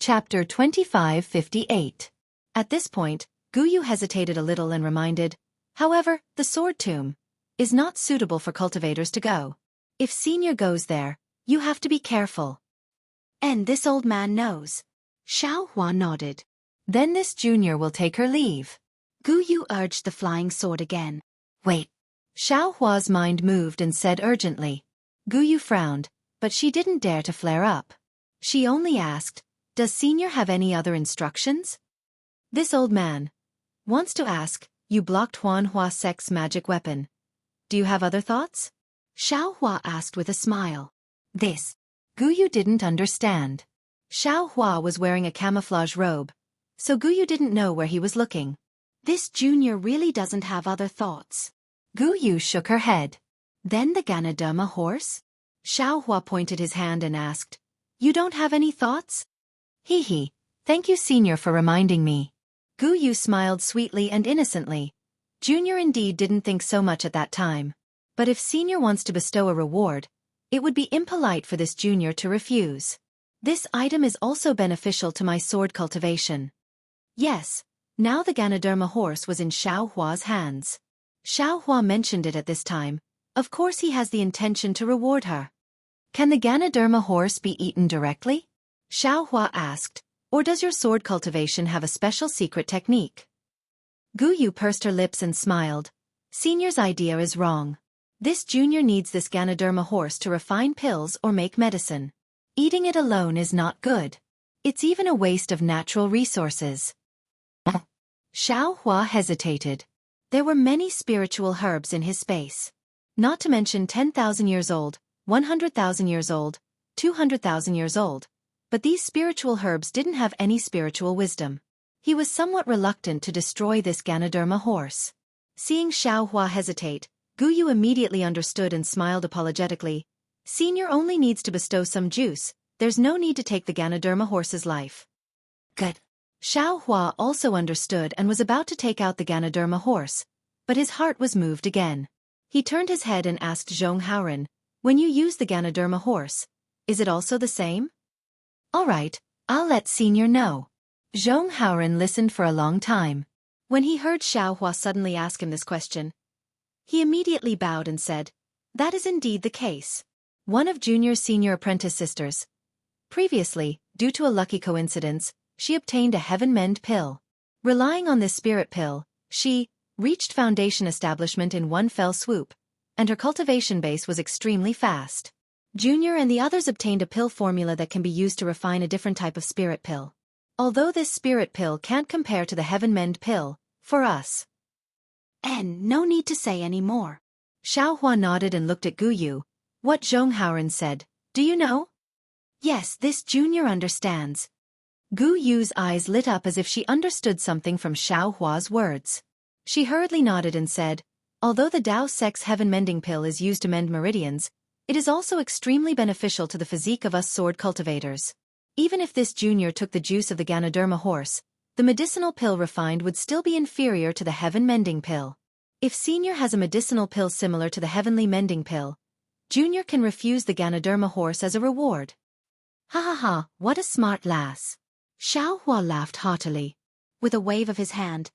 Chapter 2558. At this point, Guyu hesitated a little and reminded, however, the sword tomb is not suitable for cultivators to go. If senior goes there, you have to be careful. And this old man knows. Xianxia nodded. Then this junior will take her leave. Guyu urged the flying sword again. Wait. Xiaohua's mind moved and said urgently. Guyu frowned, but she didn't dare to flare up. She only asked, does senior have any other instructions? This old man wants to ask, you blocked Huanhua Sec's magic weapon. Do you have other thoughts? Xiaohua asked with a smile. This. Guyu didn't understand. Xiaohua was wearing a camouflage robe, so Guyu didn't know where he was looking. This junior really doesn't have other thoughts. Guyu shook her head. Then the Ganoderma horse? Xiaohua pointed his hand and asked, you don't have any thoughts? Hee. Thank you senior for reminding me. Guyu smiled sweetly and innocently. Junior indeed didn't think so much at that time. But if senior wants to bestow a reward, it would be impolite for this junior to refuse. This item is also beneficial to my sword cultivation. Yes, now the Ganoderma horse was in Xiaohua's hands. Xiaohua mentioned it at this time. Of course he has the intention to reward her. Can the Ganoderma horse be eaten directly? Xiaohua asked, or does your sword cultivation have a special secret technique? Guyu pursed her lips and smiled. Senior's idea is wrong. This junior needs this Ganoderma horse to refine pills or make medicine. Eating it alone is not good. It's even a waste of natural resources. Xiaohua hesitated. There were many spiritual herbs in his space. Not to mention 10,000 years old, 100,000 years old, 200,000 years old. But these spiritual herbs didn't have any spiritual wisdom. He was somewhat reluctant to destroy this Ganoderma horse. Seeing Xiaohua hesitate, Guyu immediately understood and smiled apologetically. Senior only needs to bestow some juice, there's no need to take the Ganoderma horse's life. Good. Xiaohua also understood and was about to take out the Ganoderma horse, but his heart was moved again. He turned his head and asked Zhonghauren, when you use the Ganoderma horse, is it also the same? All right, I'll let senior know. Zhonghauren listened for a long time. When he heard Xiaohua suddenly ask him this question, he immediately bowed and said, that is indeed the case. One of Junior's senior apprentice sisters. Previously, due to a lucky coincidence, she obtained a heaven mend pill. Relying on this spirit pill, she reached foundation establishment in one fell swoop, and her cultivation base was extremely fast. Junior and the others obtained a pill formula that can be used to refine a different type of spirit pill. Although this spirit pill can't compare to the heaven mend pill, for us. And no need to say any more. Xiaohua nodded and looked at Guyu. What Zhonghauren said, do you know? Yes, this junior understands. Guyu's eyes lit up as if she understood something from Xiaohua's words. She hurriedly nodded and said, although the Dao Sec's heaven mending pill is used to mend meridians, it is also extremely beneficial to the physique of us sword cultivators. Even if this junior took the juice of the Ganoderma horse, the medicinal pill refined would still be inferior to the heaven mending pill. If senior has a medicinal pill similar to the heavenly mending pill, junior can refuse the Ganoderma horse as a reward. Ha, what a smart lass. Xiaohua laughed heartily. With a wave of his hand,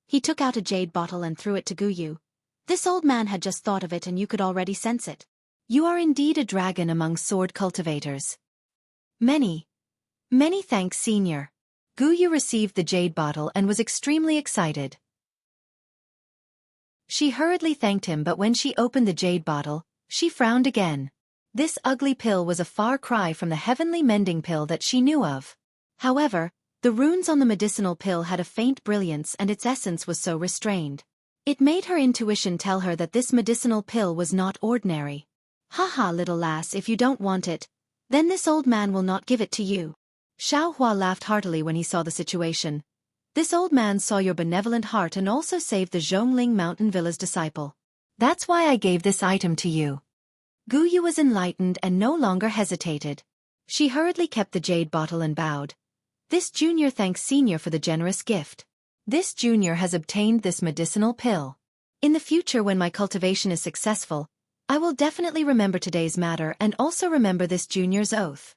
he took out a jade bottle and threw it to Guyu. This old man had just thought of it and you could already sense it. You are indeed a dragon among sword cultivators. Many thanks senior. Guyu received the jade bottle and was extremely excited. She hurriedly thanked him, but when she opened the jade bottle, she frowned again. This ugly pill was a far cry from the heavenly mending pill that she knew of. However, the runes on the medicinal pill had a faint brilliance and its essence was so restrained. It made her intuition tell her that this medicinal pill was not ordinary. Haha, little lass, if you don't want it, then this old man will not give it to you. Xiaohua laughed heartily when he saw the situation. This old man saw your benevolent heart and also saved the Zhongling Mountain Villa's disciple. That's why I gave this item to you. Guyu was enlightened and no longer hesitated. She hurriedly kept the jade bottle and bowed. This junior thanks senior for the generous gift. This junior has obtained this medicinal pill. In the future when my cultivation is successful, I will definitely remember today's matter and also remember this junior's oath.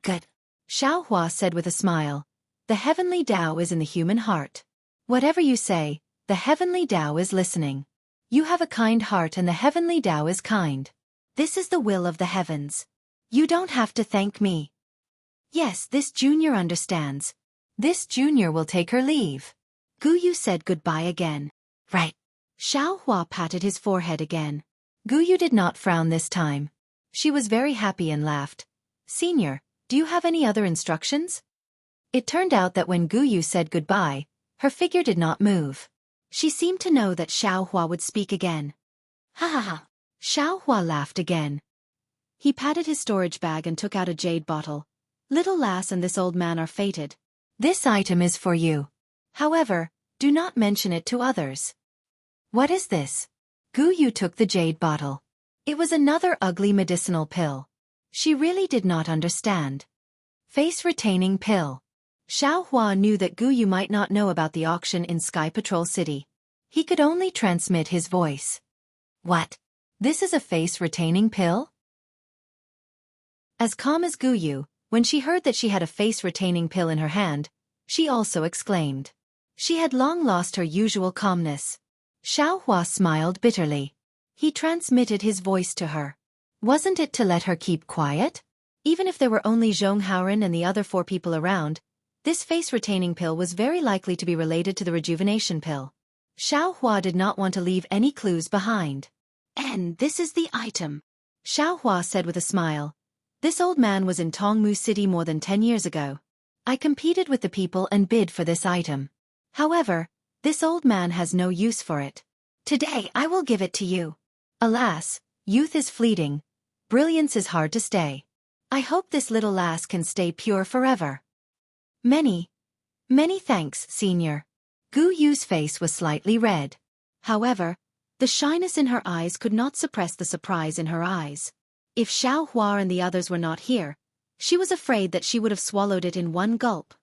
Good. Xiao Hua said with a smile. The heavenly Tao is in the human heart. Whatever you say, the heavenly Tao is listening. You have a kind heart and the heavenly Tao is kind. This is the will of the heavens. You don't have to thank me. Yes, this junior understands. This junior will take her leave. Gu Yu said goodbye again. Right. Xiao Hua patted his forehead again. Gu Yu did not frown this time. She was very happy and laughed. Senior, do you have any other instructions? It turned out that when Gu Yu said goodbye, her figure did not move. She seemed to know that Xiao Hua would speak again. Ha ha ha. Xiao Hua laughed again. He patted his storage bag and took out a jade bottle. Little lass and this old man are fated. This item is for you. However, do not mention it to others. What is this? Gu Yu took the jade bottle. It was another ugly medicinal pill. She really did not understand. Face-retaining pill. Xiao Hua knew that Gu Yu might not know about the auction in Sky Patrol City. He could only transmit his voice. What? This is a face-retaining pill? As calm as Gu Yu, when she heard that she had a face-retaining pill in her hand, she also exclaimed. She had long lost her usual calmness. Xiao Hua smiled bitterly. He transmitted his voice to her. Wasn't it to let her keep quiet? Even if there were only Jianghu and the other 4 people around, this face-retaining pill was very likely to be related to the rejuvenation pill. Xiao Hua did not want to leave any clues behind. And this is the item, Xiao Hua said with a smile. This old man was in Tongmu City more than 10 years ago. I competed with the people and bid for this item. However, this old man has no use for it. Today I will give it to you. Alas, youth is fleeting. Brilliance is hard to stay. I hope this little lass can stay pure forever. Many thanks, senior. Gu Yu's face was slightly red. However, the shyness in her eyes could not suppress the surprise in her eyes. If Xiao Hua and the others were not here, she was afraid that she would have swallowed it in one gulp.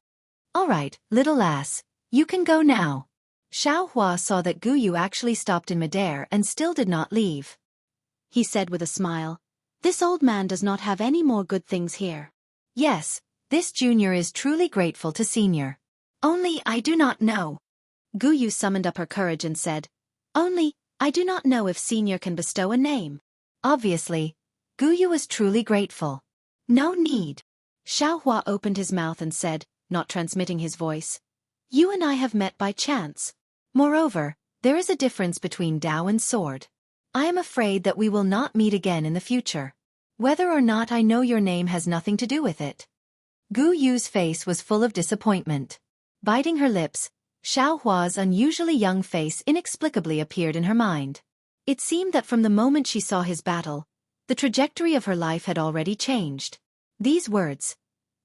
All right, little lass, you can go now. Xiao Hua saw that Gu Yu actually stopped in midair and still did not leave. He said with a smile, this old man does not have any more good things here. Yes, this junior is truly grateful to senior. Only I do not know. Gu Yu summoned up her courage and said, only, I do not know if senior can bestow a name. Obviously, Gu Yu was truly grateful. No need. Xiao Hua opened his mouth and said, not transmitting his voice. You and I have met by chance. Moreover, there is a difference between Dao and sword. I am afraid that we will not meet again in the future. Whether or not I know your name has nothing to do with it. Gu Yu's face was full of disappointment. Biting her lips, Xiao Hua's unusually young face inexplicably appeared in her mind. It seemed that from the moment she saw his battle, the trajectory of her life had already changed. These words,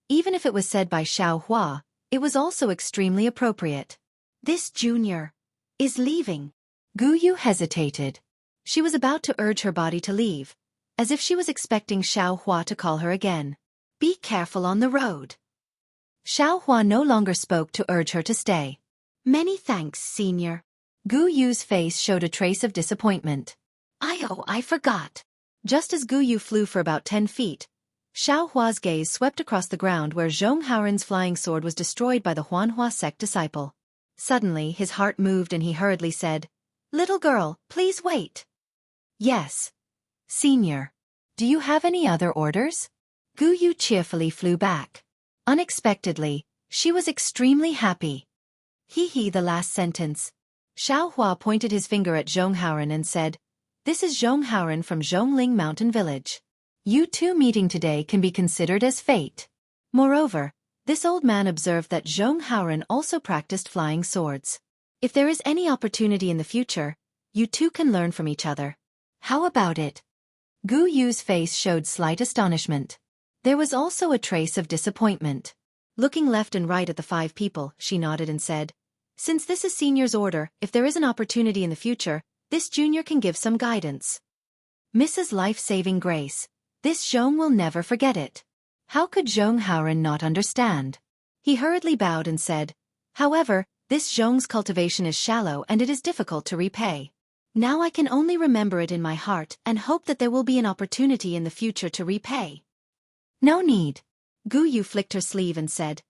even if it was said by Xiao Hua, it was also extremely appropriate. This junior is leaving. Gu Yu hesitated. She was about to urge her body to leave, as if she was expecting Xiao Hua to call her again. Be careful on the road. Xiao Hua no longer spoke to urge her to stay. Many thanks, senior. Gu Yu's face showed a trace of disappointment. I forgot. Just as Gu Yu flew for about 10 feet, Xiao Hua's gaze swept across the ground where Zhonghaoren's flying sword was destroyed by the Huanhua sect disciple. Suddenly his heart moved and he hurriedly said, Little girl, please wait. Yes. Senior. Do you have any other orders? Gu Yu cheerfully flew back. Unexpectedly, she was extremely happy. The last sentence. Xiao Hua pointed his finger at Zhonghaoren and said, This is Zhonghaoren from Zhongling Mountain Village. You two meeting today can be considered as fate. Moreover, this old man observed that Zhonghaoren also practiced flying swords. If there is any opportunity in the future, you two can learn from each other. How about it? Gu Yu's face showed slight astonishment. There was also a trace of disappointment. Looking left and right at the 5 people, she nodded and said, Since this is senior's order, if there is an opportunity in the future, this junior can give some guidance. Mrs. Life-Saving Grace, this Zhong will never forget it. How could Zhonghaoren not understand? He hurriedly bowed and said, However, this Zhong's cultivation is shallow and it is difficult to repay. Now I can only remember it in my heart and hope that there will be an opportunity in the future to repay. No need. Gu Yu flicked her sleeve and said,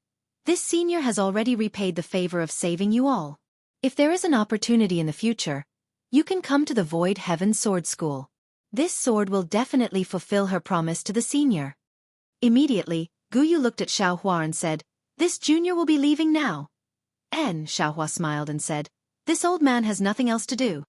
"This senior has already repaid the favor of saving you all. If there is an opportunity in the future, you can come to the Void Heaven Sword School. This sword will definitely fulfill her promise to the senior." Immediately, Gu Yu looked at Xiaohua and said, "This junior will be leaving now." Xiaohua smiled and said, "This old man has nothing else to do."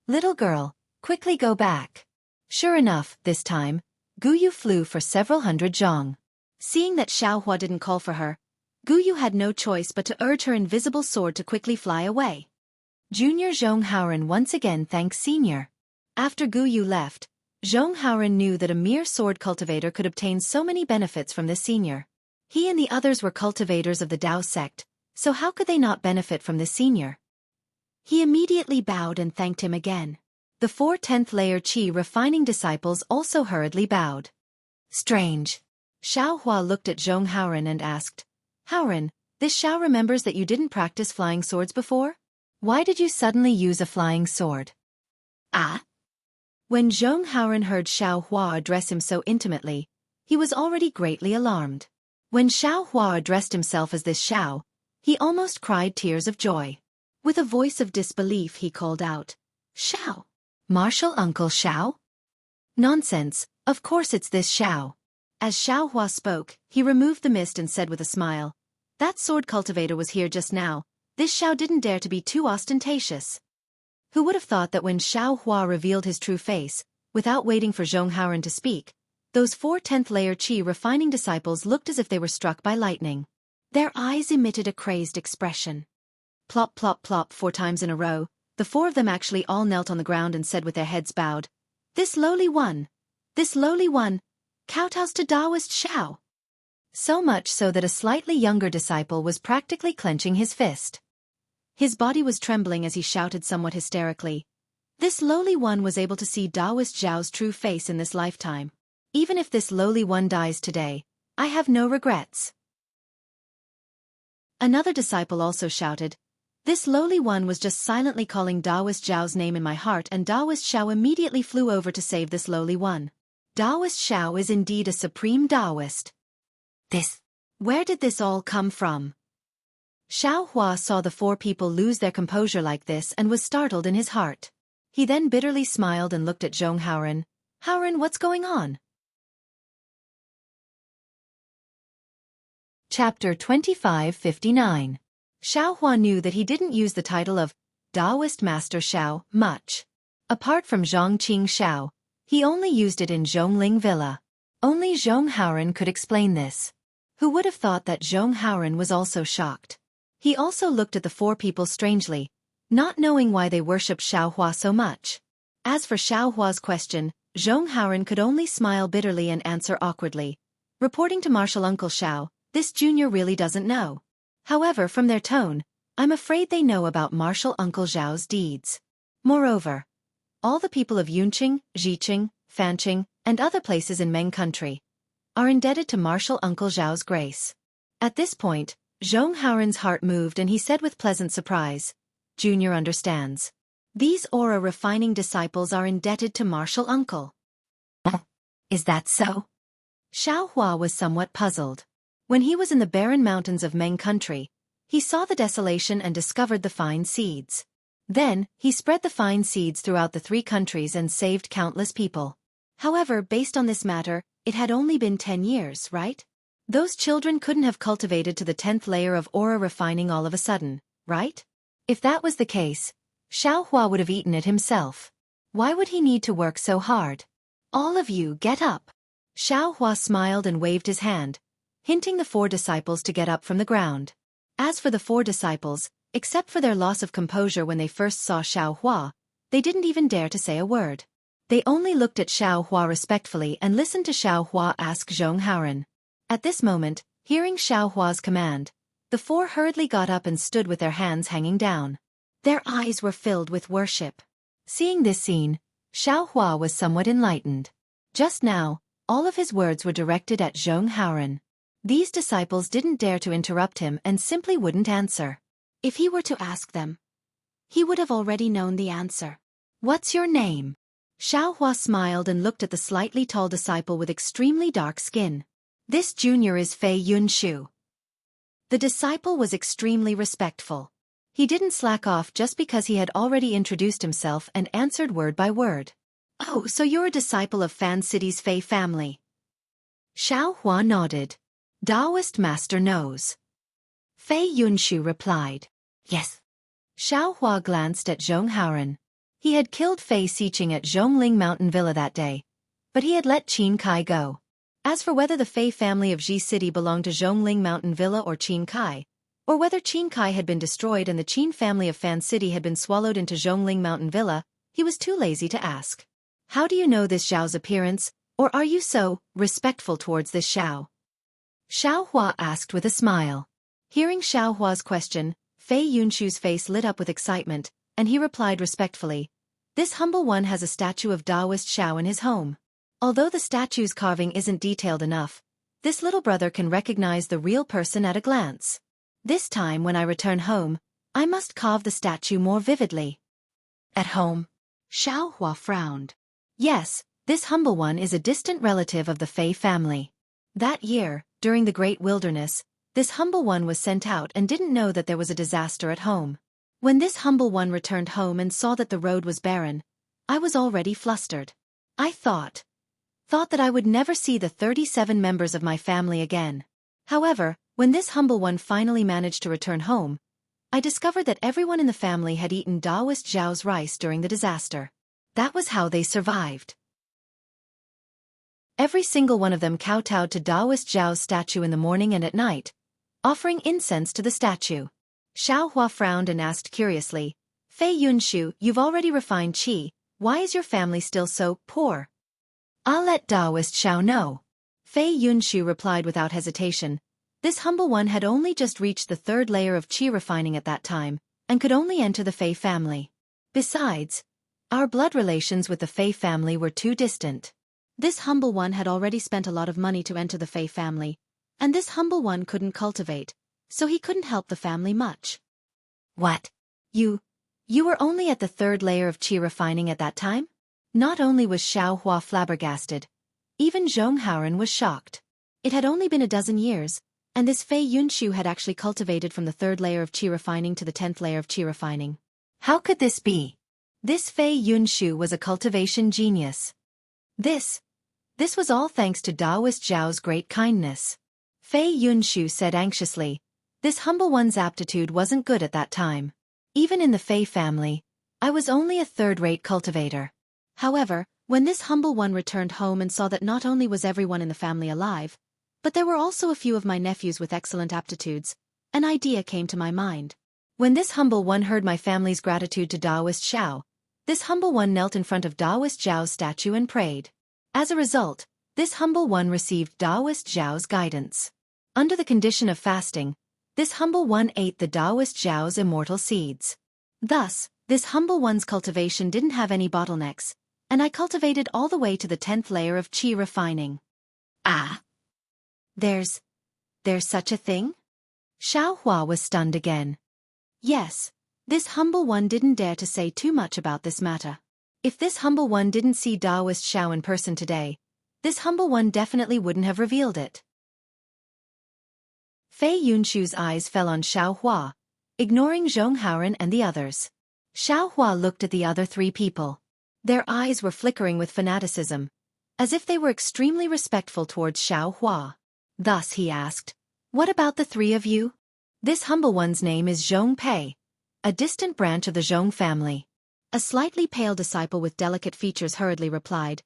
Little girl, quickly go back. Sure enough, this time, Gu Yu flew for several hundred zhong. Seeing that Xiaohua didn't call for her, Gu Yu had no choice but to urge her invisible sword to quickly fly away. Junior Zhong Haoren once again thanks senior. After Gu Yu left, Zhong Haoren knew that a mere sword cultivator could obtain so many benefits from this senior. He and the others were cultivators of the Dao sect, so how could they not benefit from this senior? He immediately bowed and thanked him again. The 4 10th layer Qi refining disciples also hurriedly bowed. Strange. Xiaohua looked at Zhong Haoren and asked, "Haoren, this Xiao remembers that you didn't practice flying swords before? Why did you suddenly use a flying sword?" Ah? When Zhong Haoren heard Xiaohua address him so intimately, he was already greatly alarmed. When Xiaohua addressed himself as this Xiao, he almost cried tears of joy. With a voice of disbelief he called out, "Xiao? Martial Uncle Xiao? Nonsense, of course it's this Xiao." As Xiaohua spoke, he removed the mist and said with a smile, "That sword cultivator was here just now. This Xiao didn't dare to be too ostentatious." Who would have thought that when Xiaohua revealed his true face, without waiting for Zhong Haoren to speak, those 4 10th layer Qi refining disciples looked as if they were struck by lightning. Their eyes emitted a crazed expression. Plop plop plop 4 times in a row, the 4 of them actually all knelt on the ground and said with their heads bowed, this lowly one, kowtows to Taoist Xiao." So much so that a slightly younger disciple was practically clenching his fist. His body was trembling as he shouted somewhat hysterically, "This lowly one was able to see Taoist Zhao's true face in this lifetime. Even if this lowly one dies today, I have no regrets." Another disciple also shouted, "This lowly one was just silently calling Taoist Zhao's name in my heart, and Taoist Xiao immediately flew over to save this lowly one. Taoist Xiao is indeed a supreme Taoist." Where did this all come from? Xiaohua saw the 4 people lose their composure like this and was startled in his heart. He then bitterly smiled and looked at Zhong Haoren. "Haoren, what's going on?" Chapter 2559. Xiaohua knew that he didn't use the title of Taoist Master Xiao much. Apart from Zhongqing Xiao, he only used it in Zhongling Villa. Only Zhong Haoren could explain this. Who would have thought that Zhong Haoren was also shocked? He also looked at the 4 people strangely, not knowing why they worshipped Xiaohua so much. As for Xiaohua's question, Zhong Haoren could only smile bitterly and answer awkwardly. Reporting to Martial Uncle Xiao, this junior really doesn't know. However, from their tone, I'm afraid they know about Martial Uncle Zhao's deeds. Moreover, all the people of Yunqing, Zhiqing, Fanqing, and other places in Meng country are indebted to Martial Uncle Zhao's grace. At this point, Zhong Haoren's heart moved and he said with pleasant surprise, "Junior understands. These aura refining disciples are indebted to Martial Uncle." Is that so? Xiaohua was somewhat puzzled. When he was in the barren mountains of Meng country, he saw the desolation and discovered the fine seeds. Then, he spread the fine seeds throughout the 3 countries and saved countless people. However, based on this matter, it had only been 10 years, right? Those children couldn't have cultivated to the 10th layer of aura refining all of a sudden, right? If that was the case, Xiaohua would have eaten it himself. Why would he need to work so hard? "All of you, get up." Xiaohua smiled and waved his hand, hinting the 4 disciples to get up from the ground. As for the 4 disciples, except for their loss of composure when they first saw Xiaohua, they didn't even dare to say a word. They only looked at Xiaohua respectfully and listened to Xiaohua ask Zhong Haoren. At this moment, hearing Xiaohua's command, the 4 hurriedly got up and stood with their hands hanging down. Their eyes were filled with worship. Seeing this scene, Xiaohua was somewhat enlightened. Just now, all of his words were directed at Zhong Haoren. These disciples didn't dare to interrupt him and simply wouldn't answer. If he were to ask them, he would have already known the answer. "What's your name?" Xiaohua smiled and looked at the slightly tall disciple with extremely dark skin. This junior is Fei Yunshu. The disciple was extremely respectful. He didn't slack off just because he had already introduced himself and answered word by word. Oh, so you're a disciple of Fan City's Fei family? Xiaohua nodded. Taoist master knows. Fei Yunshu replied. Yes. Xiaohua glanced at Zhonghauren. He had killed Fei Xiqing at Zhongling Mountain Villa that day, but he had let Qin Kai go. As for whether the Fei family of Ji City belonged to Zhongling Mountain Villa or Qin Kai, or whether Qin Kai had been destroyed and the Qin family of Fan City had been swallowed into Zhongling Mountain Villa, he was too lazy to ask. How do you know this Xiao's appearance, or are you so respectful towards this Xiao? Xiaohua asked with a smile. Hearing Xiaohua's question, Fei Yunshu's face lit up with excitement, and he replied respectfully, "This humble one has a statue of Taoist Xiao in his home. Although the statue's carving isn't detailed enough, this little brother can recognize the real person at a glance. This time when I return home, I must carve the statue more vividly." At home? Xiaohua frowned. Yes, this humble one is a distant relative of the Fei family. That year, during the Great Wilderness, this humble one was sent out and didn't know that there was a disaster at home. When this humble one returned home and saw that the road was barren, I was already flustered. I thought that I would never see the 37 members of my family again. However, when this humble one finally managed to return home, I discovered that everyone in the family had eaten Taoist Zhao's rice during the disaster. That was how they survived. Every single one of them kowtowed to Taoist Zhao's statue in the morning and at night, offering incense to the statue. Xiaohua frowned and asked curiously, "Fei Yunshu, you've already refined qi, why is your family still so poor?" "I'll let Taoist Xiao know." Fei Yunshu replied without hesitation. This humble one had only just reached the 3rd layer of qi refining at that time, and could only enter the Fei family. Besides, our blood relations with the Fei family were too distant. This humble one had already spent a lot of money to enter the Fei family, and this humble one couldn't cultivate, so he couldn't help the family much. What? You were only at the 3rd layer of qi refining at that time? Not only was Xiaohua flabbergasted, even Zhonghauren was shocked. It had only been a dozen years, and this Fei Yunshu had actually cultivated from the 3rd layer of qi refining to the 10th layer of qi refining. How could this be? This Fei Yunshu was a cultivation genius. This was all thanks to Taoist Zhao's great kindness. Fei Yunshu said anxiously, "This humble one's aptitude wasn't good at that time. Even in the Fei family, I was only a 3rd-rate cultivator." However, when this humble one returned home and saw that not only was everyone in the family alive, but there were also a few of my nephews with excellent aptitudes, an idea came to my mind. When this humble one heard my family's gratitude to Taoist Xiao, this humble one knelt in front of Taoist Zhao's statue and prayed. As a result, this humble one received Taoist Zhao's guidance. Under the condition of fasting, this humble one ate the Taoist Zhao's immortal seeds. Thus, this humble one's cultivation didn't have any bottlenecks, and I cultivated all the way to the 10th layer of qi refining. Ah! There's such a thing? Xiaohua was stunned again. Yes, this humble one didn't dare to say too much about this matter. If this humble one didn't see Taoist Xiao in person today, this humble one definitely wouldn't have revealed it. Fei Yunshu's eyes fell on Xiaohua, ignoring Zhonghauren and the others. Xiaohua looked at the other 3 people. Their eyes were flickering with fanaticism, as if they were extremely respectful towards Xiaohua. Thus he asked, "What about the 3 of you?" This humble one's name is Zhong Pei, a distant branch of the Zhong family. A slightly pale disciple with delicate features hurriedly replied,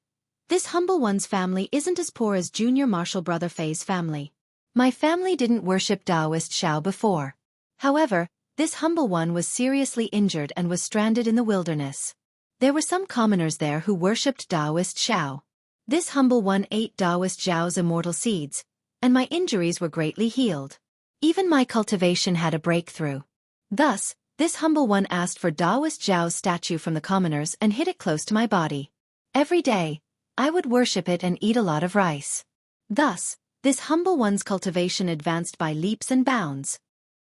"This humble one's family isn't as poor as junior martial brother Fei's family. My family didn't worship Taoist Xiao before. However, this humble one was seriously injured and was stranded in the wilderness. There were some commoners there who worshipped Taoist Xiao. This humble one ate Taoist Zhao's immortal seeds, and my injuries were greatly healed. Even my cultivation had a breakthrough. Thus, this humble one asked for Taoist Zhao's statue from the commoners and hid it close to my body. Every day, I would worship it and eat a lot of rice. Thus, this humble one's cultivation advanced by leaps and bounds."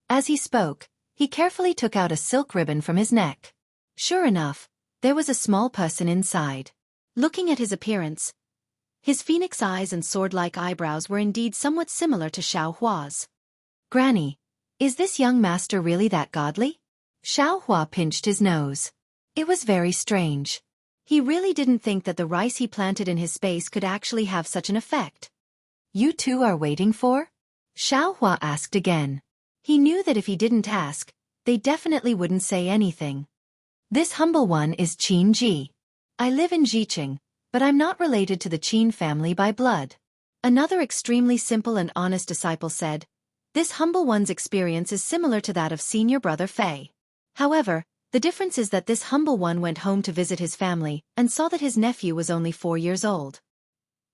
As he spoke, he carefully took out a silk ribbon from his neck. Sure enough, there was a small person inside. Looking at his appearance, His phoenix eyes and sword-like eyebrows were indeed somewhat similar to Xiaohua's. "Granny, is this young master really that godly?" Xiaohua pinched his nose. It was very strange. He really didn't think that the rice he planted in his space could actually have such an effect. "You two are waiting for?" Xiaohua asked again. He knew that if he didn't ask, they definitely wouldn't say anything. "This humble one is Qin Ji. I live in Jiqing, but I'm not related to the Qin family by blood." Another extremely simple and honest disciple said, "This humble one's experience is similar to that of senior brother Fei. However, the difference is that this humble one went home to visit his family and saw that his nephew was only 4 years old.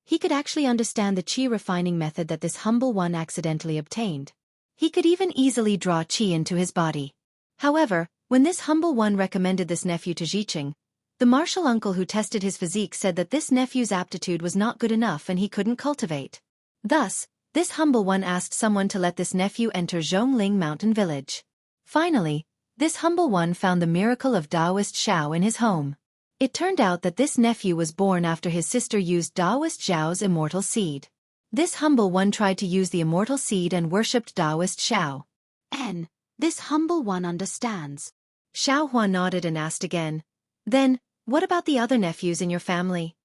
He could actually understand the qi refining method that this humble one accidentally obtained. He could even easily draw qi into his body. However, when this humble one recommended this nephew to Jiqing, the martial uncle who tested his physique said that this nephew's aptitude was not good enough and he couldn't cultivate. Thus, this humble one asked someone to let this nephew enter Zhongling Mountain Village. Finally, this humble one found the miracle of Taoist Xiao in his home. It turned out that this nephew was born after his sister used Taoist Xiao's immortal seed. This humble one tried to use the immortal seed and worshipped Taoist Xiao. This humble one understands." Xiaohua nodded and asked again, "Then, what about the other nephews in your family?"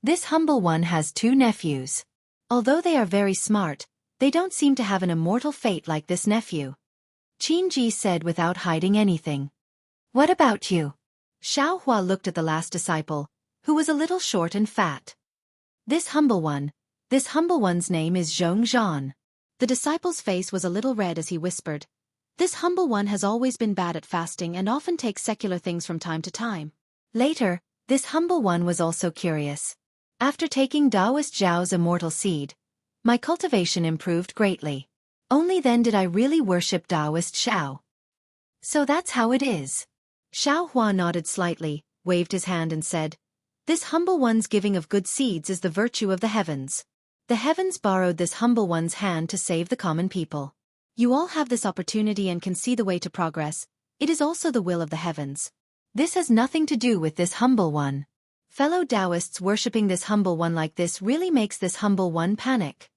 "This humble one has 2 nephews. Although they are very smart, they don't seem to have an immortal fate like this nephew," Qin Ji said without hiding anything. "What about you?" Xiaohua looked at the last disciple, who was a little short and fat. This humble one's name is Zhong Zhan." The disciple's face was a little red as he whispered, "This humble one has always been bad at fasting and often takes secular things from time to time." Later, this humble one was also curious. "After taking Taoist Zhao's immortal seed, my cultivation improved greatly. Only then did I really worship Taoist Xiao." "So that's how it is." Xiaohua nodded slightly, waved his hand and said, "This humble one's giving of good seeds is the virtue of the heavens. The heavens borrowed this humble one's hand to save the common people. You all have this opportunity and can see the way to progress. It is also the will of the heavens. This has nothing to do with this humble one. Fellow Taoists worshipping this humble one like this really makes this humble one panic."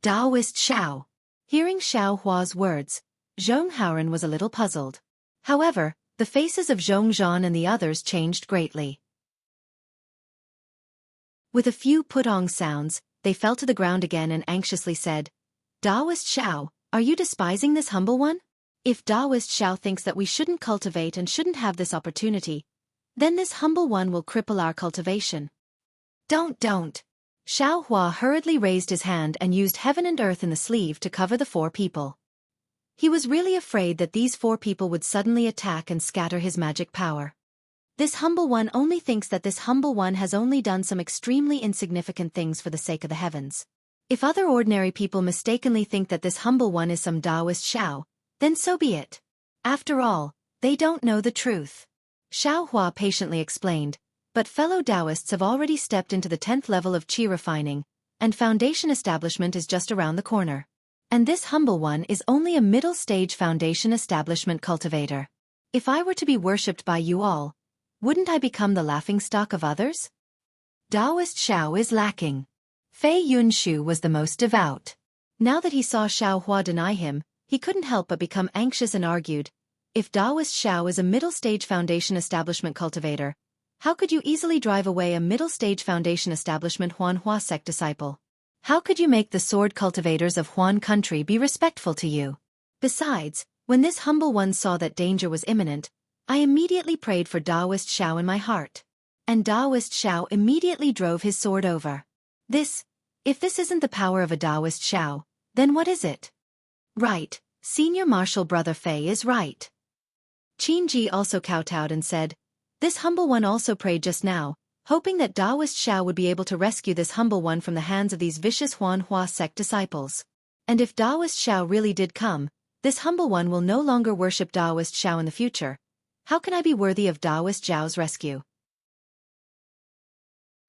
Taoist Xiao. Hearing Xiaohua's words, Zhong Haoren was a little puzzled. However, the faces of Zhong Zhan and the others changed greatly. With a few putong sounds, they fell to the ground again and anxiously said, "Taoist Xiao, are you despising this humble one? If Taoist Xiao thinks that we shouldn't cultivate and shouldn't have this opportunity, then this humble one will cripple our cultivation." Don't. Xiaohua hurriedly raised his hand and used heaven and earth in the sleeve to cover the 4 people. He was really afraid that these 4 people would suddenly attack and scatter his magic power. This humble one only thinks that this humble one has only done some extremely insignificant things for the sake of the heavens. If other ordinary people mistakenly think that this humble one is some Taoist Xiao, then so be it. After all, they don't know the truth. Xiaohua patiently explained, but fellow Taoists have already stepped into the 10th level of qi refining, and foundation establishment is just around the corner. And this humble one is only a middle-stage foundation establishment cultivator. If I were to be worshipped by you all, wouldn't I become the laughingstock of others? Taoist Xiao is lacking. Fei Yunshu was the most devout. Now that he saw Xiaohua deny him, he couldn't help but become anxious and argued, "If Taoist Xiao is a middle-stage foundation establishment cultivator, how could you easily drive away a middle-stage foundation establishment Huanhua sect disciple? How could you make the sword cultivators of Huan country be respectful to you? Besides, when this humble one saw that danger was imminent, I immediately prayed for Taoist Xiao in my heart. And Taoist Xiao immediately drove his sword over. If this isn't the power of a Taoist Xiao, then what is it?" "Right, senior martial brother Fei is right." Qin Ji also kowtowed and said, "This humble one also prayed just now, hoping that Taoist Xiao would be able to rescue this humble one from the hands of these vicious Huanhua sect disciples. And if Taoist Xiao really did come, this humble one will no longer worship Taoist Xiao in the future. How can I be worthy of Taoist Xiao's rescue?"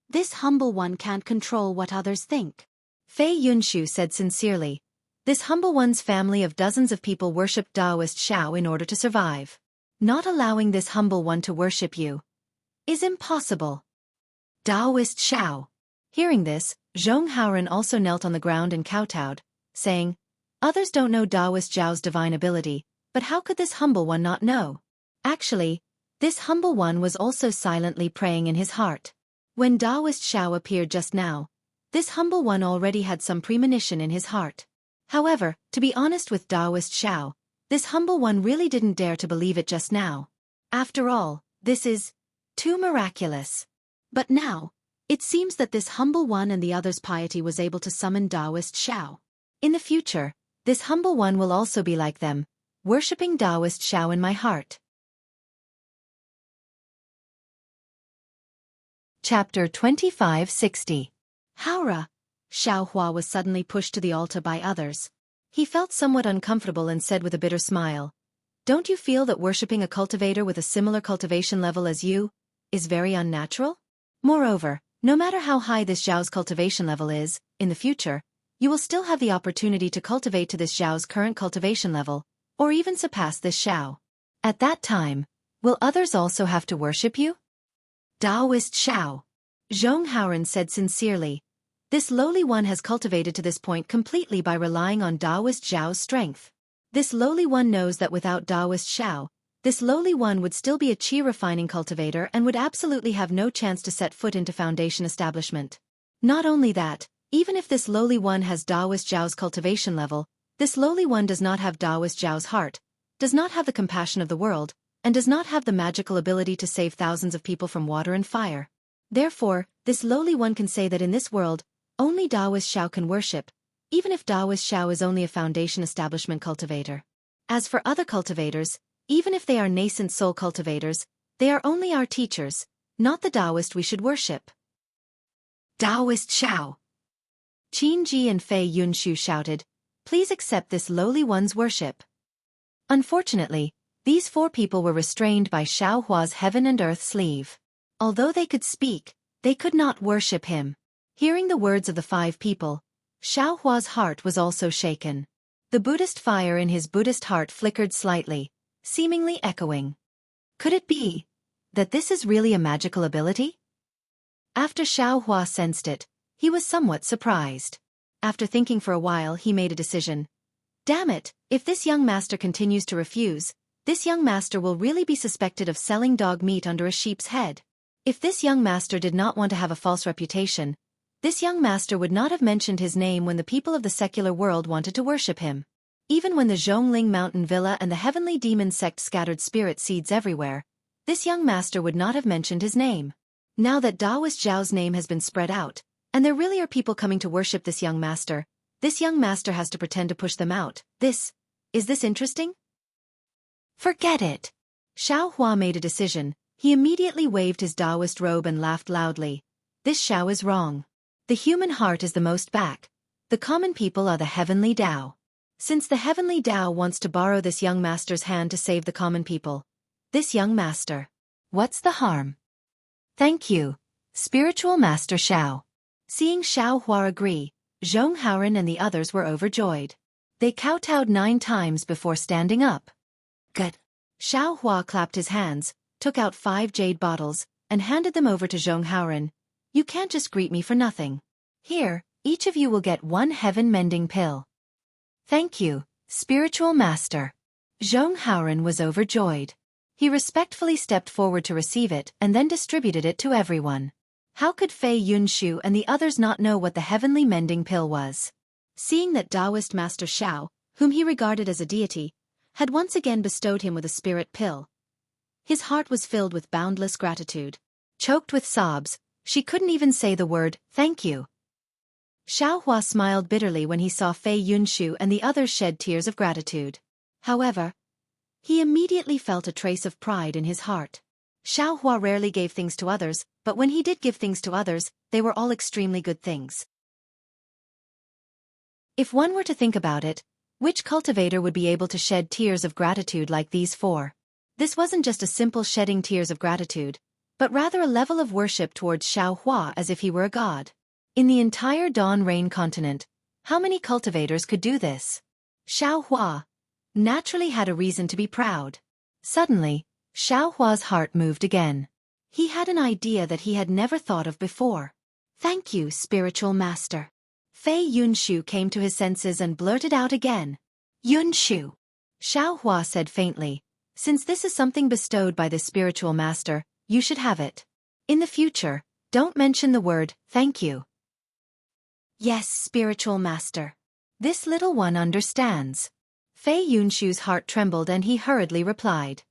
"This humble one can't control what others think," Fei Yunshu said sincerely. "This humble one's family of dozens of people worshipped Taoist Xiao in order to survive. Not allowing this humble one to worship you is impossible." "Taoist Xiao." Hearing this, Zhonghao also knelt on the ground and kowtowed, saying, "Others don't know Taoist Zhao's divine ability, but how could this humble one not know?" Actually, this humble one was also silently praying in his heart. When Taoist Zhao appeared just now, this humble one already had some premonition in his heart. However, to be honest with Taoist Zhao, this humble one really didn't dare to believe it just now. After all, this is too miraculous. But now, it seems that this humble one and the others' piety was able to summon Taoist Zhao. In the future, this humble one will also be like them, worshipping Taoist Zhao in my heart. Chapter 2560. Haora. Xiao Hua was suddenly pushed to the altar by others. He felt somewhat uncomfortable and said with a bitter smile, "Don't you feel that worshipping a cultivator with a similar cultivation level as you is very unnatural? Moreover, no matter how high this Zhao's cultivation level is, in the future, you will still have the opportunity to cultivate to this Zhao's current cultivation level, or even surpass this Zhao. At that time, will others also have to worship you?" Taoist Zhao. Zhonghao said sincerely, "This lowly one has cultivated to this point completely by relying on Taoist Zhao's strength. This lowly one knows that without Taoist Zhao, this lowly one would still be a qi refining cultivator and would absolutely have no chance to set foot into foundation establishment. Not only that, even if this lowly one has Taoist Zhao's cultivation level, this lowly one does not have Taoist Zhao's heart, does not have the compassion of the world, and does not have the magical ability to save thousands of people from water and fire. Therefore, this lowly one can say that in this world, only Taoist Zhao can worship, even if Taoist Zhao is only a foundation establishment cultivator. As for other cultivators, even if they are nascent soul cultivators, they are only our teachers, not the Taoist we should worship." Taoist Zhao. Qin Ji and Fei Yunshu shouted, "Please accept this lowly one's worship." Unfortunately, these four people were restrained by Xiao Hua's heaven and earth sleeve. Although they could speak, they could not worship him. Hearing the words of the five people, Xiao Hua's heart was also shaken. The Buddhist fire in his Buddhist heart flickered slightly, seemingly echoing. Could it be that this is really a magical ability? After Xiao Hua sensed it, he was somewhat surprised. After thinking for a while, he made a decision. Damn it, if this young master continues to refuse, this young master will really be suspected of selling dog meat under a sheep's head. If this young master did not want to have a false reputation, this young master would not have mentioned his name when the people of the secular world wanted to worship him. Even when the Zhongling Mountain Villa and the heavenly demon sect scattered spirit seeds everywhere, this young master would not have mentioned his name. Now that Taoist Zhao's name has been spread out, and there really are people coming to worship this young master has to pretend to push them out. Is this interesting? Forget it. Xiao Hua made a decision. He immediately waved his Taoist robe and laughed loudly. This Xiao is wrong. The human heart is the most back. The common people are the heavenly Tao. Since the heavenly Tao wants to borrow this young master's hand to save the common people, this young master, what's the harm? Thank you, spiritual master Xiao. Seeing Xiao Hua agree, Zhonghao and the others were overjoyed. They kowtowed 9 times before standing up. Good. Xiao Hua clapped his hands, took out 5 jade bottles, and handed them over to Zhonghao. You can't just greet me for nothing. Here, each of you will get 1 heaven-mending pill. Thank you, spiritual master. Zhonghao was overjoyed. He respectfully stepped forward to receive it and then distributed it to everyone. How could Fei Yunshu and the others not know what the heavenly mending pill was? Seeing that Taoist Master Xiao, whom he regarded as a deity, had once again bestowed him with a spirit pill, his heart was filled with boundless gratitude. Choked with sobs, she couldn't even say the word, "Thank you." Xiao Hua smiled bitterly when he saw Fei Yunshu and the others shed tears of gratitude. However, he immediately felt a trace of pride in his heart. Xiao Hua rarely gave things to others, but when he did give things to others, they were all extremely good things. If one were to think about it, which cultivator would be able to shed tears of gratitude like these 4? This wasn't just a simple shedding tears of gratitude, but rather a level of worship towards Xiao Hua as if he were a god. In the entire Dawn Rain continent, how many cultivators could do this? Xiao Hua naturally had a reason to be proud. Suddenly, Xiao Hua's heart moved again. He had an idea that he had never thought of before. Thank you, spiritual master. Fei Yunshu came to his senses and blurted out again. Yunshu. Xiao Hua said faintly, since this is something bestowed by the spiritual master, you should have it. In the future, don't mention the word, thank you. Yes, spiritual master. This little one understands. Fei Yunshu's heart trembled and he hurriedly replied.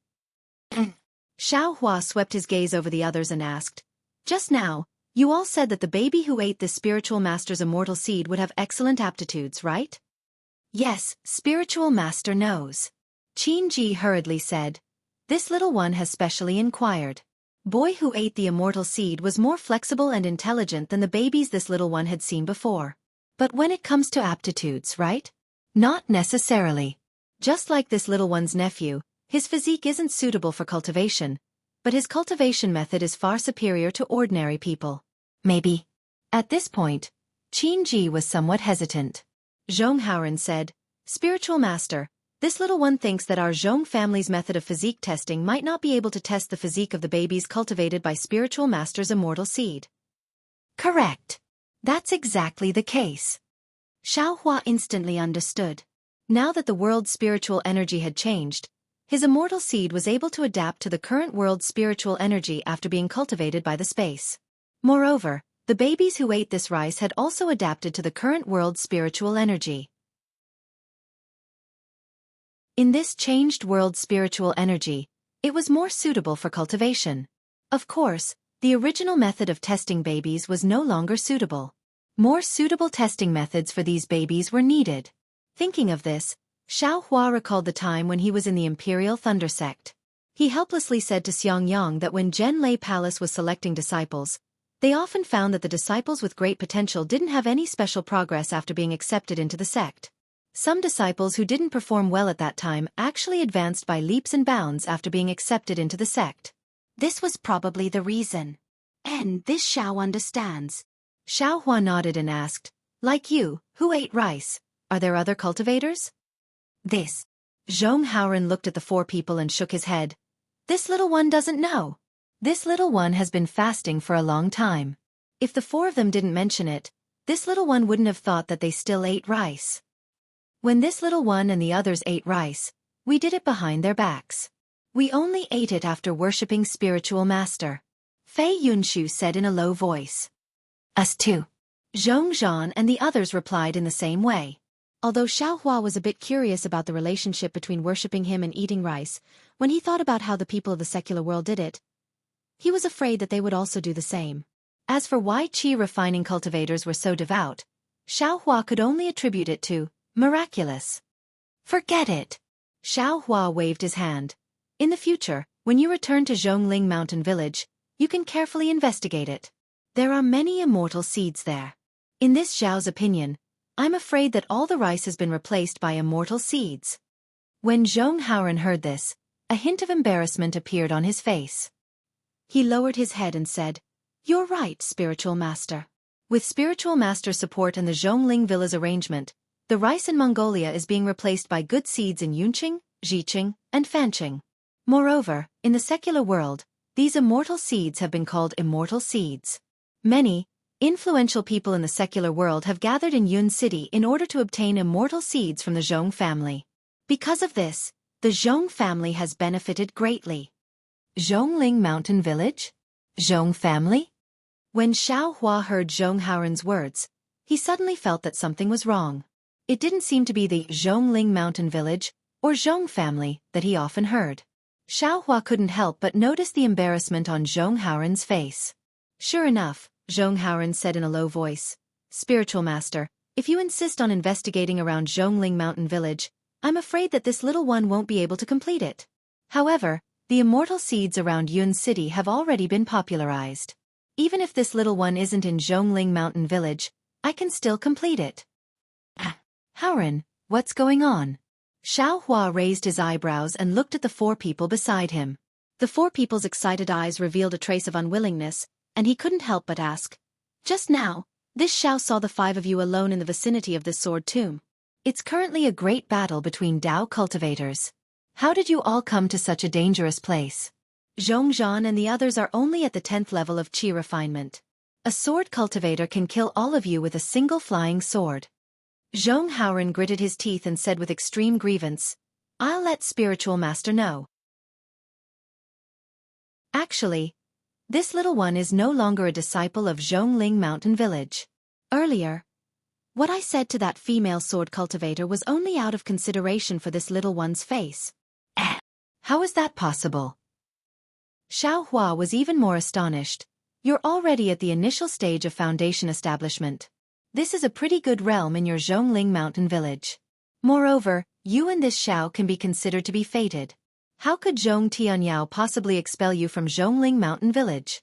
Xiao Hua swept his gaze over the others and asked, just now, you all said that the baby who ate the spiritual master's immortal seed would have excellent aptitudes, right? Yes, spiritual master knows. Qin Ji hurriedly said. This little one has specially inquired. Boy who ate the immortal seed was more flexible and intelligent than the babies this little one had seen before. But when it comes to aptitudes, right? Not necessarily. Just like this little one's nephew, his physique isn't suitable for cultivation, but his cultivation method is far superior to ordinary people. Maybe. At this point, Qin Ji was somewhat hesitant. Zhong Haoren said, Spiritual master, this little one thinks that our Zhong family's method of physique testing might not be able to test the physique of the babies cultivated by spiritual master's immortal seed. Correct. That's exactly the case. Xiao Hua instantly understood. Now that the world's spiritual energy had changed, his immortal seed was able to adapt to the current world's spiritual energy after being cultivated by the space. Moreover, the babies who ate this rice had also adapted to the current world's spiritual energy. In this changed world's spiritual energy, it was more suitable for cultivation. Of course, the original method of testing babies was no longer suitable. More suitable testing methods for these babies were needed. Thinking of this, Xiao Hua recalled the time when he was in the Imperial Thunder Sect. He helplessly said to Xianxia that when Zhen Lei Palace was selecting disciples, they often found that the disciples with great potential didn't have any special progress after being accepted into the sect. Some disciples who didn't perform well at that time actually advanced by leaps and bounds after being accepted into the sect. This was probably the reason. And this Xiao understands. Xiao Hua nodded and asked, like you, who ate rice, are there other cultivators? This. Zhong Haoren looked at the four people and shook his head. This little one doesn't know. This little one has been fasting for a long time. If the four of them didn't mention it, this little one wouldn't have thought that they still ate rice. When this little one and the others ate rice, we did it behind their backs. We only ate it after worshipping spiritual master. Fei Yunshu said in a low voice. Us too. Zhong Zhan and the others replied in the same way. Although Xiao Hua was a bit curious about the relationship between worshipping him and eating rice, when he thought about how the people of the secular world did it, he was afraid that they would also do the same. As for why qi refining cultivators were so devout, Xiao Hua could only attribute it to miraculous. Forget it. Xiao Hua waved his hand. In the future, when you return to Zhongling Mountain Village, you can carefully investigate it. There are many immortal seeds there. In this Zhao's opinion, I'm afraid that all the rice has been replaced by immortal seeds. When Zhong Haoren heard this, a hint of embarrassment appeared on his face. He lowered his head and said, You're right, spiritual master. With spiritual master support and the Zhongling Villa's arrangement, the rice in Mongolia is being replaced by good seeds in Yunqing, Zhiqing, and Fanqing. Moreover, in the secular world, these immortal seeds have been called immortal seeds. Many, influential people in the secular world have gathered in Yun City in order to obtain immortal seeds from the Zhong family. Because of this, the Zhong family has benefited greatly. Zhongling Mountain Village? Zhong family? When Xiao Hua heard Zhong Haoren's words, he suddenly felt that something was wrong. It didn't seem to be the Zhongling Mountain Village, or Zhong family, that he often heard. Xiao Hua couldn't help but notice the embarrassment on Zhong Haoren's face. Sure enough, Zhong Haoren said in a low voice, Spiritual master, if you insist on investigating around Zhongling Mountain Village, I'm afraid that this little one won't be able to complete it. However, the immortal seeds around Yun City have already been popularized. Even if this little one isn't in Zhongling Mountain Village, I can still complete it. Haoren, what's going on? Xiao Hua raised his eyebrows and looked at the four people beside him. The four people's excited eyes revealed a trace of unwillingness, and he couldn't help but ask. Just now, this Xiao saw the five of you alone in the vicinity of this sword tomb. It's currently a great battle between Dao cultivators. How did you all come to such a dangerous place? Zhong Zhan and the others are only at the 10th level of qi refinement. A sword cultivator can kill all of you with a single flying sword. Zhong Haoren gritted his teeth and said with extreme grievance, I'll let spiritual master know. Actually, this little one is no longer a disciple of Zhongling Mountain Village. Earlier, what I said to that female sword cultivator was only out of consideration for this little one's face. How is that possible? Xiao Hua was even more astonished. You're already at the initial stage of foundation establishment. This is a pretty good realm in your Zhongling Mountain Village. Moreover, you and this Xiao can be considered to be fated. How could Zhong Tianyao possibly expel you from Zhongling Mountain Village?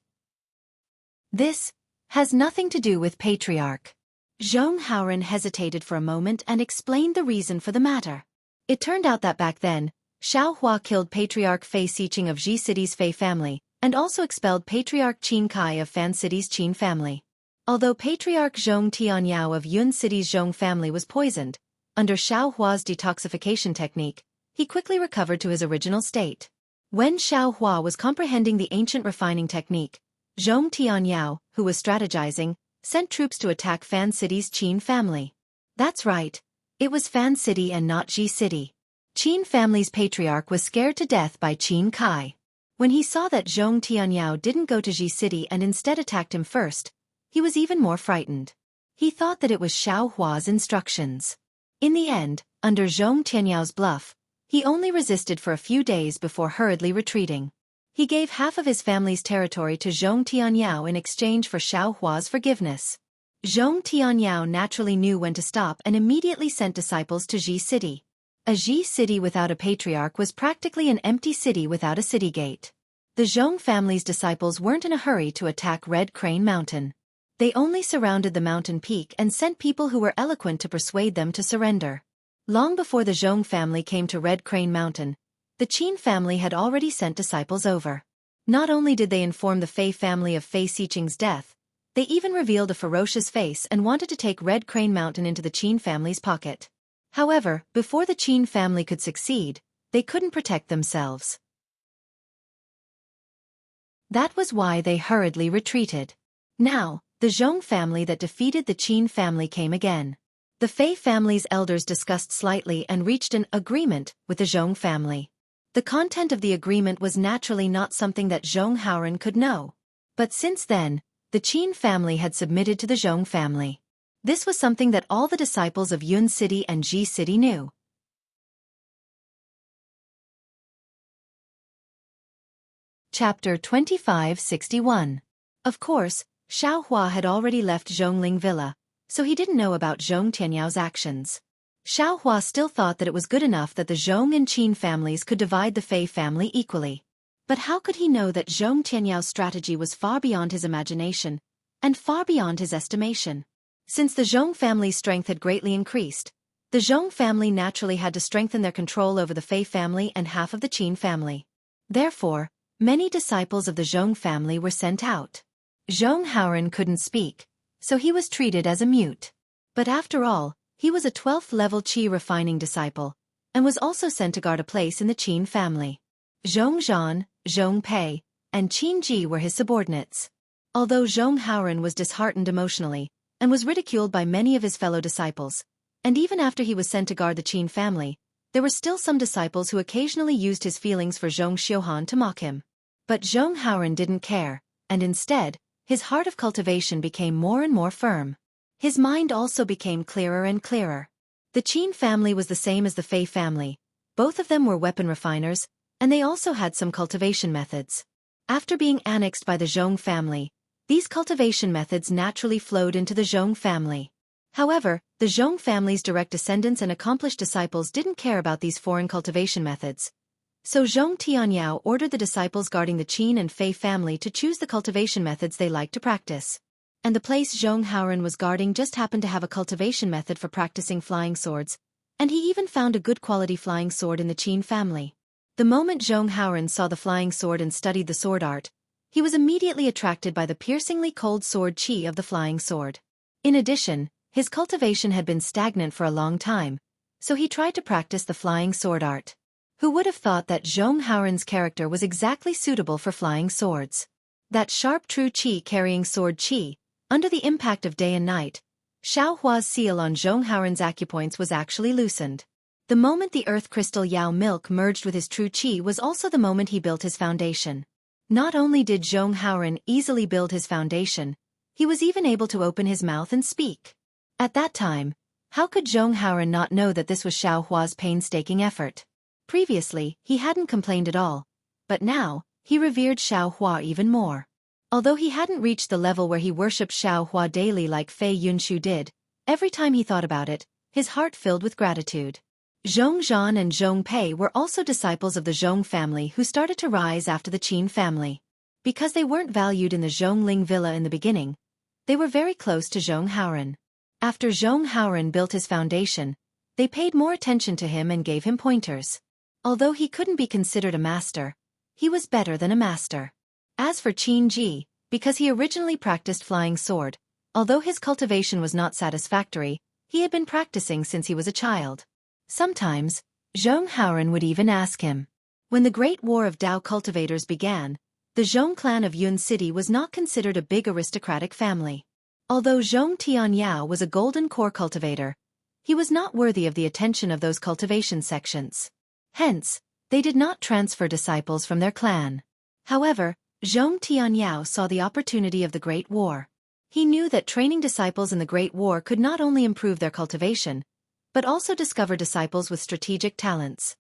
This has nothing to do with Patriarch. Zhong Haoren hesitated for a moment and explained the reason for the matter. It turned out that back then, Xiao Hua killed Patriarch Fei Xiqing of Ji City's Fei family, and also expelled Patriarch Qin Kai of Fan City's Qin family. Although Patriarch Zhong Tianyao of Yun City's Zhong family was poisoned, under Xiao Hua's detoxification technique, he quickly recovered to his original state. When Xiao Hua was comprehending the ancient refining technique, Zhong Tianyao, who was strategizing, sent troops to attack Fan City's Qin family. That's right, it was Fan City and not Ji City. Qin family's patriarch was scared to death by Qin Kai. When he saw that Zhong Tianyao didn't go to Ji City and instead attacked him first, he was even more frightened. He thought that it was Xiao Hua's instructions. In the end, under Zhong Tianyao's bluff, he only resisted for a few days before hurriedly retreating. He gave half of his family's territory to Zhong Tianyao in exchange for Xiao Hua's forgiveness. Zhong Tianyao naturally knew when to stop and immediately sent disciples to Ji City. A Ji City without a patriarch was practically an empty city without a city gate. The Zhong family's disciples weren't in a hurry to attack Red Crane Mountain. They only surrounded the mountain peak and sent people who were eloquent to persuade them to surrender. Long before the Zhong family came to Red Crane Mountain, the Qin family had already sent disciples over. Not only did they inform the Fei family of Fei Xiqing's death, they even revealed a ferocious face and wanted to take Red Crane Mountain into the Qin family's pocket. However, before the Qin family could succeed, they couldn't protect themselves. That was why they hurriedly retreated. Now, the Zhong family that defeated the Qin family came again. The Fei family's elders discussed slightly and reached an agreement with the Zhong family. The content of the agreement was naturally not something that Zhong Haoren could know. But since then, the Qin family had submitted to the Zhong family. This was something that all the disciples of Yun City and Ji City knew. Chapter 2561. Of course, Xiao Hua had already left Zhongling Villa, so he didn't know about Zhong Tianyao's actions. Xiao Hua still thought that it was good enough that the Zhong and Qin families could divide the Fei family equally. But how could he know that Zhong Tianyao's strategy was far beyond his imagination, and far beyond his estimation? Since the Zhong family's strength had greatly increased, the Zhong family naturally had to strengthen their control over the Fei family and half of the Qin family. Therefore, many disciples of the Zhong family were sent out. Zhong Haoren couldn't speak, so he was treated as a mute. But after all, he was a 12th level Qi refining disciple, and was also sent to guard a place in the Qin family. Zhong Zhan, Zhong Pei, and Qin Ji were his subordinates. Although Zhong Haoren was disheartened emotionally, and was ridiculed by many of his fellow disciples, and even after he was sent to guard the Qin family, there were still some disciples who occasionally used his feelings for Zhong Xiuhan to mock him. But Zhong Haoren didn't care, and instead, his heart of cultivation became more and more firm. His mind also became clearer and clearer. The Qin family was the same as the Fei family. Both of them were weapon refiners, and they also had some cultivation methods. After being annexed by the Zhong family, these cultivation methods naturally flowed into the Zhong family. However, the Zhong family's direct descendants and accomplished disciples didn't care about these foreign cultivation methods. So Zhong Tianyao ordered the disciples guarding the Qin and Fei family to choose the cultivation methods they liked to practice. And the place Zhong Haoren was guarding just happened to have a cultivation method for practicing flying swords, and he even found a good quality flying sword in the Qin family. The moment Zhong Haoren saw the flying sword and studied the sword art, he was immediately attracted by the piercingly cold sword qi of the flying sword. In addition, his cultivation had been stagnant for a long time, so he tried to practice the flying sword art. Who would have thought that Zhong Haoren's character was exactly suitable for flying swords? That sharp true qi carrying sword qi, Under the impact of day and night, Xiao Hua's seal on Zhong Haoren's acupoints was actually loosened. The moment the earth crystal Yao milk merged with his true qi was also the moment he built his foundation. Not only did Zhong Haoren easily build his foundation, he was even able to open his mouth and speak. At that time, how could Zhong Haoren not know that this was Xiao Hua's painstaking effort? Previously, he hadn't complained at all, but now, he revered Xiao Hua even more. Although he hadn't reached the level where he worshipped Xiao Hua daily like Fei Yunshu did, every time he thought about it, his heart filled with gratitude. Zhong Zhan and Zhong Pei were also disciples of the Zhong family who started to rise after the Qin family. Because they weren't valued in the Zhongling villa in the beginning, they were very close to Zhong Haoren. After Zhong Haoren built his foundation, they paid more attention to him and gave him pointers. Although he couldn't be considered a master, he was better than a master. As for Qin Ji, because he originally practiced flying sword, although his cultivation was not satisfactory, he had been practicing since he was a child. Sometimes, Zhong Haoren would even ask him. When the Great War of Dao cultivators began, the Zhong clan of Yun City was not considered a big aristocratic family. Although Zhong Tianyao was a golden core cultivator, he was not worthy of the attention of those cultivation sections. Hence, they did not transfer disciples from their clan. However, Zhong Tianyao saw the opportunity of the Great War. He knew that training disciples in the Great War could not only improve their cultivation, but also discover disciples with strategic talents.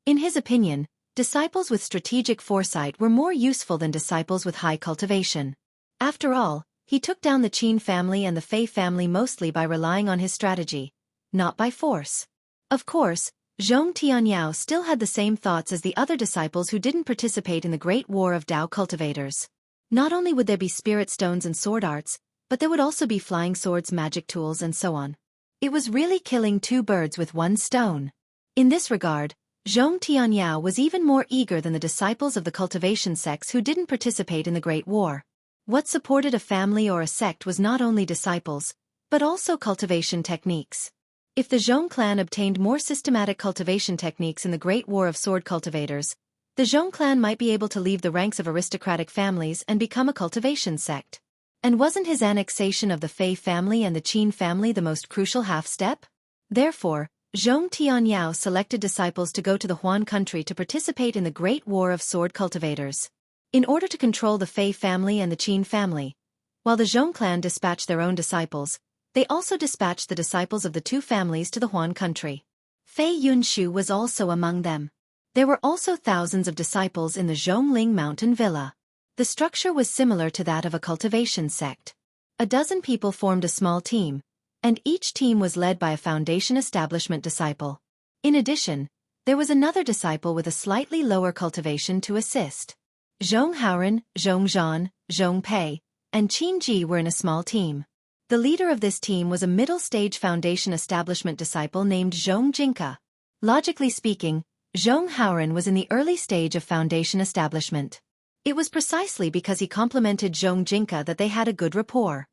In his opinion, disciples with strategic foresight were more useful than disciples with high cultivation. After all, he took down the Qin family and the Fei family mostly by relying on his strategy, not by force. Of course, Zhong Tianyao still had the same thoughts as the other disciples who didn't participate in the Great War of Dao cultivators. Not only would there be spirit stones and sword arts, but there would also be flying swords, magic tools, and so on. It was really killing two birds with one stone. In this regard, Zhong Tianyao was even more eager than the disciples of the cultivation sects who didn't participate in the Great War. What supported a family or a sect was not only disciples, but also cultivation techniques. If the Zhong clan obtained more systematic cultivation techniques in the Great War of Sword cultivators, the Zhong clan might be able to leave the ranks of aristocratic families and become a cultivation sect. And wasn't his annexation of the Fei family and the Qin family the most crucial half-step? Therefore, Zhong Tianyao selected disciples to go to the Huan country to participate in the Great War of Sword cultivators. In order to control the Fei family and the Qin family, while the Zhong clan dispatched their own disciples, they also dispatched the disciples of the two families to the Huan country. Fei Yunshu was also among them. There were also thousands of disciples in the Zhongling mountain villa. The structure was similar to that of a cultivation sect. A dozen people formed a small team, and each team was led by a foundation establishment disciple. In addition, there was another disciple with a slightly lower cultivation to assist. Zhong Haoren, Zhong Zhan, Zhong Pei, and Qin Ji were in a small team. The leader of this team was a middle-stage foundation establishment disciple named Zhong Jinka. Logically speaking, Zhong Haoren was in the early stage of foundation establishment. It was precisely because he complimented Zhong Jinka that they had a good rapport.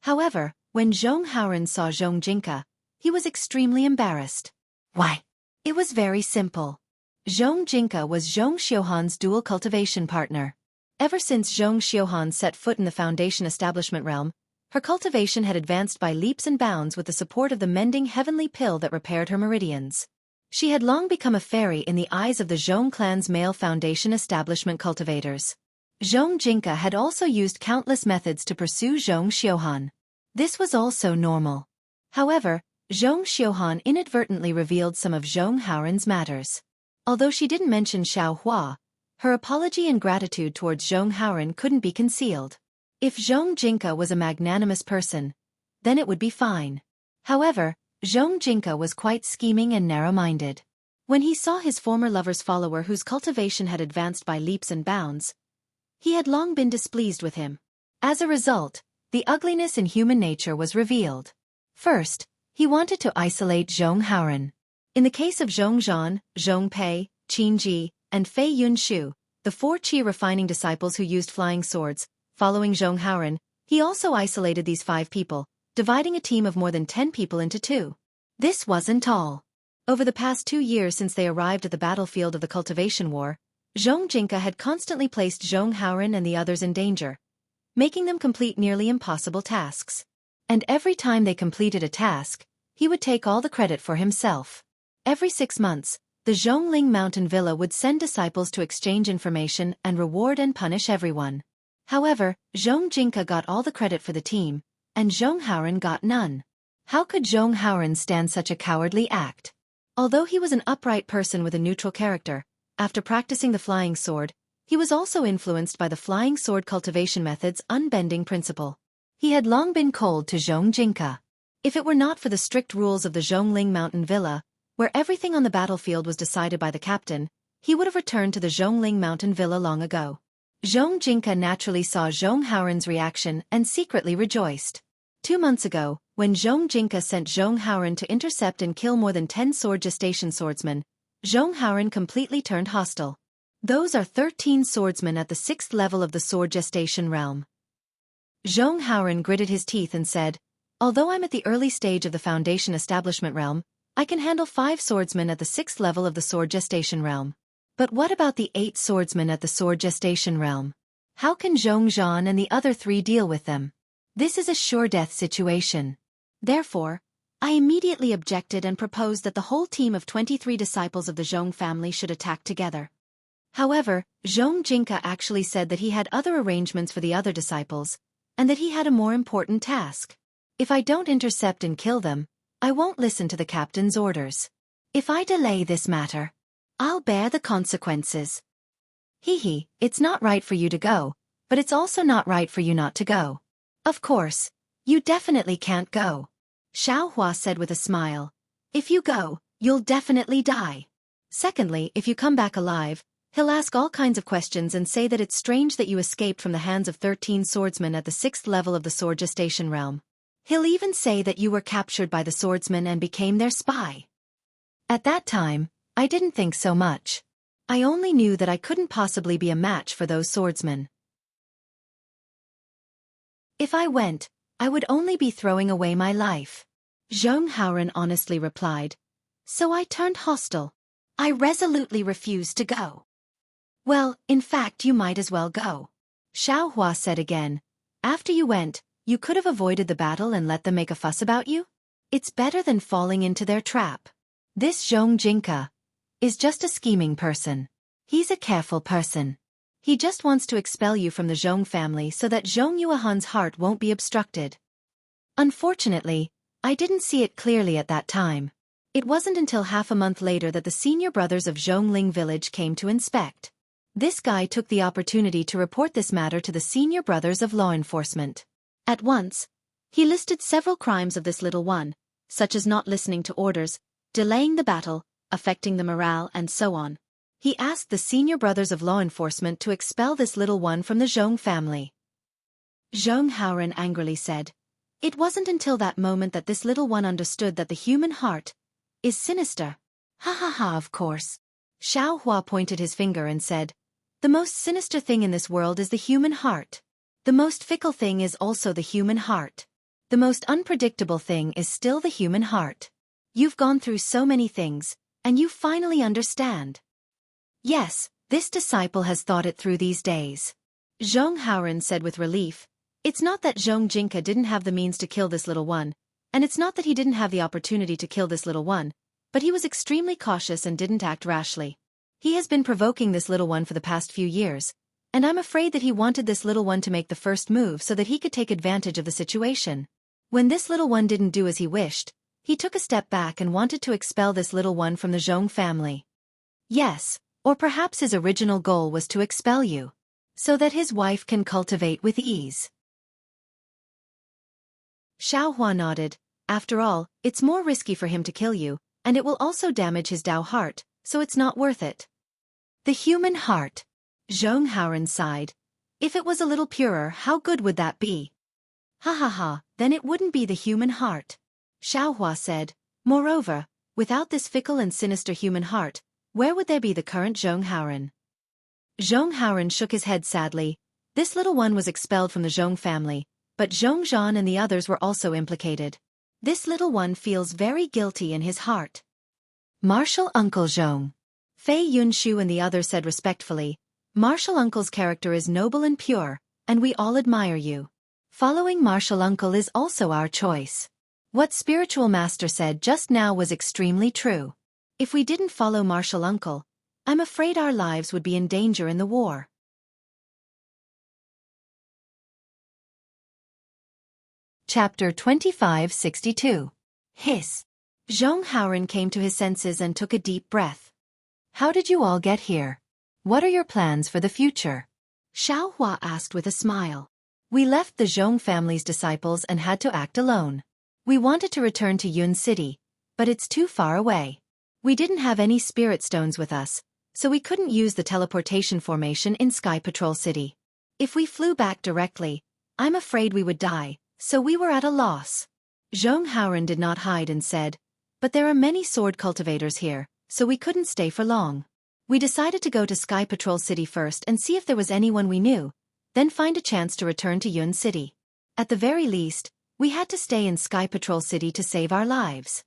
However, when Zhong Haoren saw Zhong Jinka, he was extremely embarrassed. Why? It was very simple. Zhong Jinka was Zhong Xiuhan's dual cultivation partner. Ever since Zhong Xiuhan set foot in the foundation establishment realm, her cultivation had advanced by leaps and bounds with the support of the mending heavenly pill that repaired her meridians. She had long become a fairy in the eyes of the Zhong clan's male foundation establishment cultivators. Zhong Jinka had also used countless methods to pursue Zhong Xiuhan. This was also normal. However, Zhong Xiuhan inadvertently revealed some of Zhong Haoren's matters. Although she didn't mention Xiao Hua, her apology and gratitude towards Zhong Haoren couldn't be concealed. If Zhong Jinka was a magnanimous person, then it would be fine. However, Zhong Jinka was quite scheming and narrow-minded. When he saw his former lover's follower whose cultivation had advanced by leaps and bounds, he had long been displeased with him. As a result, the ugliness in human nature was revealed. First, he wanted to isolate Zhong Haoren. In the case of Zhong Zhan, Zhong Pei, Qin Ji, and Fei Yunshu, the four qi refining disciples who used flying swords, following Zhong Haoren, he also isolated these 5 people, dividing a team of more than 10 people into 2. This wasn't all. Over the past 2 years since they arrived at the battlefield of the Cultivation War, Xianxia had constantly placed Zhong Haoren and the others in danger, making them complete nearly impossible tasks. And every time they completed a task, he would take all the credit for himself. Every 6 months, the Zhongling Mountain Villa would send disciples to exchange information and reward and punish everyone. However, Xianxia got all the credit for the team, and Zhong Haoren got none. How could Zhong Haoren stand such a cowardly act? Although he was an upright person with a neutral character, after practicing the flying sword, he was also influenced by the flying sword cultivation method's unbending principle. He had long been cold to Xianxia. If it were not for the strict rules of the Zhongling Mountain Villa, where everything on the battlefield was decided by the captain, he would have returned to the Zhongling Mountain Villa long ago. Xianxia naturally saw Zhong Haoren's reaction and secretly rejoiced. 2 months ago, when Xianxia sent Zhong Haoren to intercept and kill more than 10 sword gestation swordsmen, Zhong Haoren completely turned hostile. Those are 13 swordsmen at the 6th level of the sword gestation realm. Zhong Haoren gritted his teeth and said, "Although I'm at the early stage of the foundation establishment realm, I can handle 5 swordsmen at the 6th level of the sword gestation realm. But what about the 8 swordsmen at the sword gestation realm? How can Zhong Zhan and the other 3 deal with them? This is a sure-death situation." Therefore, I immediately objected and proposed that the whole team of 23 disciples of the Zhong family should attack together. However, Xianxia actually said that he had other arrangements for the other disciples, and that he had a more important task. If I don't intercept and kill them, I won't listen to the captain's orders. If I delay this matter, I'll bear the consequences. It's not right for you to go, but it's also not right for you not to go. Of course, you definitely can't go. Xiaohua said with a smile. If you go, you'll definitely die. Secondly, if you come back alive, he'll ask all kinds of questions and say that it's strange that you escaped from the hands of 13 swordsmen at the 6th level of the sword gestation realm. He'll even say that you were captured by the swordsmen and became their spy. At that time, I didn't think so much. I only knew that I couldn't possibly be a match for those swordsmen. If I went, I would only be throwing away my life. Zhong Haoren honestly replied. So I turned hostile. I resolutely refused to go. Well, in fact you might as well go. Xiaohua said again. After you went, you could have avoided the battle and let them make a fuss about you? It's better than falling into their trap. This Xianxia is just a scheming person. He's a careful person. He just wants to expel you from the Zhong family so that Zhong Yuehan's heart won't be obstructed. Unfortunately, I didn't see it clearly at that time. It wasn't until half a month later that the senior brothers of Zhongling village came to inspect. This guy took the opportunity to report this matter to the senior brothers of law enforcement. At once, he listed several crimes of this little one, such as not listening to orders, delaying the battle, affecting the morale, and so on. He asked the senior brothers of law enforcement to expel this little one from the Zhong family. Zhong Haoren angrily said, "It wasn't until that moment that this little one understood that the human heart is sinister." Ha ha ha, of course. Xiaohua pointed his finger and said, "The most sinister thing in this world is the human heart. The most fickle thing is also the human heart. The most unpredictable thing is still the human heart. You've gone through so many things, and you finally understand." Yes, this disciple has thought it through these days. Zhong Haoren said with relief. It's not that Xianxia didn't have the means to kill this little one, and it's not that he didn't have the opportunity to kill this little one, but he was extremely cautious and didn't act rashly. He has been provoking this little one for the past few years, and I'm afraid that he wanted this little one to make the first move so that he could take advantage of the situation. When this little one didn't do as he wished, he took a step back and wanted to expel this little one from the Zhong family. Yes, or perhaps his original goal was to expel you, so that his wife can cultivate with ease. Xiaohua nodded. After all, it's more risky for him to kill you, and it will also damage his Dao heart, so it's not worth it. The human heart. Zhong Haoren sighed. If it was a little purer, how good would that be? Ha ha ha, then it wouldn't be the human heart. Xiaohua said. Moreover, without this fickle and sinister human heart, where would there be the current Zhong Haoren? Zhong Haoren shook his head sadly. This little one was expelled from the Zhong family, but Zhong Zhan and the others were also implicated. This little one feels very guilty in his heart. Martial Uncle Zhong Fei Yunshu and the others said respectfully, "Martial Uncle's character is noble and pure, and we all admire you. Following Martial Uncle is also our choice." What Spiritual Master said just now was extremely true. If we didn't follow Martial Uncle, I'm afraid our lives would be in danger in the war. Chapter 2562. Hiss. Zhong Haoren came to his senses and took a deep breath. "How did you all get here? What are your plans for the future?" Xiao Hua asked with a smile. "We left the Zhong family's disciples and had to act alone. We wanted to return to Yun City, but it's too far away. We didn't have any spirit stones with us, so we couldn't use the teleportation formation in Sky Patrol City. If we flew back directly, I'm afraid we would die, so we were at a loss." Zhong Haoren did not hide and said, "But there are many sword cultivators here, so we couldn't stay for long. We decided to go to Sky Patrol City first and see if there was anyone we knew, then find a chance to return to Yun City. At the very least, we had to stay in Sky Patrol City to save our lives.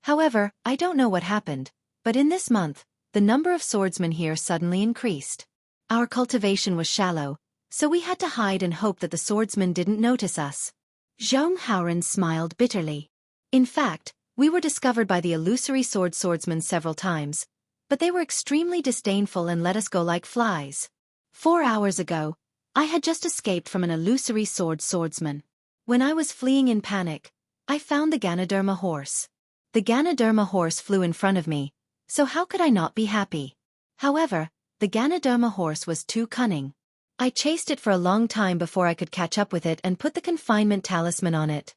However, I don't know what happened, but in this month, the number of swordsmen here suddenly increased. Our cultivation was shallow, so we had to hide and hope that the swordsmen didn't notice us." Zhong Haoren smiled bitterly. "In fact, we were discovered by the illusory swordsmen several times, but they were extremely disdainful and let us go like flies. 4 hours ago, I had just escaped from an illusory swordsman. When I was fleeing in panic, I found the Ganoderma horse. The Ganoderma horse flew in front of me, so how could I not be happy? However, the Ganoderma horse was too cunning. I chased it for a long time before I could catch up with it and put the confinement talisman on it.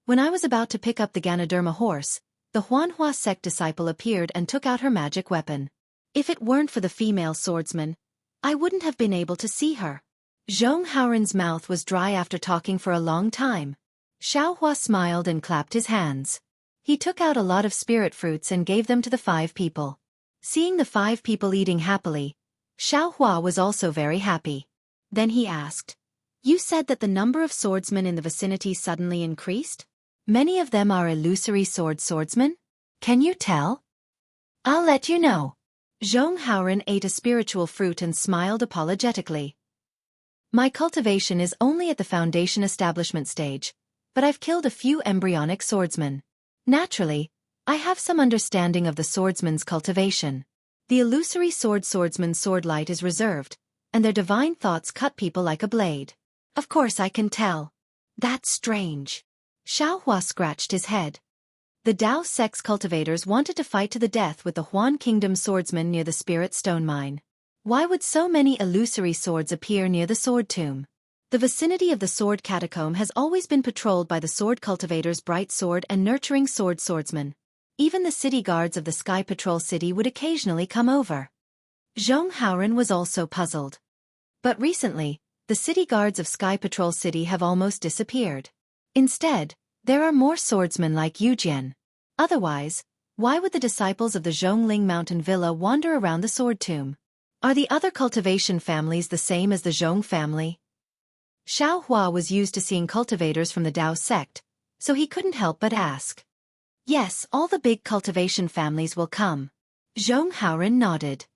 When I was about to pick up the Ganoderma horse, the Huanhua sect disciple appeared and took out her magic weapon. If it weren't for the female swordsman, I wouldn't have been able to see her." Zhong Haoren's mouth was dry after talking for a long time. Xiao Hua smiled and clapped his hands. He took out a lot of spirit fruits and gave them to the 5 people. Seeing the 5 people eating happily, Xiao Hua was also very happy. Then he asked, "You said that the number of swordsmen in the vicinity suddenly increased? Many of them are illusory swordsmen? Can you tell?" "I'll let you know." Zhong Haoren ate a spiritual fruit and smiled apologetically. "My cultivation is only at the foundation establishment stage, but I've killed a few embryonic swordsmen. Naturally, I have some understanding of the swordsman's cultivation. The illusory swordsman's sword light is reserved, and their divine thoughts cut people like a blade. Of course I can tell." "That's strange." Xiao Hua scratched his head. The Dao sect's cultivators wanted to fight to the death with the Huan Kingdom swordsmen near the Spirit Stone Mine. Why would so many illusory swords appear near the Sword Tomb? The vicinity of the Sword Catacomb has always been patrolled by the sword cultivators' bright sword and nurturing swordsmen. Even the city guards of the Sky Patrol City would occasionally come over. Zhong Haoren was also puzzled. But recently, the city guards of Sky Patrol City have almost disappeared. Instead, there are more swordsmen like Yujian. Otherwise, why would the disciples of the Zhongling Mountain Villa wander around the Sword Tomb? Are the other cultivation families the same as the Zhong family? Xiao Hua was used to seeing cultivators from the Dao sect, so he couldn't help but ask. "Yes, all the big cultivation families will come." Zhong Haoren nodded.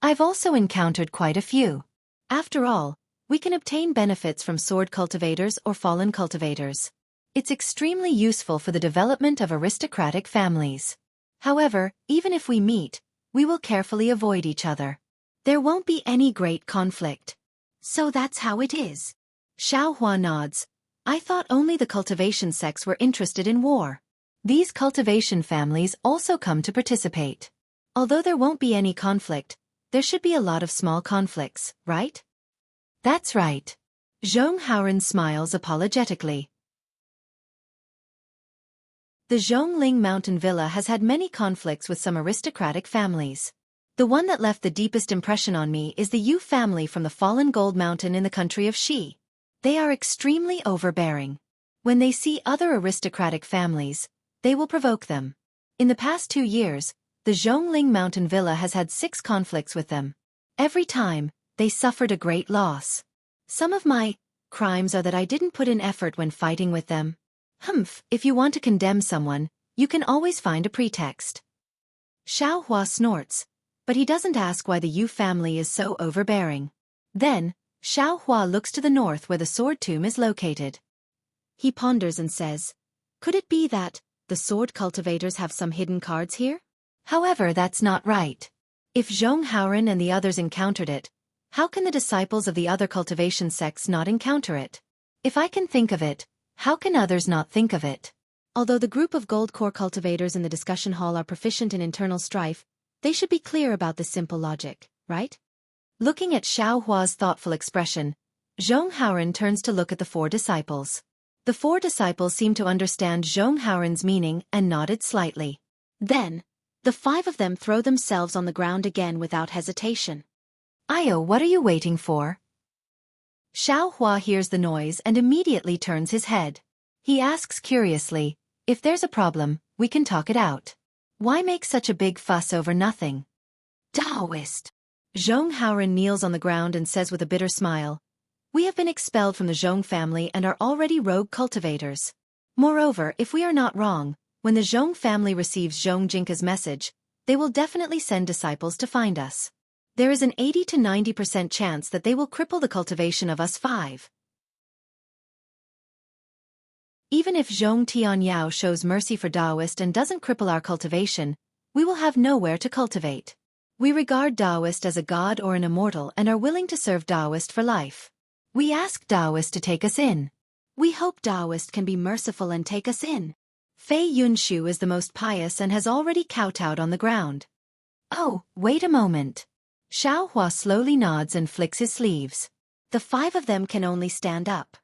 "I've also encountered quite a few. After all, we can obtain benefits from sword cultivators or fallen cultivators. It's extremely useful for the development of aristocratic families. However, even if we meet, we will carefully avoid each other. There won't be any great conflict." "So that's how it is." Xiao Hua nods. "I thought only the cultivation sects were interested in war. These cultivation families also come to participate. Although there won't be any conflict, there should be a lot of small conflicts, right?" "That's right." Zhong Haoren smiles apologetically. The Zhongling Mountain Villa has had many conflicts with some aristocratic families. The one that left the deepest impression on me is the Yu family from the fallen Gold Mountain in the country of Xi. They are extremely overbearing. When they see other aristocratic families, they will provoke them. In the past 2 years, the Zhongling Mountain Villa has had 6 conflicts with them. Every time, they suffered a great loss. Some of my crimes are that I didn't put in effort when fighting with them. If you want to condemn someone, you can always find a pretext." Xiao Hua snorts. But he doesn't ask why the Yu family is so overbearing. Then, Xiao Hua looks to the north where the sword tomb is located. He ponders and says, could it be that the sword cultivators have some hidden cards here? However, that's not right. If Zhong Haoren and the others encountered it, how can the disciples of the other cultivation sects not encounter it? If I can think of it, how can others not think of it? Although the group of gold core cultivators in the discussion hall are proficient in internal strife, they should be clear about this simple logic, right? Looking at Xiao Hua's thoughtful expression, Zhong Haoren turns to look at the four disciples. The four disciples seem to understand Zhong Haoren's meaning and nodded slightly. Then, the five of them throw themselves on the ground again without hesitation. Io, what are you waiting for? Xiao Hua hears the noise and immediately turns his head. He asks curiously, if there's a problem, we can talk it out. Why make such a big fuss over nothing? Taoist. Zhong Haoren kneels on the ground and says with a bitter smile, we have been expelled from the Zhong family and are already rogue cultivators. Moreover, if we are not wrong, when the Zhong family receives Zhong Jinka's message, they will definitely send disciples to find us. There is an 80 to 90% chance that they will cripple the cultivation of us five. Even if Zhong Tianyao shows mercy for Taoist and doesn't cripple our cultivation, we will have nowhere to cultivate. We regard Taoist as a god or an immortal and are willing to serve Taoist for life. We ask Taoist to take us in. We hope Taoist can be merciful and take us in. Fei Yunshu is the most pious and has already kowtowed on the ground. Oh, wait a moment. Xiao Hua slowly nods and flicks his sleeves. The five of them can only stand up.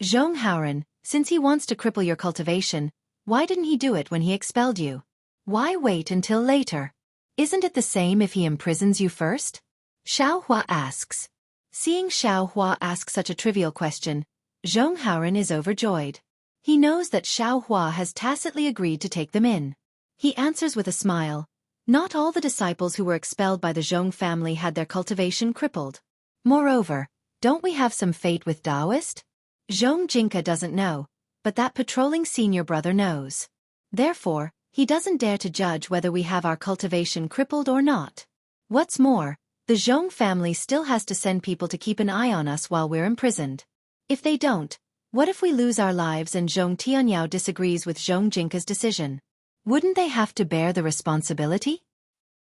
Zhong Haoren, since he wants to cripple your cultivation, why didn't he do it when he expelled you? Why wait until later? Isn't it the same if he imprisons you first? Xiao Hua asks. Seeing Xiao Hua ask such a trivial question, Zhong Haoren is overjoyed. He knows that Xiao Hua has tacitly agreed to take them in. He answers with a smile, not all the disciples who were expelled by the Zhong family had their cultivation crippled. Moreover, don't we have some fate with Taoist? Zhong Jinka doesn't know, but that patrolling senior brother knows. Therefore, he doesn't dare to judge whether we have our cultivation crippled or not. What's more, the Zhong family still has to send people to keep an eye on us while we're imprisoned. If they don't, what if we lose our lives and Zhong Tianyao disagrees with Zhong Jinka's decision? Wouldn't they have to bear the responsibility?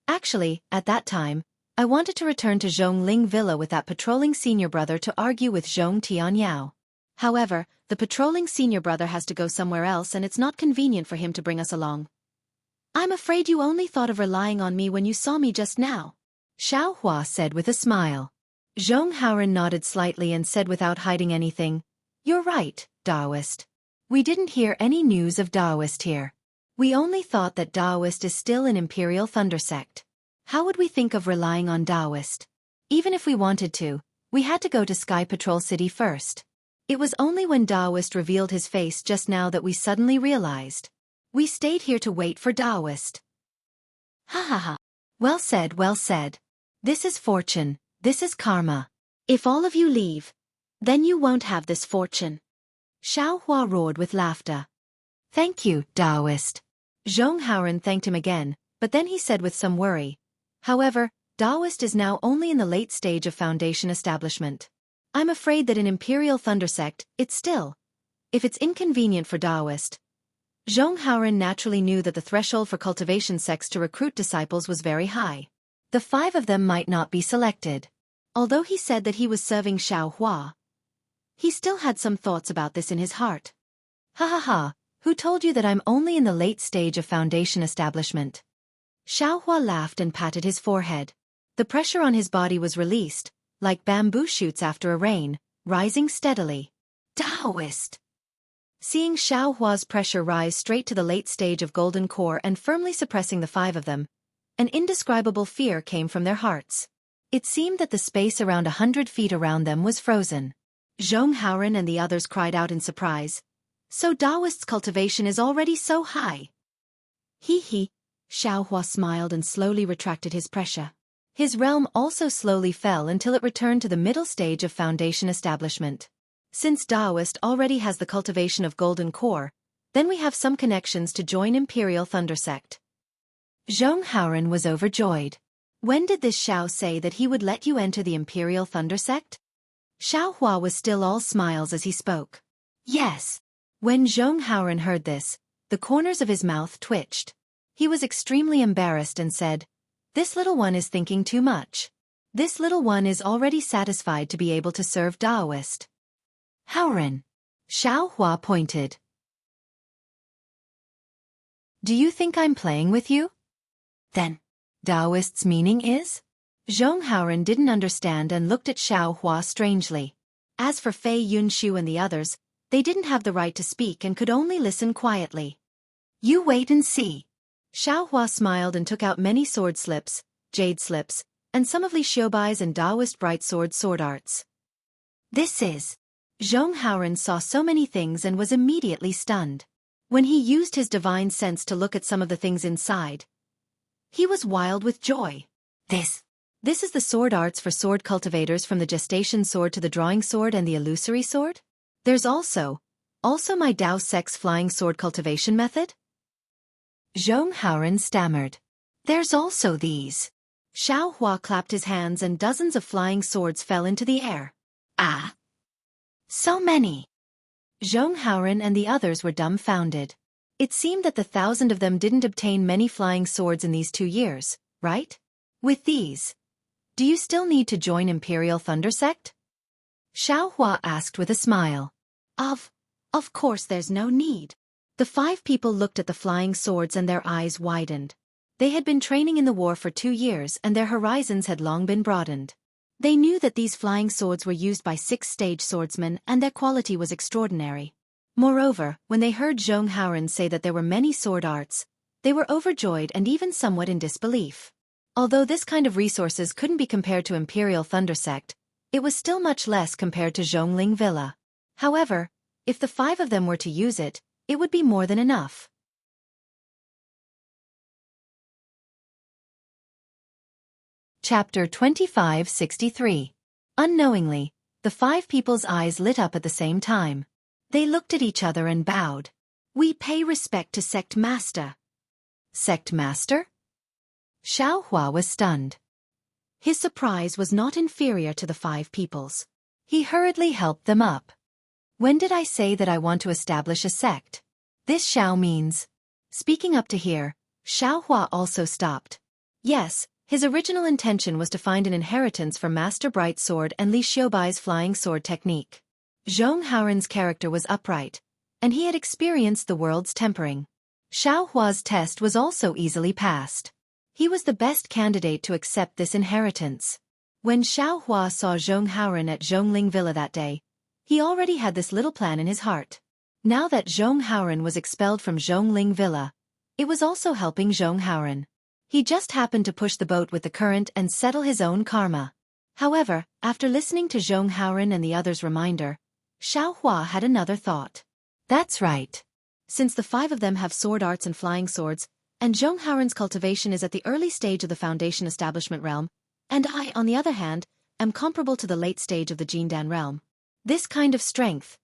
Actually, at that time, I wanted to return to Zhong Ling Villa with that patrolling senior brother to argue with Zhong Tianyao. However, the patrolling senior brother has to go somewhere else and it's not convenient for him to bring us along. I'm afraid you only thought of relying on me when you saw me just now, Xiao Hua said with a smile. Zhong Haoren nodded slightly and said without hiding anything, you're right, Taoist. We didn't hear any news of Taoist here. We only thought that Taoist is still an Imperial Thunder sect. How would we think of relying on Taoist? Even if we wanted to, we had to go to Sky Patrol City first. It was only when Taoist revealed his face just now that we suddenly realized. We stayed here to wait for Taoist. Ha ha ha. Well said, well said. This is fortune, this is karma. If all of you leave, then you won't have this fortune. Xiao Hua roared with laughter. Thank you, Taoist. Zhong Haoren thanked him again, but then he said with some worry. However, Taoist is now only in the late stage of foundation establishment. I'm afraid that in Imperial Thunder Sect, it's still. If it's inconvenient for Taoist. Zhong Haoren naturally knew that the threshold for cultivation sects to recruit disciples was very high. The five of them might not be selected. Although he said that he was serving Xiao Hua, he still had some thoughts about this in his heart. Ha ha ha, who told you that I'm only in the late stage of foundation establishment? Xiao Hua laughed and patted his forehead. The pressure on his body was released, like bamboo shoots after a rain, rising steadily. Taoist! Seeing Xiao Hua's pressure rise straight to the late stage of golden core and firmly suppressing the five of them, an indescribable fear came from their hearts. It seemed that the space around 100 feet around them was frozen. Zhong Haoren and the others cried out in surprise. So Taoist's cultivation is already so high. Hee hee, Xiao Hua smiled and slowly retracted his pressure. His realm also slowly fell until it returned to the middle stage of foundation establishment. Since Taoist already has the cultivation of golden core, then we have some connections to join Imperial Thunder Sect. Zhong Haoren was overjoyed. When did this Xiao say that he would let you enter the Imperial Thunder Sect? Xiao Hua was still all smiles as he spoke. Yes. When Zhong Haoren heard this, the corners of his mouth twitched. He was extremely embarrassed and said, "This little one is thinking too much. This little one is already satisfied to be able to serve Daoist." Haoren. Xiao Hua pointed. Do you think I'm playing with you? Then, Daoist's meaning is? Zhong Haoren didn't understand and looked at Xiao Hua strangely. As for Fei Yunshu and the others, they didn't have the right to speak and could only listen quietly. You wait and see. Xiao Hua smiled and took out many sword slips, jade slips, and some of Li Xiaobai's and Daoist bright sword arts. This is. Zhong Haoren saw so many things and was immediately stunned. When he used his divine sense to look at some of the things inside, he was wild with joy. This is the sword arts for sword cultivators, from the gestation sword to the drawing sword and the illusory sword? There's also my Dao Sect's flying sword cultivation method? Zhong Haoren stammered. There's also these. Xiao Hua clapped his hands and dozens of flying swords fell into the air. Ah! So many! Zhong Haoren and the others were dumbfounded. It seemed that the 1,000 of them didn't obtain many flying swords in these 2 years, right? With these, do you still need to join Imperial Thunder Sect? Xiao Hua asked with a smile. Of course there's no need. The 5 people looked at the flying swords and their eyes widened. They had been training in the war for 2 years and their horizons had long been broadened. They knew that these flying swords were used by 6th-stage swordsmen and their quality was extraordinary. Moreover, when they heard Zhong Haoren say that there were many sword arts, they were overjoyed and even somewhat in disbelief. Although this kind of resources couldn't be compared to Imperial Thunder Sect, it was still much less compared to Zhongling Villa. However, if the 5 of them were to use it, it would be more than enough. Chapter 2563. Unknowingly, the 5 people's eyes lit up at the same time. They looked at each other and bowed. We pay respect to Sect Master. Sect Master? Xiao Hua was stunned. His surprise was not inferior to the 5 people's. He hurriedly helped them up. When did I say that I want to establish a sect? This Xiao means. Speaking up to here, Xiao Hua also stopped. Yes, his original intention was to find an inheritance for Master Bright Sword and Li Xiaobai's flying sword technique. Zhong Haoren's character was upright, and he had experienced the world's tempering. Xiao Hua's test was also easily passed. He was the best candidate to accept this inheritance. When Xiao Hua saw Zhong Haoren at Zhongling Villa that day, he already had this little plan in his heart. Now that Zhong Haoren was expelled from Zhongling Villa, it was also helping Zhong Haoren. He just happened to push the boat with the current and settle his own karma. However, after listening to Zhong Haoren and the others' reminder, Xiao Hua had another thought. That's right. Since the 5 of them have sword arts and flying swords, and Zhong Haoren's cultivation is at the early stage of the Foundation Establishment realm, and I, on the other hand, am comparable to the late stage of the Jindan realm. This kind of strength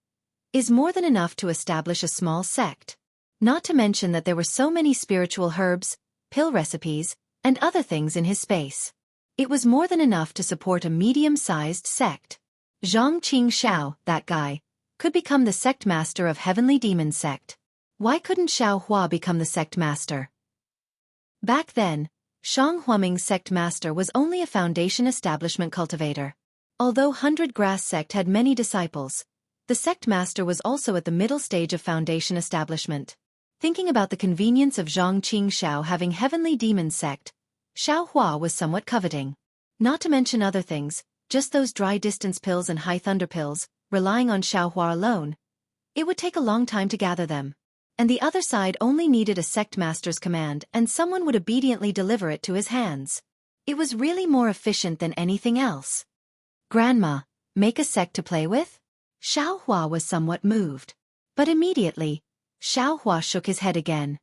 is more than enough to establish a small sect. Not to mention that there were so many spiritual herbs, pill recipes, and other things in his space. It was more than enough to support a medium-sized sect. Zhang Qingxiao, that guy, could become the sect master of Heavenly Demon Sect. Why couldn't Xiao Hua become the sect master? Back then, Shang Huaming's sect master was only a foundation establishment cultivator. Although 100 Grass Sect had many disciples, the sect master was also at the middle stage of foundation establishment. Thinking about the convenience of Zhang Qingxiao having Heavenly Demon Sect, Xiao Hua was somewhat coveting. Not to mention other things, just those dry distance pills and high thunder pills, relying on Xiao Hua alone. It would take a long time to gather them. And the other side only needed a sect master's command and someone would obediently deliver it to his hands. It was really more efficient than anything else. Grandma, make a sect to play with? Xiao Hua was somewhat moved. But immediately, Xiao Hua shook his head again.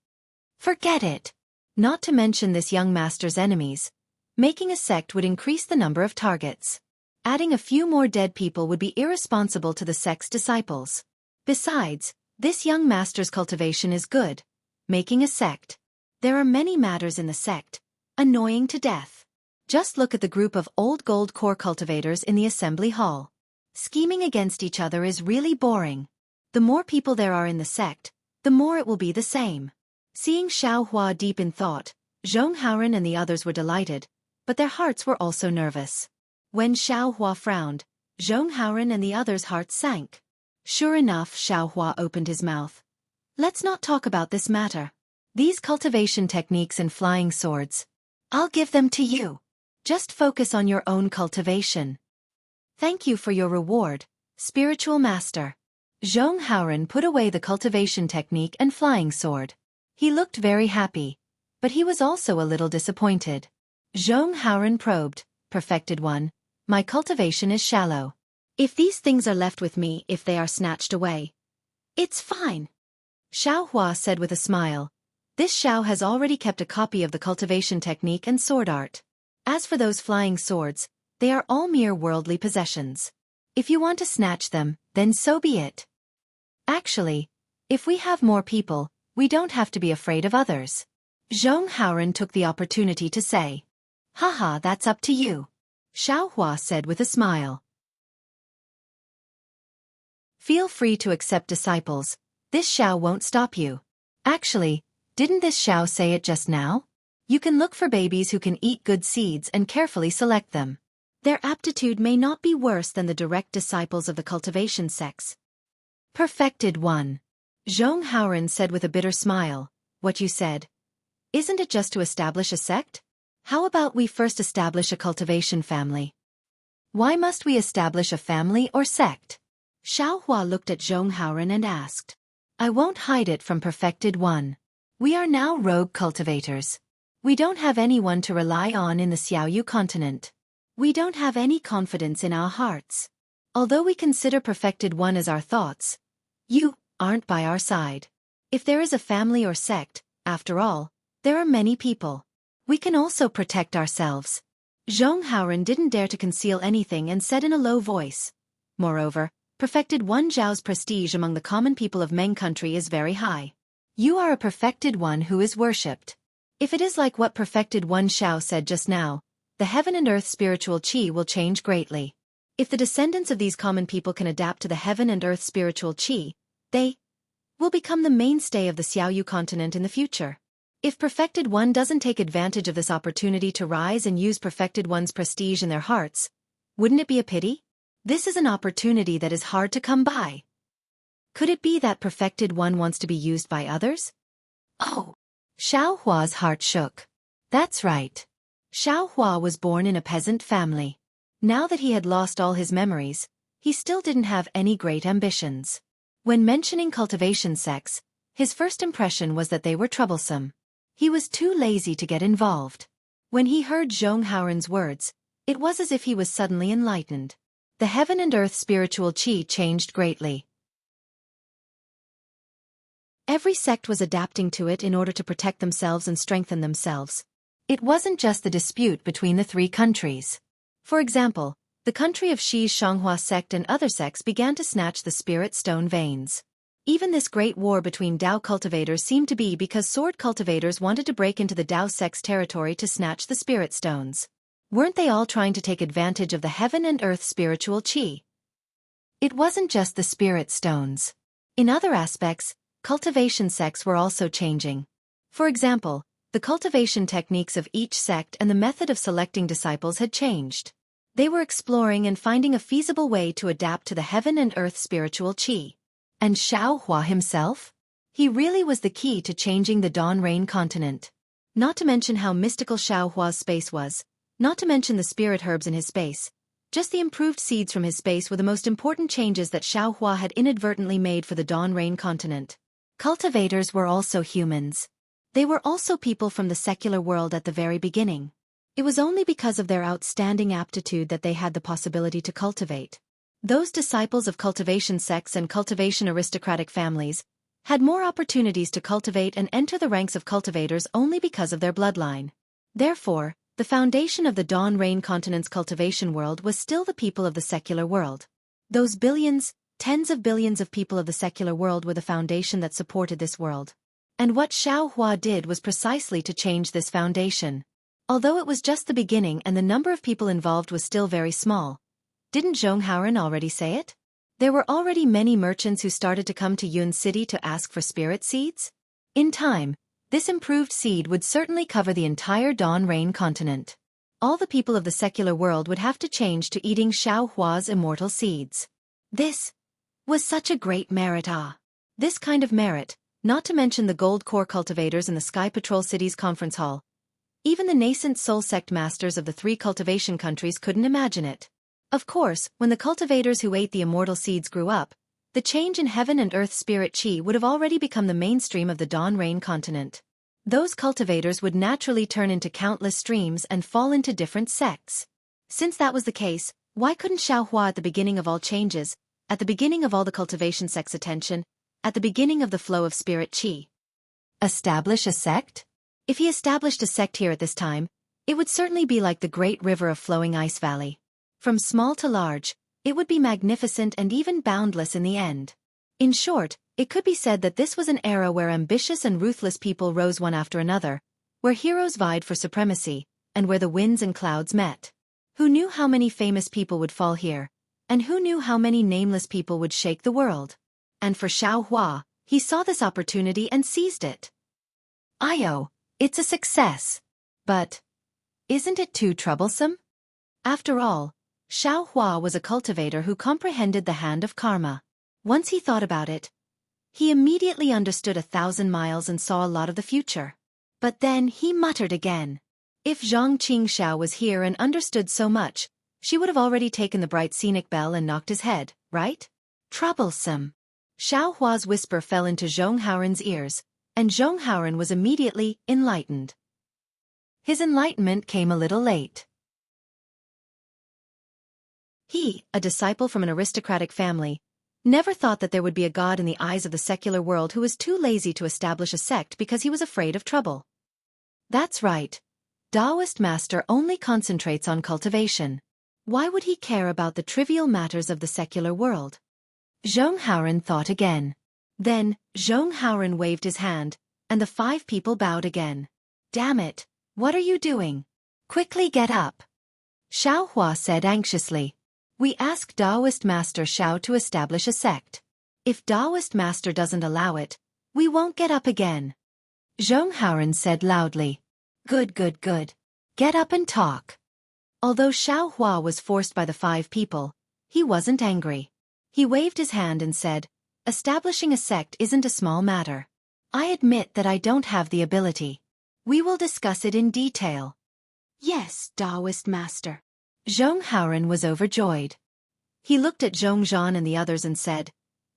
Forget it. Not to mention this young master's enemies. Making a sect would increase the number of targets. Adding a few more dead people would be irresponsible to the sect's disciples. Besides, this young master's cultivation is good. Making a sect. There are many matters in the sect. Annoying to death. Just look at the group of old gold core cultivators in the assembly hall. Scheming against each other is really boring. The more people there are in the sect, the more it will be the same. Seeing Xiaohua deep in thought, Zhong Haoren and the others were delighted, but their hearts were also nervous. When Xiaohua frowned, Zhong Haoren and the others' hearts sank. Sure enough, Xiaohua opened his mouth. Let's not talk about this matter. These cultivation techniques and flying swords, I'll give them to you. Just focus on your own cultivation. Thank you for your reward, spiritual master. Zhong Haoren put away the cultivation technique and flying sword. He looked very happy, but he was also a little disappointed. Zhong Haoren probed, Perfected One, my cultivation is shallow. If these things are left with me, if they are snatched away, it's fine. Xiaohua said with a smile. This Xiao has already kept a copy of the cultivation technique and sword art. As for those flying swords, they are all mere worldly possessions. If you want to snatch them, then so be it. Actually, if we have more people, we don't have to be afraid of others. Zhong Haoren took the opportunity to say. Haha, that's up to you. Xiaohua said with a smile. Feel free to accept disciples. This Xiao won't stop you. Actually, didn't this Xiao say it just now? You can look for babies who can eat good seeds and carefully select them. Their aptitude may not be worse than the direct disciples of the cultivation sects. Perfected One. Zhong Haoren said with a bitter smile, what you said. Isn't it just to establish a sect? How about we first establish a cultivation family? Why must we establish a family or sect? Xiaohua looked at Zhong Haoren and asked. I won't hide it from Perfected One. We are now rogue cultivators. We don't have anyone to rely on in the Xiaoyu continent. We don't have any confidence in our hearts. Although we consider Perfected One as our thoughts, you aren't by our side. If there is a family or sect, after all, there are many people. We can also protect ourselves. Zhong Haoren didn't dare to conceal anything and said in a low voice. Moreover, Perfected One Zhao's prestige among the common people of Meng country is very high. You are a Perfected One who is worshipped. If it is like what Perfected One Xiao said just now, the heaven and earth spiritual qi will change greatly. If the descendants of these common people can adapt to the heaven and earth spiritual qi, they will become the mainstay of the Xiaoyu continent in the future. If Perfected One doesn't take advantage of this opportunity to rise and use Perfected One's prestige in their hearts, wouldn't it be a pity? This is an opportunity that is hard to come by. Could it be that Perfected One wants to be used by others? Oh! Xiaohua's heart shook. That's right. Xiaohua was born in a peasant family. Now that he had lost all his memories, he still didn't have any great ambitions. When mentioning cultivation sects, his first impression was that they were troublesome. He was too lazy to get involved. When he heard Zhong Haoren's words, it was as if he was suddenly enlightened. The heaven and earth spiritual qi changed greatly. Every sect was adapting to it in order to protect themselves and strengthen themselves. It wasn't just the dispute between the three countries. For example, the country of Xi's Xianghua sect and other sects began to snatch the spirit stone veins. Even this great war between Dao cultivators seemed to be because sword cultivators wanted to break into the Dao sect's territory to snatch the spirit stones. Weren't they all trying to take advantage of the heaven and earth spiritual qi? It wasn't just the spirit stones. In other aspects, cultivation sects were also changing. For example, the cultivation techniques of each sect and the method of selecting disciples had changed. They were exploring and finding a feasible way to adapt to the heaven and earth spiritual qi. And Xiaohua himself? He really was the key to changing the Dawn Rain continent. Not to mention how mystical Xiaohua's space was. Not to mention the spirit herbs in his space. Just the improved seeds from his space were the most important changes that Xiaohua had inadvertently made for the Dawn Rain continent. Cultivators were also humans. They were also people from the secular world at the very beginning. It was only because of their outstanding aptitude that they had the possibility to cultivate. Those disciples of cultivation sects and cultivation aristocratic families had more opportunities to cultivate and enter the ranks of cultivators only because of their bloodline. Therefore, the foundation of the Dawn Rain continent's cultivation world was still the people of the secular world. Those billions, tens of billions of people of the secular world were the foundation that supported this world. And what Xiaohua did was precisely to change this foundation. Although it was just the beginning and the number of people involved was still very small. Didn't Jianghu already say it? There were already many merchants who started to come to Yun City to ask for spirit seeds. In time, this improved seed would certainly cover the entire Dawn Rain continent. All the people of the secular world would have to change to eating Xiaohua's immortal seeds. This was such a great merit. This kind of merit, not to mention the gold core cultivators in the Sky Patrol City's conference hall. Even the nascent soul sect masters of the 3 cultivation countries couldn't imagine it. Of course, when the cultivators who ate the immortal seeds grew up, the change in heaven and earth spirit chi would have already become the mainstream of the Dawn Rain continent. Those cultivators would naturally turn into countless streams and fall into different sects. Since that was the case, why couldn't Xiaohua at the beginning of all changes, at the beginning of all the cultivation sect's attention, at the beginning of the flow of spirit chi, establish a sect? If he established a sect here at this time, it would certainly be like the great river of flowing ice valley. From small to large, it would be magnificent and even boundless in the end. In short, it could be said that this was an era where ambitious and ruthless people rose one after another, where heroes vied for supremacy, and where the winds and clouds met. Who knew how many famous people would fall here? And who knew how many nameless people would shake the world? And for Xiaohua, he saw this opportunity and seized it. It's a success. But isn't it too troublesome? After all, Xiaohua was a cultivator who comprehended the hand of karma. Once he thought about it, he immediately understood 1,000 miles and saw a lot of the future. But then he muttered again. If Zhang Qingxiao was here and understood so much, she would have already taken the bright scenic bell and knocked his head, right? Troublesome. Xiaohua's whisper fell into Zhong Haoren's ears, and Zhong Haoren was immediately enlightened. His enlightenment came a little late. He, a disciple from an aristocratic family, never thought that there would be a god in the eyes of the secular world who was too lazy to establish a sect because he was afraid of trouble. That's right. Taoist master only concentrates on cultivation. Why would he care about the trivial matters of the secular world? Zhong Haoren thought again. Then, Zhong Haoren waved his hand, and the 5 people bowed again. Damn it, what are you doing? Quickly get up. Xiaohua said anxiously. We ask Taoist Master Xiao to establish a sect. If Taoist Master doesn't allow it, we won't get up again. Zhong Haoren said loudly. Good. Get up and talk. Although Xiaohua was forced by the 5 people, he wasn't angry. He waved his hand and said, establishing a sect isn't a small matter. I admit that I don't have the ability. We will discuss it in detail. Yes, Taoist Master. Zhong Haoren was overjoyed. He looked at Zhongzhan and the others and said,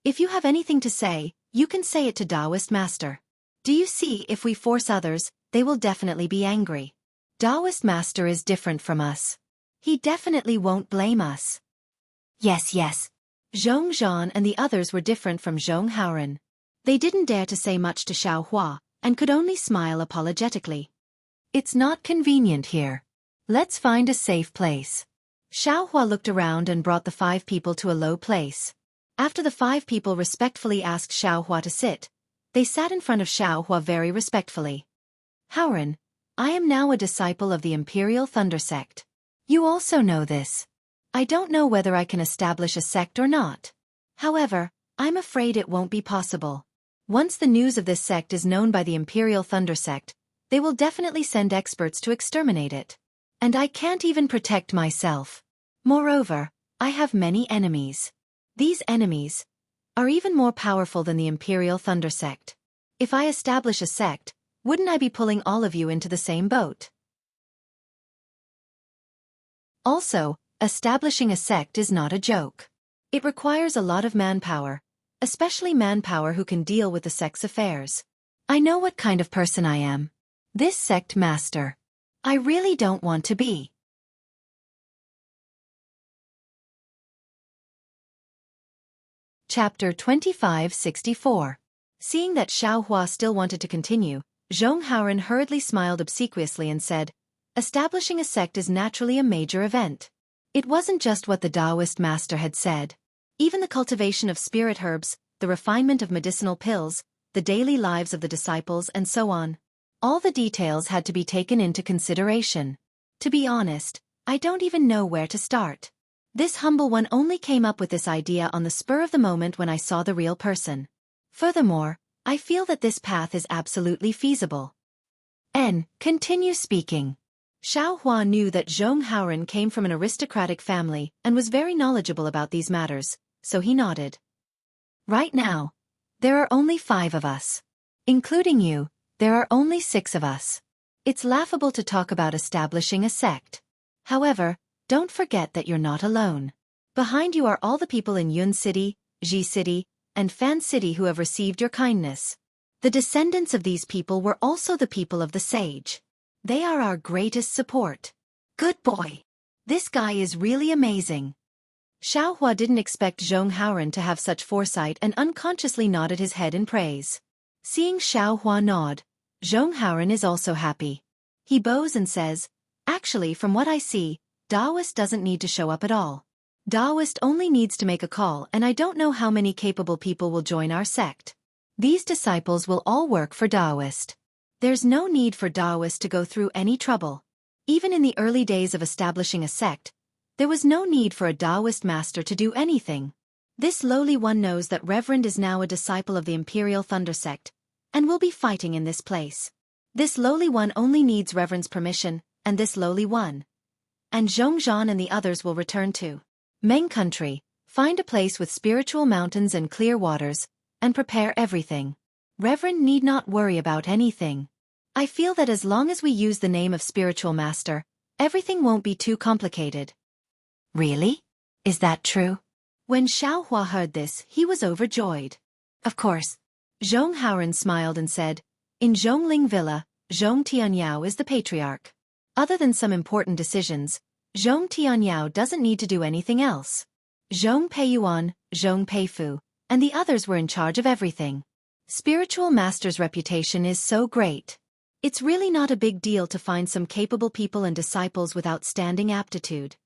if you have anything to say, you can say it to Taoist Master. Do you see, if we force others, they will definitely be angry. Taoist Master is different from us. He definitely won't blame us. Yes. Zhongzhan and the others were different from Zhong Haoren. They didn't dare to say much to Xiaohua, and could only smile apologetically. It's not convenient here. Let's find a safe place. Xiaohua looked around and brought the 5 people to a low place. After the 5 people respectfully asked Xiaohua to sit, they sat in front of Xiaohua very respectfully. Haoren, I am now a disciple of the Imperial Thunder Sect. You also know this. I don't know whether I can establish a sect or not. However, I'm afraid it won't be possible. Once the news of this sect is known by the Imperial Thunder Sect, they will definitely send experts to exterminate it. And I can't even protect myself. Moreover, I have many enemies. These enemies are even more powerful than the Imperial Thunder Sect. If I establish a sect, wouldn't I be pulling all of you into the same boat? Also, establishing a sect is not a joke. It requires a lot of manpower, especially manpower who can deal with the sect's affairs. I know what kind of person I am. This sect master. I really don't want to be. Chapter 2564. Seeing that Xiaohua still wanted to continue, Zhong Haoren hurriedly smiled obsequiously and said, establishing a sect is naturally a major event. It wasn't just what the Taoist master had said. Even the cultivation of spirit herbs, the refinement of medicinal pills, the daily lives of the disciples and so on. All the details had to be taken into consideration. To be honest, I don't even know where to start. This humble one only came up with this idea on the spur of the moment when I saw the real person. Furthermore, I feel that this path is absolutely feasible. Continue speaking. Xiao Hua knew that Zhong Haoren came from an aristocratic family and was very knowledgeable about these matters, so he nodded. Right now, there are only 5 of us. Including you, there are only 6 of us. It's laughable to talk about establishing a sect. However, don't forget that you're not alone. Behind you are all the people in Yun City, Ji City, and Fan City who have received your kindness. The descendants of these people were also the people of the sage. They are our greatest support. Good boy. This guy is really amazing. Xiao Hua didn't expect Zhong Haoren to have such foresight and unconsciously nodded his head in praise. Seeing Xiao Hua nod, Zhong Haoren is also happy. He bows and says, "Actually, from what I see, Daoist doesn't need to show up at all. Daoist only needs to make a call, and I don't know how many capable people will join our sect. These disciples will all work for Daoist. There's no need for Daoist to go through any trouble. Even in the early days of establishing a sect, there was no need for a Daoist master to do anything. This lowly one knows that Reverend is now a disciple of the Imperial Thunder Sect, and will be fighting in this place. This lowly one only needs Reverend's permission, and this lowly one. And Zhongzhan and the others will return to Meng country, find a place with spiritual mountains and clear waters, and prepare everything. Reverend need not worry about anything. I feel that as long as we use the name of spiritual master, everything won't be too complicated." Really? Is that true? When Xiao Hua heard this, he was overjoyed. Of course. Zhong Haoren smiled and said, "In Zhongling Villa, Zhong Tianyao is the patriarch. Other than some important decisions, Zhong Tianyao doesn't need to do anything else. Zhong Peiyuan, Zhong Peifu, and the others were in charge of everything. Spiritual master's reputation is so great. It's really not a big deal to find some capable people and disciples with outstanding aptitude.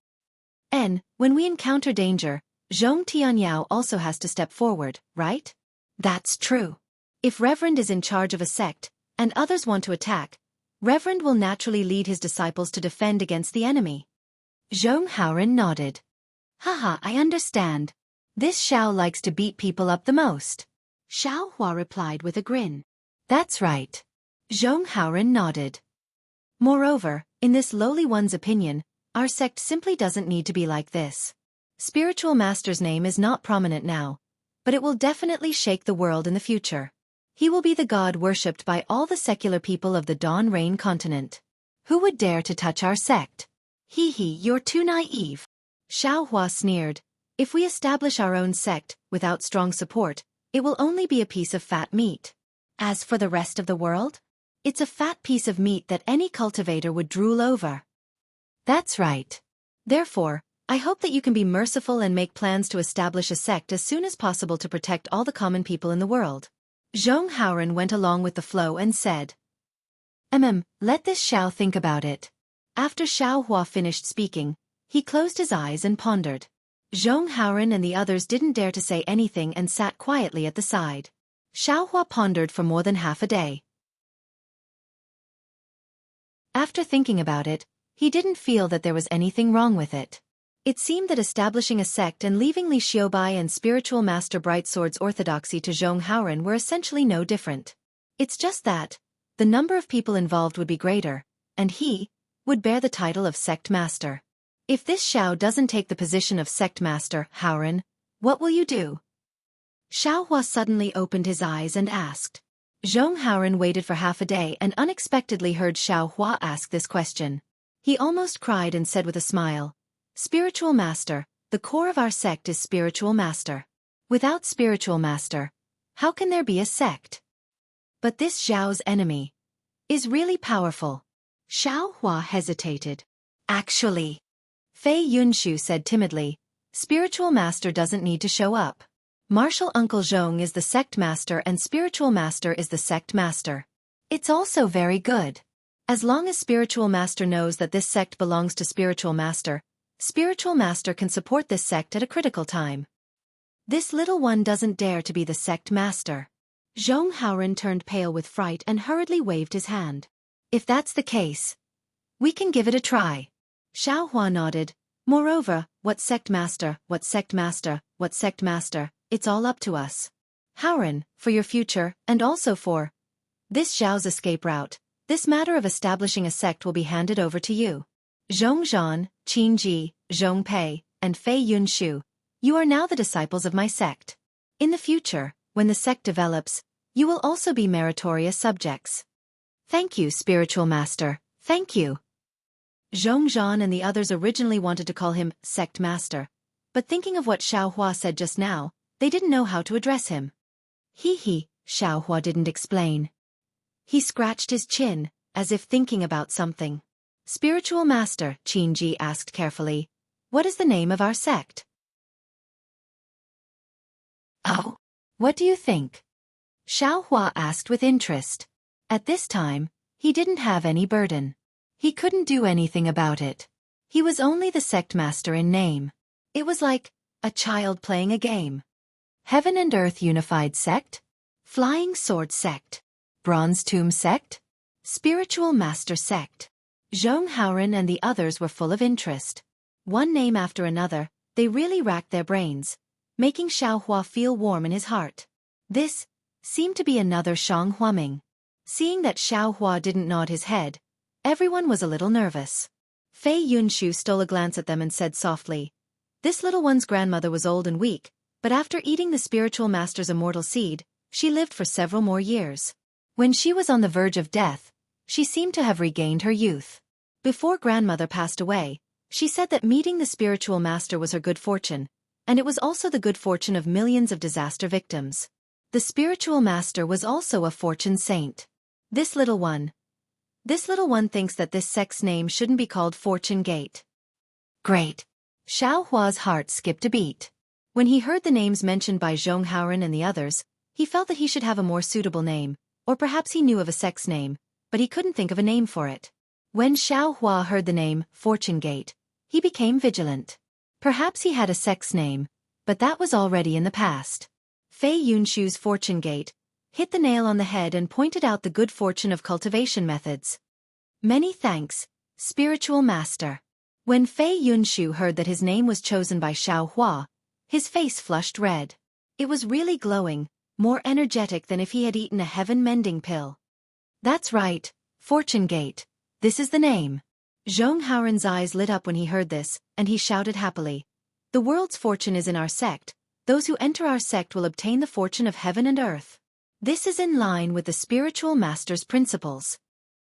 When we encounter danger, Zhong Tianyao also has to step forward, right? That's true. If Reverend is in charge of a sect, and others want to attack, Reverend will naturally lead his disciples to defend against the enemy." Zhong Haoren nodded. "Haha, I understand. This Xiao likes to beat people up the most." Xiao Hua replied with a grin. "That's right." Zhong Haoren nodded. "Moreover, in this lowly one's opinion, our sect simply doesn't need to be like this. Spiritual Master's name is not prominent now, but it will definitely shake the world in the future. He will be the god worshipped by all the secular people of the Dawn Rain continent. Who would dare to touch our sect?" "Hee hee, you're too naive." Xiao Hua sneered. "If we establish our own sect, without strong support, it will only be a piece of fat meat. As for the rest of the world, it's a fat piece of meat that any cultivator would drool over." "That's right. Therefore, I hope that you can be merciful and make plans to establish a sect as soon as possible to protect all the common people in the world." Zhong Haoren went along with the flow and said, Let this Xiao think about it." After Xiao Hua finished speaking, he closed his eyes and pondered. Zhong Haoren and the others didn't dare to say anything and sat quietly at the side. Xiao Hua pondered for more than half a day. After thinking about it, he didn't feel that there was anything wrong with it. It seemed that establishing a sect and leaving Li Xiaobai and spiritual master Brightsword's orthodoxy to Zhong Haoren were essentially no different. It's just that the number of people involved would be greater, and he would bear the title of sect master. If this Xiao doesn't take the position of sect master, Haoren, what will you do? Xiao Hua suddenly opened his eyes and asked. Zhong Haoren waited for half a day and unexpectedly heard Xiao Hua ask this question. He almost cried and said with a smile, "Spiritual master, the core of our sect is spiritual master. Without spiritual master, how can there be a sect? But this Xiao's enemy is really powerful." Xiao Hua hesitated. "Actually," Fei Yunshu said timidly, "spiritual master doesn't need to show up. Martial Uncle Zhong is the sect master and spiritual master is the sect master. It's also very good. As long as spiritual master knows that this sect belongs to spiritual master can support this sect at a critical time. This little one doesn't dare to be the sect master. Zhong Haoren turned pale with fright and hurriedly waved his hand. If that's the case, we can give it a try. Xiao Hua nodded. Moreover, what sect master, it's all up to us. Haoren, for your future, and also for this Zhao's escape route, this matter of establishing a sect will be handed over to you. Zhong Zhan, Qin Ji, Zhong Pei, and Fei Yunshu, you are now the disciples of my sect. In the future, when the sect develops, you will also be meritorious subjects. Thank you, spiritual master, thank you. Zhong Zhan and the others originally wanted to call him sect master, but thinking of what Xiao Hua said just now, they didn't know how to address him. Xiao Hua didn't explain. He scratched his chin, as if thinking about something. Spiritual master, Qin Ji asked carefully, what is the name of our sect? Oh, what do you think? Xiao Hua asked with interest. At this time, he didn't have any burden. He couldn't do anything about it. He was only the sect master in name. It was like a child playing a game. Heaven and Earth Unified Sect? Flying Sword Sect? Bronze Tomb Sect? Spiritual Master Sect? Zhong Haoren and the others were full of interest. One name after another, they really racked their brains, making Xiao Hua feel warm in his heart. This seemed to be another Shang Huaming. Seeing that Xiao Hua didn't nod his head, everyone was a little nervous. Fei Yunshu stole a glance at them and said softly, this little one's grandmother was old and weak, but after eating the spiritual master's immortal seed, she lived for several more years. When she was on the verge of death, she seemed to have regained her youth. Before grandmother passed away, she said that meeting the spiritual master was her good fortune, and it was also the good fortune of millions of disaster victims. The spiritual master was also a fortune saint. This little one thinks that this sect's name shouldn't be called Fortune Gate. Great. Xiao Hua's heart skipped a beat. When he heard the names mentioned by Zhong Haoren and the others, he felt that he should have a more suitable name, or perhaps he knew of a sect's name, but he couldn't think of a name for it. When Xiao Hua heard the name Fortune Gate, he became vigilant. Perhaps he had a sect's name, but that was already in the past. Fei Yunshu's Fortune Gate hit the nail on the head and pointed out the good fortune of cultivation methods. Many thanks, spiritual master. When Fei Yunshu heard that his name was chosen by Xiao Hua, his face flushed red. It was really glowing, more energetic than if he had eaten a heaven-mending pill. That's right, Fortune Gate. This is the name. Zhong Haoren's eyes lit up when he heard this, and he shouted happily. The world's fortune is in our sect. Those who enter our sect will obtain the fortune of heaven and earth. This is in line with the spiritual master's principles.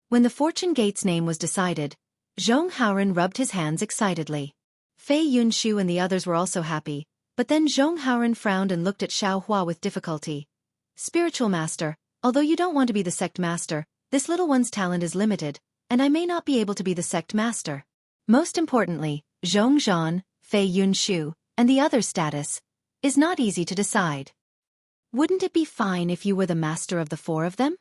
When the Fortune Gate's name was decided, Zhong Haoren rubbed his hands excitedly. Fei Yunshu and the others were also happy, but then Zhong Haoren frowned and looked at Xiao Hua with difficulty. Spiritual master, although you don't want to be the sect master, this little one's talent is limited, and I may not be able to be the sect master. Most importantly, Zhong Zhan, Fei Yunshu, and the other status is not easy to decide. Wouldn't it be fine if you were the master of the four of them?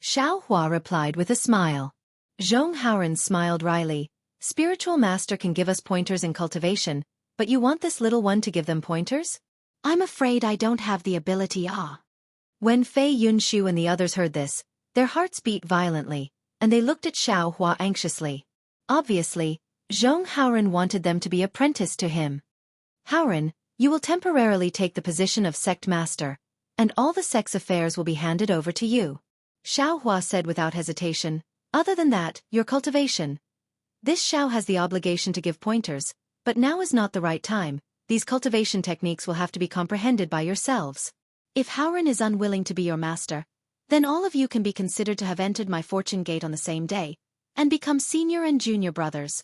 Xiao Hua replied with a smile. Zhong Haoren smiled wryly. Spiritual master can give us pointers in cultivation, but you want this little one to give them pointers? I'm afraid I don't have the ability. When Fei Yunshu and the others heard this, their hearts beat violently, and they looked at Xiao Hua anxiously. Obviously, Zhong Haoren wanted them to be apprenticed to him. Haoren, you will temporarily take the position of sect master, and all the sect's affairs will be handed over to you. Xiao Hua said without hesitation, other than that, your cultivation. This Xiao has the obligation to give pointers, but now is not the right time. These cultivation techniques will have to be comprehended by yourselves. If Haoren is unwilling to be your master, then all of you can be considered to have entered my Fortune Gate on the same day, and become senior and junior brothers.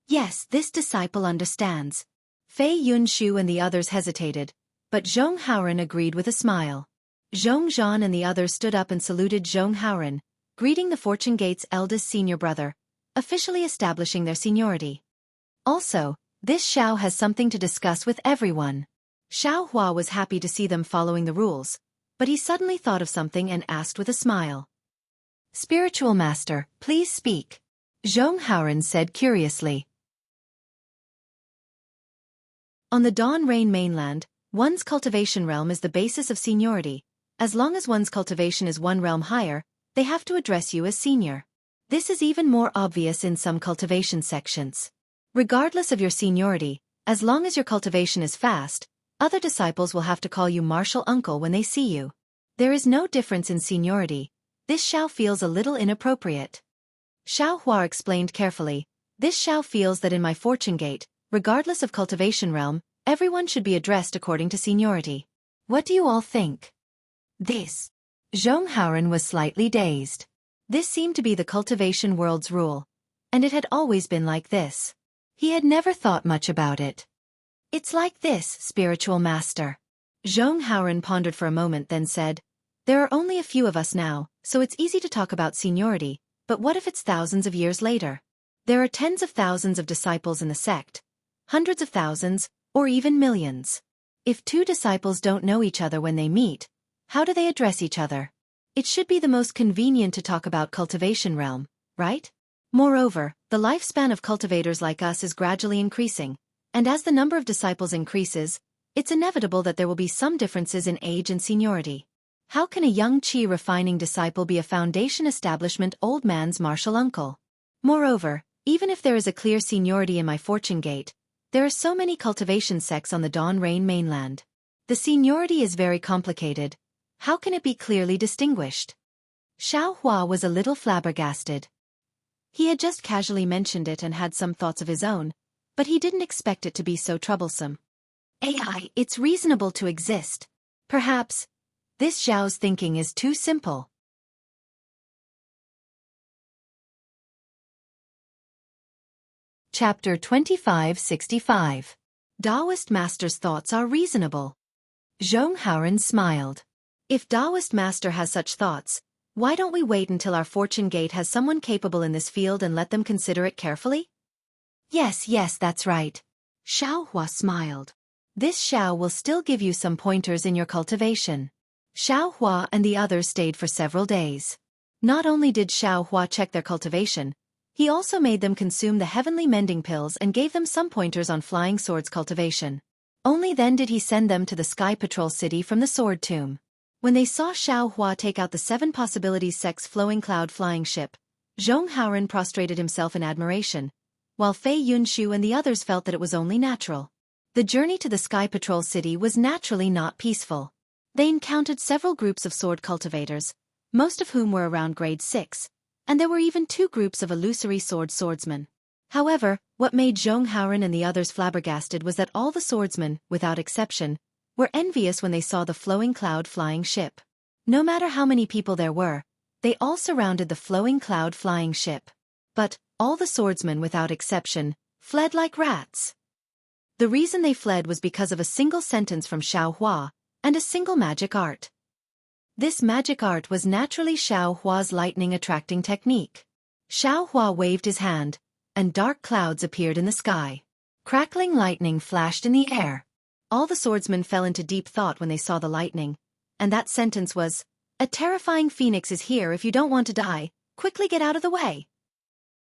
Yes, this disciple understands. Fei Yunshu and the others hesitated, but Zhong Haoren agreed with a smile. Zhong Zhan and the others stood up and saluted Zhong Haoren, greeting the Fortune Gate's eldest senior brother, officially establishing their seniority. Also, this Xiao has something to discuss with everyone. Xiao Hua was happy to see them following the rules, but he suddenly thought of something and asked with a smile. Spiritual master, please speak. Zhong Haoren said curiously. On the Dawn Rain mainland, one's cultivation realm is the basis of seniority, As long as one's cultivation is one realm higher, they have to address you as senior. This is even more obvious in some cultivation sections. Regardless of your seniority, as long as your cultivation is fast, other disciples will have to call you martial uncle when they see you. There is no difference in seniority. This Xiao feels a little inappropriate. Xiao Hua explained carefully, this Xiao feels that in my fortune gate, regardless of cultivation realm, everyone should be addressed according to seniority. What do you all think? This. Zhonghauren was slightly dazed. This seemed to be the cultivation world's rule, and it had always been like this. He had never thought much about it. It's like this, spiritual master. Zhonghauren pondered for a moment then said, there are only a few of us now, so it's easy to talk about seniority, but what if it's thousands of years later? There are tens of thousands of disciples in the sect, hundreds of thousands, or even millions. If two disciples don't know each other when they meet, how do they address each other? It should be the most convenient to talk about cultivation realm, right? Moreover, the lifespan of cultivators like us is gradually increasing, and as the number of disciples increases, it's inevitable that there will be some differences in age and seniority. How can a young qi refining disciple be a foundation establishment old man's martial uncle? Moreover, even if there is a clear seniority in my fortune gate, there are so many cultivation sects on the Dawn Rain mainland. The seniority is very complicated. How can it be clearly distinguished? Xiao Hua was a little flabbergasted. He had just casually mentioned it and had some thoughts of his own, but he didn't expect it to be so troublesome. AI, it's reasonable to exist. Perhaps, this Xiao's thinking is too simple. Chapter 2565. Taoist Master's thoughts are reasonable. Zhonghauren smiled. If Taoist Master has such thoughts, why don't we wait until our fortune gate has someone capable in this field and let them consider it carefully? Yes, that's right. Xiao Hua smiled. This Xiao will still give you some pointers in your cultivation. Xiao Hua and the others stayed for several days. Not only did Xiao Hua check their cultivation, he also made them consume the heavenly mending pills and gave them some pointers on flying swords cultivation. Only then did he send them to the Sky Patrol City from the Sword Tomb. When they saw Xiao Hua take out the 7 possibilities sex flowing cloud flying ship, Zhonghauren prostrated himself in admiration, while Fei Yunshu and the others felt that it was only natural. The journey to the Sky Patrol City was naturally not peaceful. They encountered several groups of sword cultivators, most of whom were around grade 6, and there were even 2 groups of illusory swordsmen. However, what made Zhonghauren and the others flabbergasted was that all the swordsmen, without exception, were envious when they saw the flowing cloud flying ship. No matter how many people there were, they all surrounded the flowing cloud flying ship. But, all the swordsmen without exception, fled like rats. The reason they fled was because of a single sentence from Xiao Hua, and a single magic art. This magic art was naturally Xiao Hua's lightning-attracting technique. Xiao Hua waved his hand, and dark clouds appeared in the sky. Crackling lightning flashed in the air. All the swordsmen fell into deep thought when they saw the lightning, and that sentence was, "A terrifying phoenix is here if you don't want to die, quickly get out of the way."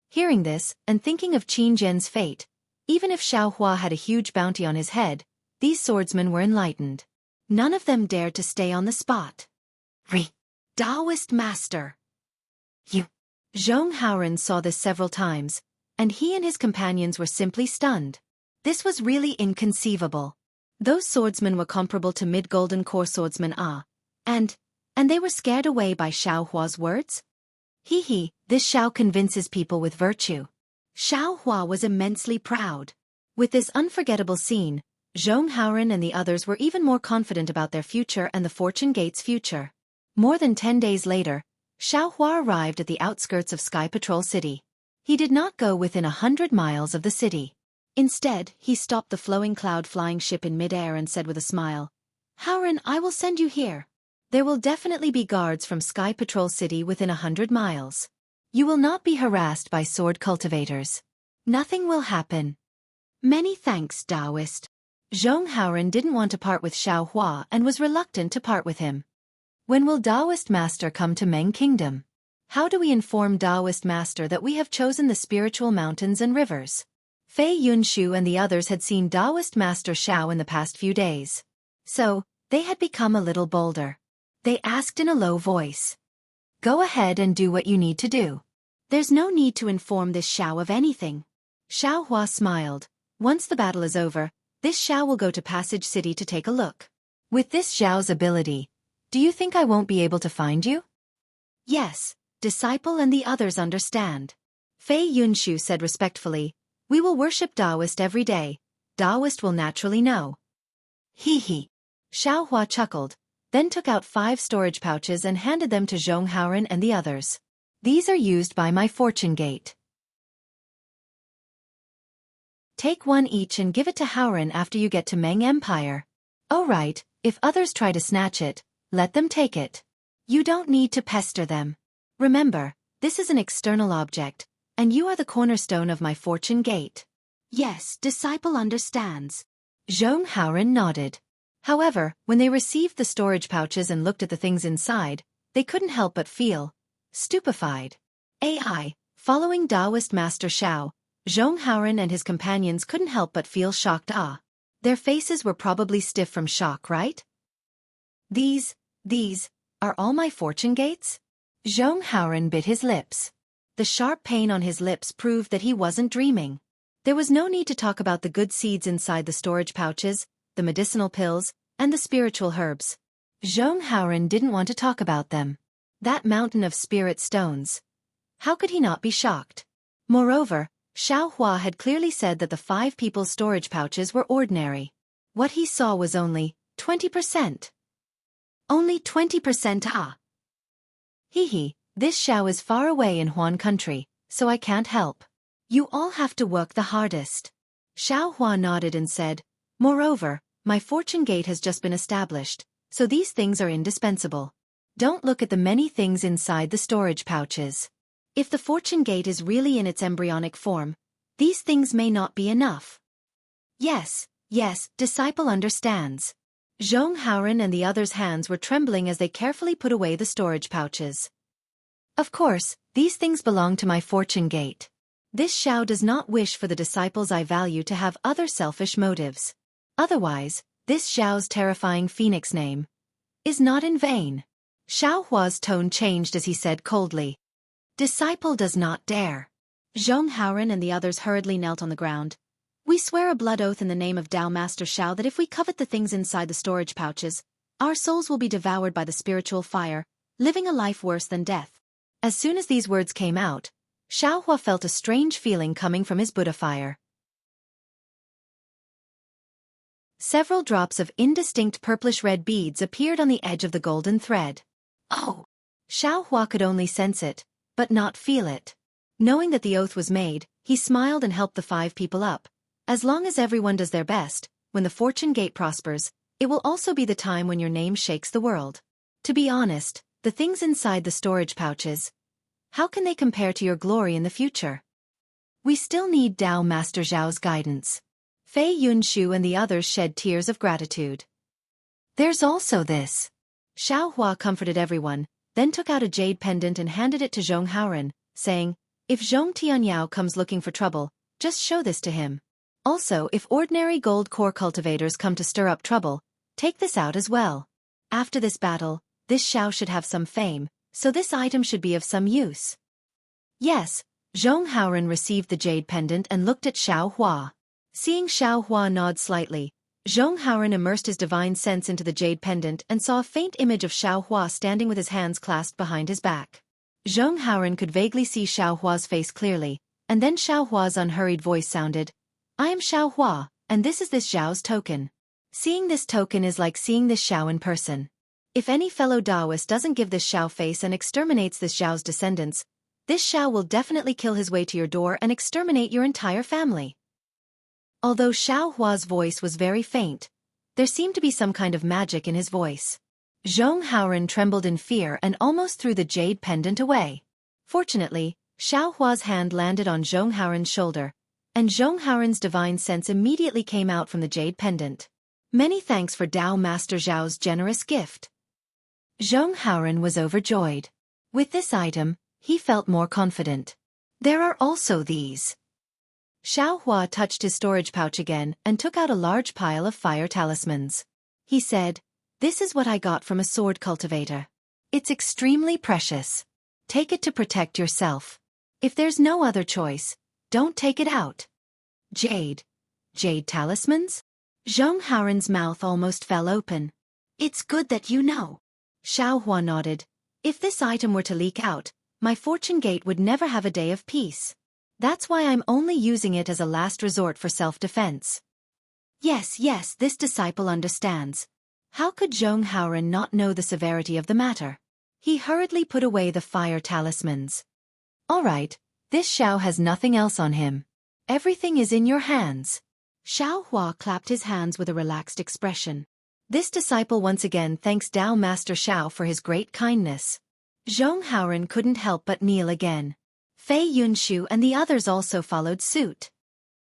Hearing this, and thinking of Qin Zhen's fate, even if Xiao Hua had a huge bounty on his head, these swordsmen were enlightened. None of them dared to stay on the spot. Taoist Master. You. Zhonghauren saw this several times, and he and his companions were simply stunned. This was really inconceivable. Those swordsmen were comparable to mid-golden core swordsmen and they were scared away by Xiao Hua's words? This Xiao convinces people with virtue. Xiao Hua was immensely proud. With this unforgettable scene, Zhonghauren and the others were even more confident about their future and the Fortune Gate's future. More than 10 days later, Xiao Hua arrived at the outskirts of Sky Patrol City. He did not go within 100 miles of the city. Instead, he stopped the flowing cloud flying ship in mid-air and said with a smile, "Hauren, I will send you here. There will definitely be guards from Sky Patrol City within 100 miles. You will not be harassed by sword cultivators. Nothing will happen." Many thanks, Taoist. Zhonghauren didn't want to part with Xiao Hua and was reluctant to part with him. When will Taoist Master come to Meng Kingdom? How do we inform Taoist Master that we have chosen the spiritual mountains and rivers? Fei Yunshu and the others had seen Taoist Master Xiao in the past few days. So, they had become a little bolder. They asked in a low voice. Go ahead and do what you need to do. There's no need to inform this Xiao of anything. Xiao Hua smiled. Once the battle is over, this Xiao will go to Passage City to take a look. With this Xiao's ability, do you think I won't be able to find you? Yes, disciple and the others understand. Fei Yunshu said respectfully, we will worship Taoist every day. Taoist will naturally know. Hee hee. Xiao Hua chuckled, then took out 5 storage pouches and handed them to Zhong Haoren and the others. These are used by my fortune gate. Take one each and give it to Haoren after you get to Meng Empire. Oh right, if others try to snatch it, let them take it. You don't need to pester them. Remember, this is an external object, and you are the cornerstone of my fortune gate. Yes, disciple understands. Zhong Haoren nodded. However, when they received the storage pouches and looked at the things inside, they couldn't help but feel stupefied. AI, following Taoist Master Xiao, Zhong Haoren and his companions couldn't help but feel shocked. Their faces were probably stiff from shock, right? These are all my fortune gates? Zhong Haoren bit his lips. The sharp pain on his lips proved that he wasn't dreaming. There was no need to talk about the good seeds inside the storage pouches, the medicinal pills, and the spiritual herbs. Zhong Haoren didn't want to talk about them. That mountain of spirit stones. How could he not be shocked? Moreover, Xiao Hua had clearly said that the 5 people's storage pouches were ordinary. What he saw was only 20%. Only 20%. Hee hee, this Xiao is far away in Huan country, so I can't help. You all have to work the hardest. Xiao Hua nodded and said, moreover, my fortune gate has just been established, so these things are indispensable. Don't look at the many things inside the storage pouches. If the fortune gate is really in its embryonic form, these things may not be enough. Yes, disciple understands. Zhong Haoren and the others' hands were trembling as they carefully put away the storage pouches. Of course, these things belong to my fortune gate. This Xiao does not wish for the disciples I value to have other selfish motives. Otherwise, this Xiao's terrifying phoenix name is not in vain. Xiao Hua's tone changed as he said coldly, disciple does not dare. Zhong Haoren and the others hurriedly knelt on the ground. We swear a blood oath in the name of Tao Master Xiao that if we covet the things inside the storage pouches, our souls will be devoured by the spiritual fire, living a life worse than death. As soon as these words came out, Xiao Hua felt a strange feeling coming from his Buddha fire. Several drops of indistinct purplish-red beads appeared on the edge of the golden thread. Oh! Xiao Hua could only sense it, but not feel it. Knowing that the oath was made, he smiled and helped the 5 people up. As long as everyone does their best, when the fortune gate prospers, it will also be the time when your name shakes the world. To be honest, the things inside the storage pouches, how can they compare to your glory in the future? We still need Tao Master Zhao's guidance. Fei Yunshu and the others shed tears of gratitude. There's also this. Xiao Hua comforted everyone, then took out a jade pendant and handed it to Zhong Haoren, saying, if Zhong Tianyao comes looking for trouble, just show this to him. Also, if ordinary gold core cultivators come to stir up trouble, take this out as well. After this battle, this Xiao should have some fame, so this item should be of some use. Yes, Zhong Haoren received the jade pendant and looked at Xiao Hua. Seeing Xiao Hua nod slightly, Zhong Haoren immersed his divine sense into the jade pendant and saw a faint image of Xiao Hua standing with his hands clasped behind his back. Zhong Haoren could vaguely see Xiao Hua's face clearly, and then Xiao Hua's unhurried voice sounded, I am Xiao Hua, and this is this Xiao's token. Seeing this token is like seeing this Xiao in person. If any fellow Taoist doesn't give this Xiao face and exterminates this Xiao's descendants, this Xiao will definitely kill his way to your door and exterminate your entire family. Although Xiao Hua's voice was very faint, there seemed to be some kind of magic in his voice. Zhong Haoren trembled in fear and almost threw the jade pendant away. Fortunately, Xiao Hua's hand landed on Zhong Haoren's shoulder, and Zhong Haoren's divine sense immediately came out from the jade pendant. Many thanks for Tao Master Zhao's generous gift. Zhong Haoren was overjoyed. With this item, he felt more confident. There are also these. Xiao Hua touched his storage pouch again and took out a large pile of fire talismans. He said, This is what I got from a sword cultivator. It's extremely precious. Take it to protect yourself. If there's no other choice, don't take it out. Jade. Jade talismans? Zhong Haoren's mouth almost fell open. It's good that you know. Xiaohua nodded. If this item were to leak out, my fortune gate would never have a day of peace. That's why I'm only using it as a last resort for self-defense. Yes, this disciple understands. How could Zhong Haoren not know the severity of the matter? He hurriedly put away the fire talismans. All right, this Xiao has nothing else on him. Everything is in your hands. Xiaohua clapped his hands with a relaxed expression. This disciple once again thanks Dao Master Xiao for his great kindness. Zhong Haoren couldn't help but kneel again. Fei Yunshu and the others also followed suit.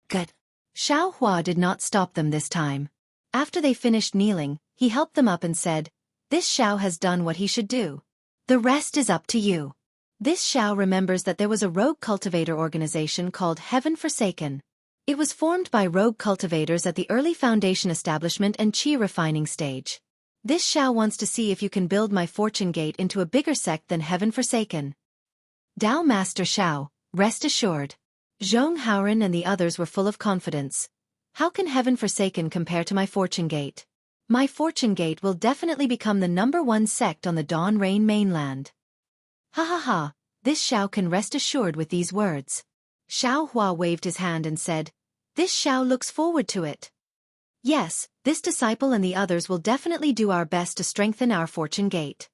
Good. Xiaohua did not stop them this time. After they finished kneeling, he helped them up and said, "This Xiao has done what he should do. The rest is up to you." This Xiao remembers that there was a rogue cultivator organization called Heaven Forsaken. It was formed by rogue cultivators at the early foundation establishment and qi refining stage. This Xiao wants to see if you can build my fortune gate into a bigger sect than Heaven Forsaken. Dao Master Xiao, rest assured. Zhong Haoren and the others were full of confidence. How can Heaven Forsaken compare to my fortune gate? My fortune gate will definitely become the #1 sect on the Dawn Rain mainland. Ha, this Xiao can rest assured with these words. Xiaohua waved his hand and said, "This Xiao looks forward to it." Yes, this disciple and the others will definitely do our best to strengthen our fortune gate.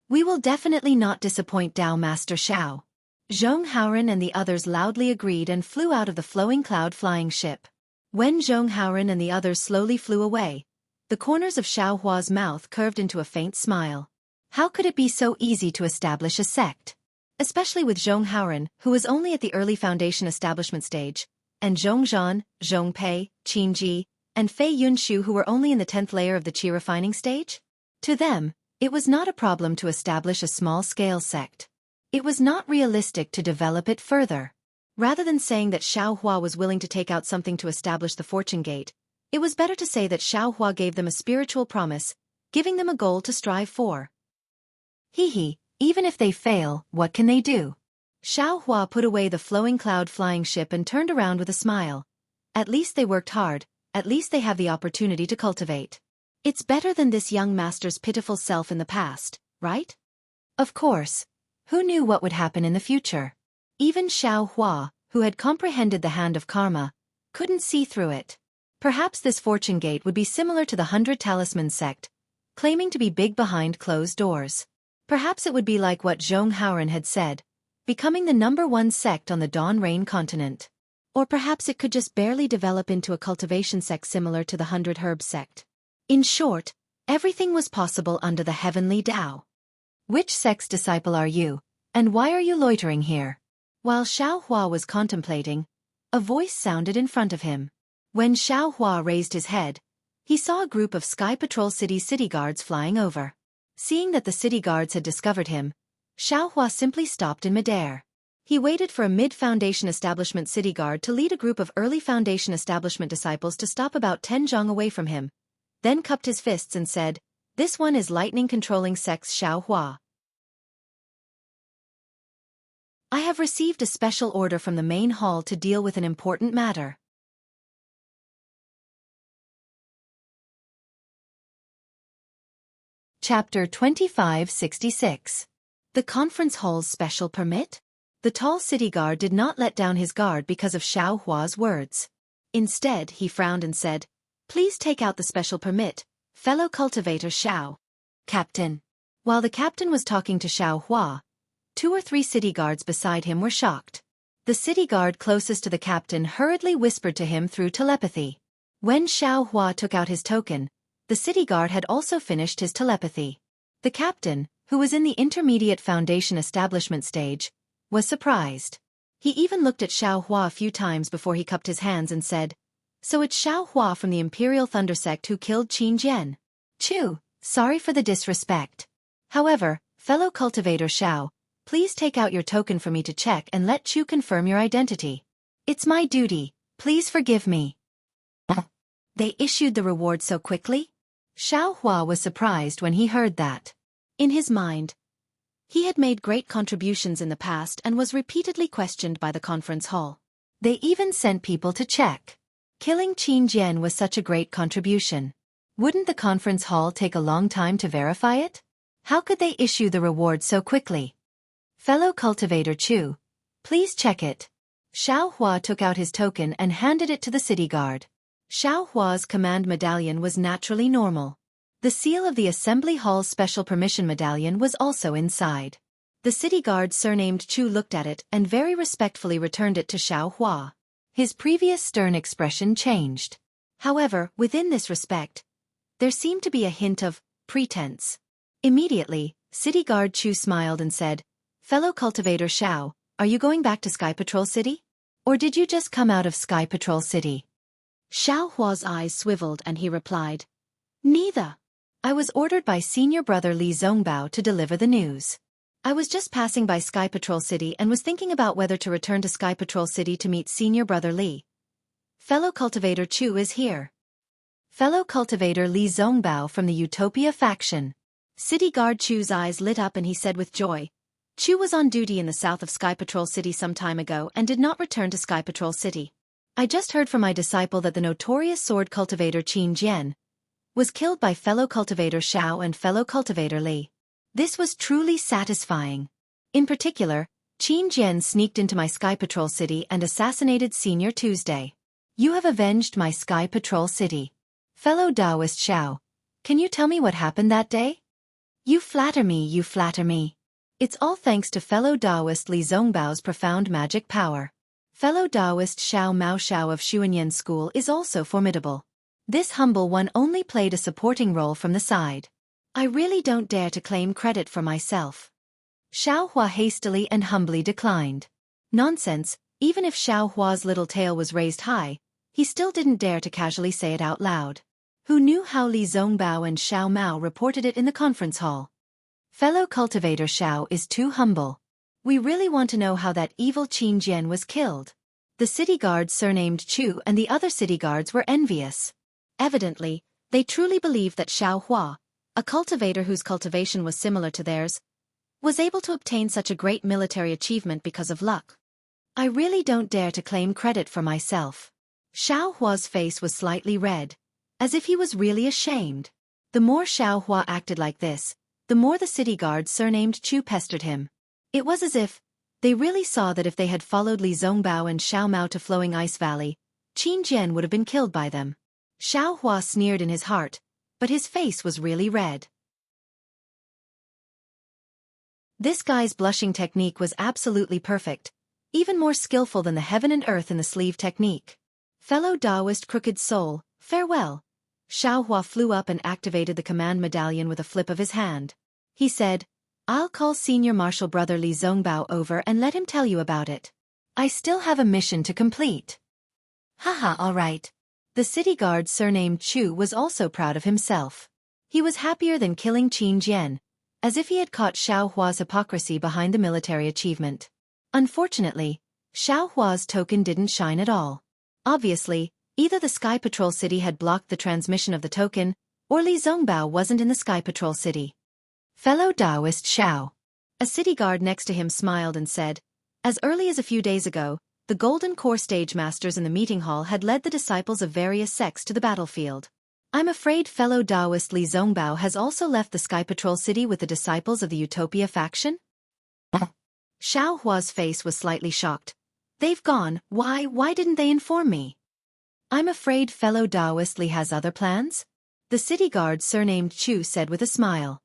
We will definitely not disappoint Dao Master Xiao. Zhong Haoren and the others loudly agreed and flew out of the flowing cloud flying ship. When Zhong Haoren and the others slowly flew away, the corners of Xiaohua's mouth curved into a faint smile. How could it be so easy to establish a sect? Especially with Zhong Haoren, who was only at the early foundation establishment stage, and Zhong Zhan, Zhong Pei, Qin Ji, and Fei Yunshu who were only in the 10th layer of the qi refining stage? To them, it was not a problem to establish a small-scale sect. It was not realistic to develop it further. Rather than saying that Xiaohua was willing to take out something to establish the fortune gate, it was better to say that Xiaohua gave them a spiritual promise, giving them a goal to strive for. Even if they fail, what can they do? Xiaohua put away the flowing cloud flying ship and turned around with a smile. At least they worked hard, at least they have the opportunity to cultivate. It's better than this young master's pitiful self in the past, right? Of course. Who knew what would happen in the future? Even Xiaohua, who had comprehended the hand of karma, couldn't see through it. Perhaps this fortune gate would be similar to the 100 Talisman sect, claiming to be big behind closed doors. Perhaps it would be like what Zhong Haoren had said, becoming the #1 sect on the Dawn Rain continent. Or perhaps it could just barely develop into a cultivation sect similar to the 100 Herb sect. In short, everything was possible under the heavenly Tao. Which sect's disciple are you, and why are you loitering here? While Xiaohua was contemplating, a voice sounded in front of him. When Xiaohua raised his head, he saw a group of Sky Patrol city guards flying over. Seeing that the city guards had discovered him, Xiaohua simply stopped in midair. He waited for a mid-foundation establishment city guard to lead a group of early foundation establishment disciples to stop about 10 zhang away from him, then cupped his fists and said, "This one is lightning controlling sect's Xiaohua. I have received a special order from the main hall to deal with an important matter." Chapter 2566. The conference hall's special permit? The tall city guard did not let down his guard because of Xiaohua's words. Instead, he frowned and said, "Please take out the special permit, fellow cultivator Xiao." Captain. While the captain was talking to Xiaohua, 2 or 3 city guards beside him were shocked. The city guard closest to the captain hurriedly whispered to him through telepathy. When Xiaohua took out his token, the city guard had also finished his telepathy. The captain, who was in the intermediate foundation establishment stage, was surprised. He even looked at Xiaohua a few times before he cupped his hands and said, "So it's Xiaohua from the Imperial Thunder sect who killed Qin Jian. Chu, sorry for the disrespect. However, fellow cultivator Xiao, please take out your token for me to check and let Chu confirm your identity. It's my duty, please forgive me." They issued the reward so quickly? Xiao Hua was surprised when he heard that. In his mind, he had made great contributions in the past and was repeatedly questioned by the conference hall. They even sent people to check. Killing Qin Jian was such a great contribution. Wouldn't the conference hall take a long time to verify it? How could they issue the reward so quickly? Fellow cultivator Chu, please check it. Xiao Hua took out his token and handed it to the city guard. Xiao Hua's command medallion was naturally normal. The seal of the Assembly Hall's special permission medallion was also inside. The city guard surnamed Chu looked at it and very respectfully returned it to Xiao Hua. His previous stern expression changed. However, within this respect, there seemed to be a hint of pretense. Immediately, city guard Chu smiled and said, "Fellow cultivator Xiao, are you going back to Sky Patrol City? Or did you just come out of Sky Patrol City?" Xiao Hua's eyes swiveled and he replied, "Neither. I was ordered by senior brother Li Zongbao to deliver the news. I was just passing by Sky Patrol City and was thinking about whether to return to Sky Patrol City to meet senior brother Li. Fellow cultivator Chu is here." Fellow cultivator Li Zongbao from the Utopia faction. City guard Chu's eyes lit up and he said with joy, "Chu was on duty in the south of Sky Patrol City some time ago and did not return to Sky Patrol City. I just heard from my disciple that the notorious sword cultivator Qin Jian was killed by fellow cultivator Xiao and fellow cultivator Li. This was truly satisfying. In particular, Qin Jian sneaked into my Sky Patrol City and assassinated Senior Tuesday. You have avenged my Sky Patrol City. Fellow Taoist Xiao, can you tell me what happened that day?" You flatter me, you flatter me. It's all thanks to fellow Taoist Li Zongbao's profound magic power. Fellow Taoist Xiao Mao Xiao of Xuanyan School is also formidable. This humble one only played a supporting role from the side. I really don't dare to claim credit for myself. Xiao Hua hastily and humbly declined. Nonsense, even if Xiao Hua's little tail was raised high, he still didn't dare to casually say it out loud. Who knew how Li Zongbao and Xiao Mao reported it in the conference hall? Fellow cultivator Xiao is too humble. We really want to know how that evil Qin Jian was killed. The city guards surnamed Chu and the other city guards were envious. Evidently, they truly believed that Xiao Hua, a cultivator whose cultivation was similar to theirs, was able to obtain such a great military achievement because of luck. I really don't dare to claim credit for myself. Xiao Hua's face was slightly red, as if he was really ashamed. The more Xiao Hua acted like this, the more the city guards surnamed Chu pestered him. It was as if they really saw that if they had followed Li Zongbao and Xiao Mao to Flowing Ice Valley, Qin Jian would have been killed by them. Xiao Hua sneered in his heart, but his face was really red. This guy's blushing technique was absolutely perfect, even more skillful than the heaven and earth in the sleeve technique. Fellow Taoist Crooked Soul, farewell. Xiao Hua flew up and activated the command medallion with a flip of his hand. He said, "I'll call Senior Marshal Brother Li Zongbao over and let him tell you about it. I still have a mission to complete." Haha, all right. The city guard surnamed Chu was also proud of himself. He was happier than killing Qin Jian, as if he had caught Xiao Hua's hypocrisy behind the military achievement. Unfortunately, Xiao Hua's token didn't shine at all. Obviously, either the Sky Patrol City had blocked the transmission of the token, or Li Zongbao wasn't in the Sky Patrol City. Fellow Taoist Xiao. A city guard next to him smiled and said, "As early as a few days ago, the Golden Core stage masters in the meeting hall had led the disciples of various sects to the battlefield. I'm afraid fellow Taoist Li Zongbao has also left the Sky Patrol City with the disciples of the Utopia faction?" Xiao Hua's face was slightly shocked. "They've gone, why didn't they inform me?" "I'm afraid fellow Taoist Li has other plans?" The city guard surnamed Chu said with a smile.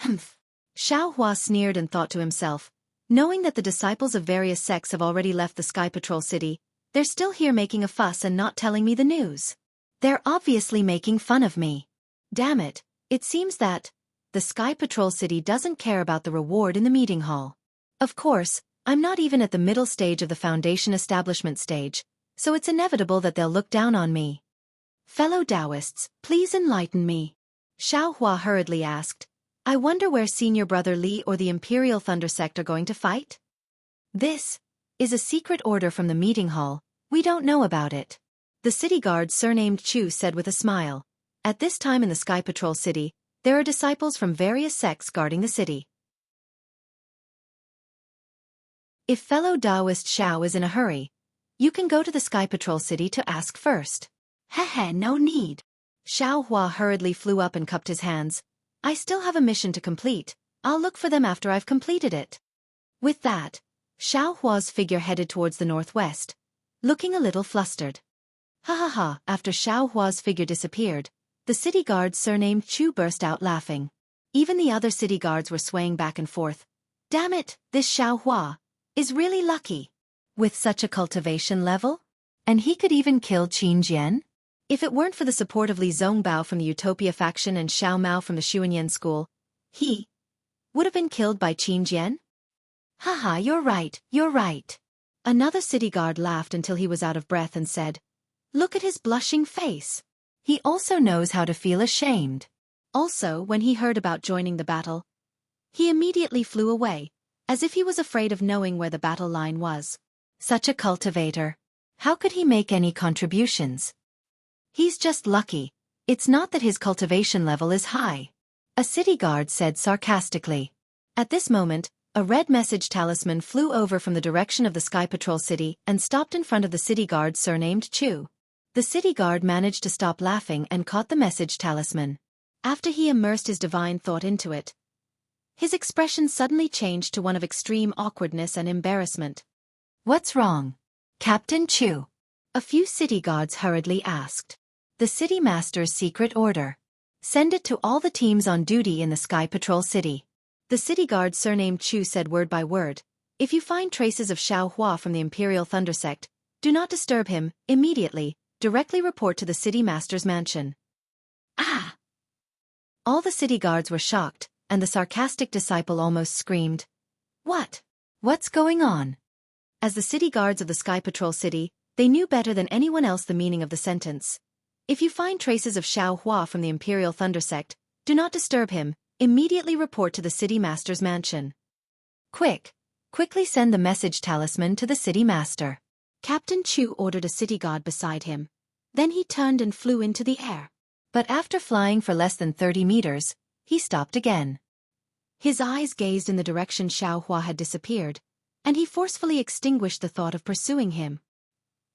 Humph. Xiao Hua sneered and thought to himself, knowing that the disciples of various sects have already left the Sky Patrol City, they're still here making a fuss and not telling me the news. They're obviously making fun of me. Damn it, it seems that the Sky Patrol City doesn't care about the reward in the meeting hall. Of course, I'm not even at the middle stage of the Foundation establishment stage, so it's inevitable that they'll look down on me. Fellow Taoists, please enlighten me. Xiao Hua hurriedly asked, I wonder where Senior Brother Li or the Imperial Thunder Sect are going to fight? This is a secret order from the meeting hall, we don't know about it. The city guard surnamed Chu said with a smile. At this time in the Sky Patrol City, there are disciples from various sects guarding the city. If fellow Taoist Xiao is in a hurry, you can go to the Sky Patrol City to ask first. Heh, no need. Xiao Hua hurriedly flew up and cupped his hands. I still have a mission to complete. I'll look for them after I've completed it. With that, Xiao Hua's figure headed towards the northwest, looking a little flustered. Ha ha ha, after Xiao Hua's figure disappeared, the city guard surnamed Chu burst out laughing. Even the other city guards were swaying back and forth. Damn it, this Xiao Hua is really lucky. With such a cultivation level? And he could even kill Qin Jian? If it weren't for the support of Li Zongbao from the Utopia faction and Xiao Mao from the Xuanyan school, he would have been killed by Qin Jian? Haha, you're right, you're right. Another city guard laughed until he was out of breath and said, Look at his blushing face. He also knows how to feel ashamed. Also, when he heard about joining the battle, he immediately flew away, as if he was afraid of knowing where the battle line was. Such a cultivator. How could he make any contributions? He's just lucky. It's not that his cultivation level is high. A city guard said sarcastically. At this moment, a red message talisman flew over from the direction of the Sky Patrol City and stopped in front of the city guard surnamed Chu. The city guard managed to stop laughing and caught the message talisman. After he immersed his divine thought into it, his expression suddenly changed to one of extreme awkwardness and embarrassment. What's wrong, Captain Chu? A few city guards hurriedly asked. The city master's secret order. Send it to all the teams on duty in the Sky Patrol City. The city guard surnamed Chu said word by word. If you find traces of Xiao Hua from the Imperial Thunder Sect, do not disturb him, immediately. Directly report to the city master's mansion. Ah! All the city guards were shocked, and the sarcastic disciple almost screamed. What? What's going on? As the city guards of the Sky Patrol City, they knew better than anyone else the meaning of the sentence. If you find traces of Xiao Hua from the Imperial Thunder Sect, do not disturb him, immediately report to the city master's mansion. Quickly send the message talisman to the city master. Captain Chu ordered a city guard beside him. Then he turned and flew into the air. But after flying for less than 30 meters, he stopped again. His eyes gazed in the direction Xiao Hua had disappeared, and he forcefully extinguished the thought of pursuing him.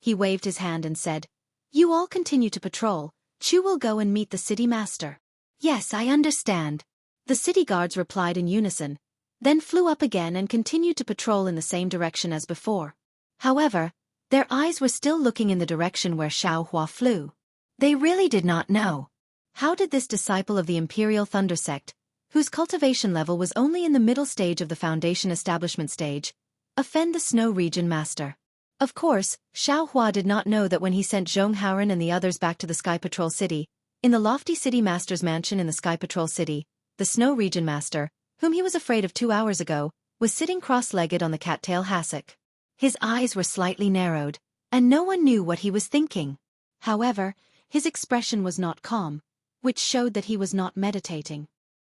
He waved his hand and said, You all continue to patrol. Chu will go and meet the city master. Yes, I understand. The city guards replied in unison, then flew up again and continued to patrol in the same direction as before. However, their eyes were still looking in the direction where Xiao Hua flew. They really did not know. How did this disciple of the Imperial Thunder Sect, whose cultivation level was only in the middle stage of the Foundation establishment stage, offend the Snow Region Master? Of course, Xiao Hua did not know that when he sent Zhong Haoren and the others back to the Sky Patrol City, in the lofty city master's mansion in the Sky Patrol City, the Snow Region Master, whom he was afraid of 2 hours ago, was sitting cross-legged on the cattail hassock. His eyes were slightly narrowed, and no one knew what he was thinking. However, his expression was not calm, which showed that he was not meditating.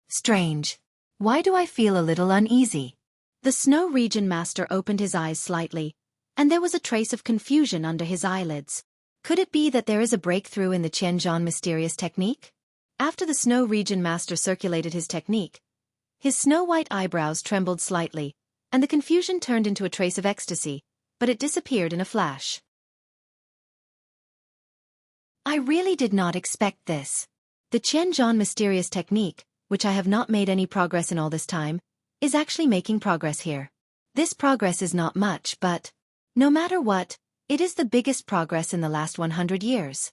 Strange. Why do I feel a little uneasy? The Snow Region Master opened his eyes slightly, and there was a trace of confusion under his eyelids. Could it be that there is a breakthrough in the Qianzhan mysterious technique? After the Snow Region Master circulated his technique, his snow-white eyebrows trembled slightly, and the confusion turned into a trace of ecstasy, but it disappeared in a flash. I really did not expect this. The Qianzhan mysterious technique, which I have not made any progress in all this time, is actually making progress here. This progress is not much, but no matter what, it is the biggest progress in the last 100 years.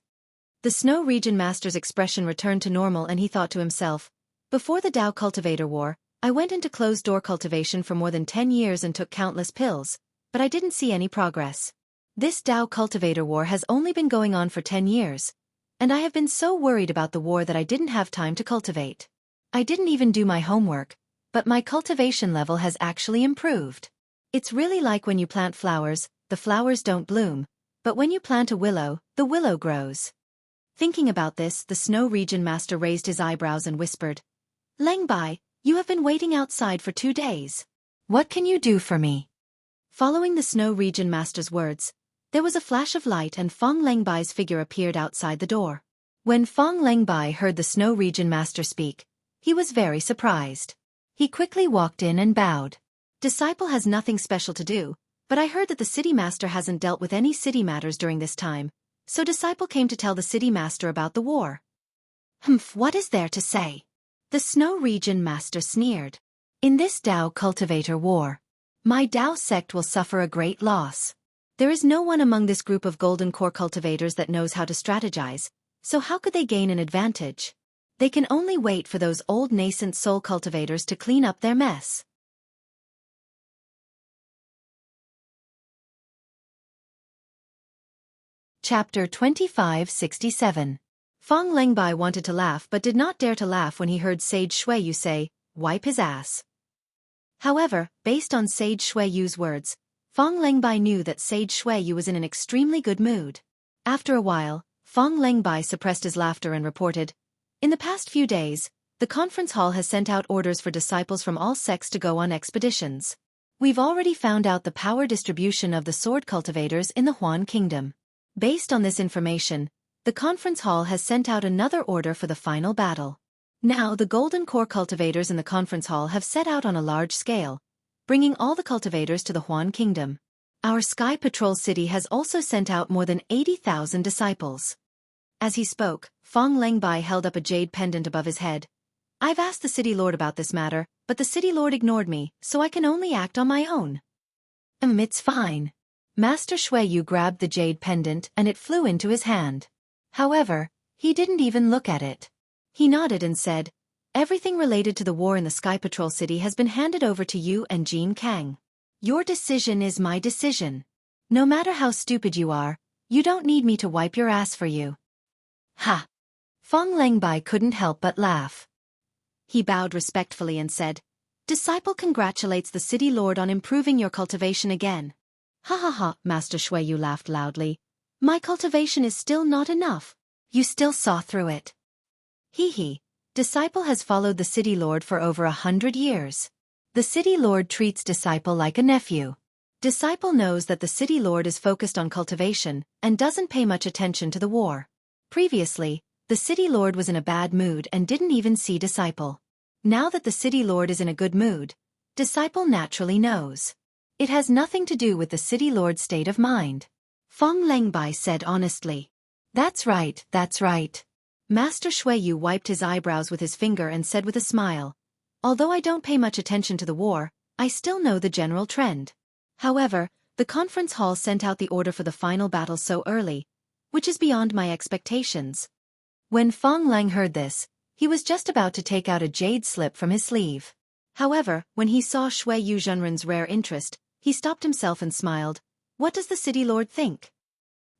The Snow Region Master's expression returned to normal and he thought to himself, before the Dao Cultivator War, I went into closed-door cultivation for more than 10 years and took countless pills, but I didn't see any progress. This Dao Cultivator War has only been going on for 10 years, and I have been so worried about the war that I didn't have time to cultivate. I didn't even do my homework, but my cultivation level has actually improved. It's really like when you plant flowers, the flowers don't bloom, but when you plant a willow, the willow grows. Thinking about this, the Snow Region Master raised his eyebrows and whispered, Leng Bai, you have been waiting outside for 2 days. What can you do for me? Following the Snow Region Master's words, There was a flash of light and Fong Lengbai's figure appeared outside the door. When Fong Lengbai heard the Snow Region Master speak, he was very surprised. He quickly walked in and bowed. Disciple has nothing special to do, but I heard that the city master hasn't dealt with any city matters during this time, so Disciple came to tell the city master about the war. Humph, what is there to say? The Snow Region Master sneered. In this Dao Cultivator war, my Dao sect will suffer a great loss. There is no one among this group of Golden Core cultivators that knows how to strategize, so how could they gain an advantage? They can only wait for those old nascent soul cultivators to clean up their mess. Chapter 2567. Fong Lengbai wanted to laugh but did not dare to laugh when he heard Sage Xueyu say, "Wipe his ass." However, based on Sage Xueyu's words, Fong Lengbai knew that Sage Xueyu was in an extremely good mood. After a while, Fong Lengbai suppressed his laughter and reported, "In the past few days, the conference hall has sent out orders for disciples from all sects to go on expeditions. We've already found out the power distribution of the sword cultivators in the Huan Kingdom. Based on this information, the conference hall has sent out another order for the final battle. Now the Golden Core cultivators in the conference hall have set out on a large scale, bringing all the cultivators to the Huan Kingdom. Our Sky Patrol City has also sent out more than 80,000 disciples." As he spoke, Fong Lengbai held up a jade pendant above his head. "I've asked the city lord about this matter, but the city lord ignored me, so I can only act on my own." It's fine." Master Xueyu grabbed the jade pendant and it flew into his hand. However, he didn't even look at it. He nodded and said, "Everything related to the war in the Sky Patrol City has been handed over to you and Jean Kang. Your decision is my decision. No matter how stupid you are, you don't need me to wipe your ass for you." Ha! Fong Lengbai couldn't help but laugh. He bowed respectfully and said, "Disciple congratulates the city lord on improving your cultivation again." "Ha ha ha," Master Xueyu laughed loudly. "My cultivation is still not enough. You still saw through it." Hee hee. Disciple has followed the city lord for over 100 years. The city lord treats Disciple like a nephew. Disciple knows that the city lord is focused on cultivation and doesn't pay much attention to the war. Previously, the city lord was in a bad mood and didn't even see Disciple. Now that the city lord is in a good mood, Disciple naturally knows. It has nothing to do with the city lord's state of mind. Fong Lengbai said honestly. That's right, that's right." Master Xueyu wiped his eyebrows with his finger and said with a smile, "Although I don't pay much attention to the war, I still know the general trend. However, the conference hall sent out the order for the final battle so early, which is beyond my expectations." When Fong Lang heard this, he was just about to take out a jade slip from his sleeve. However, when he saw Xueyu Zhenren's rare interest, he stopped himself and smiled. What does the city lord think?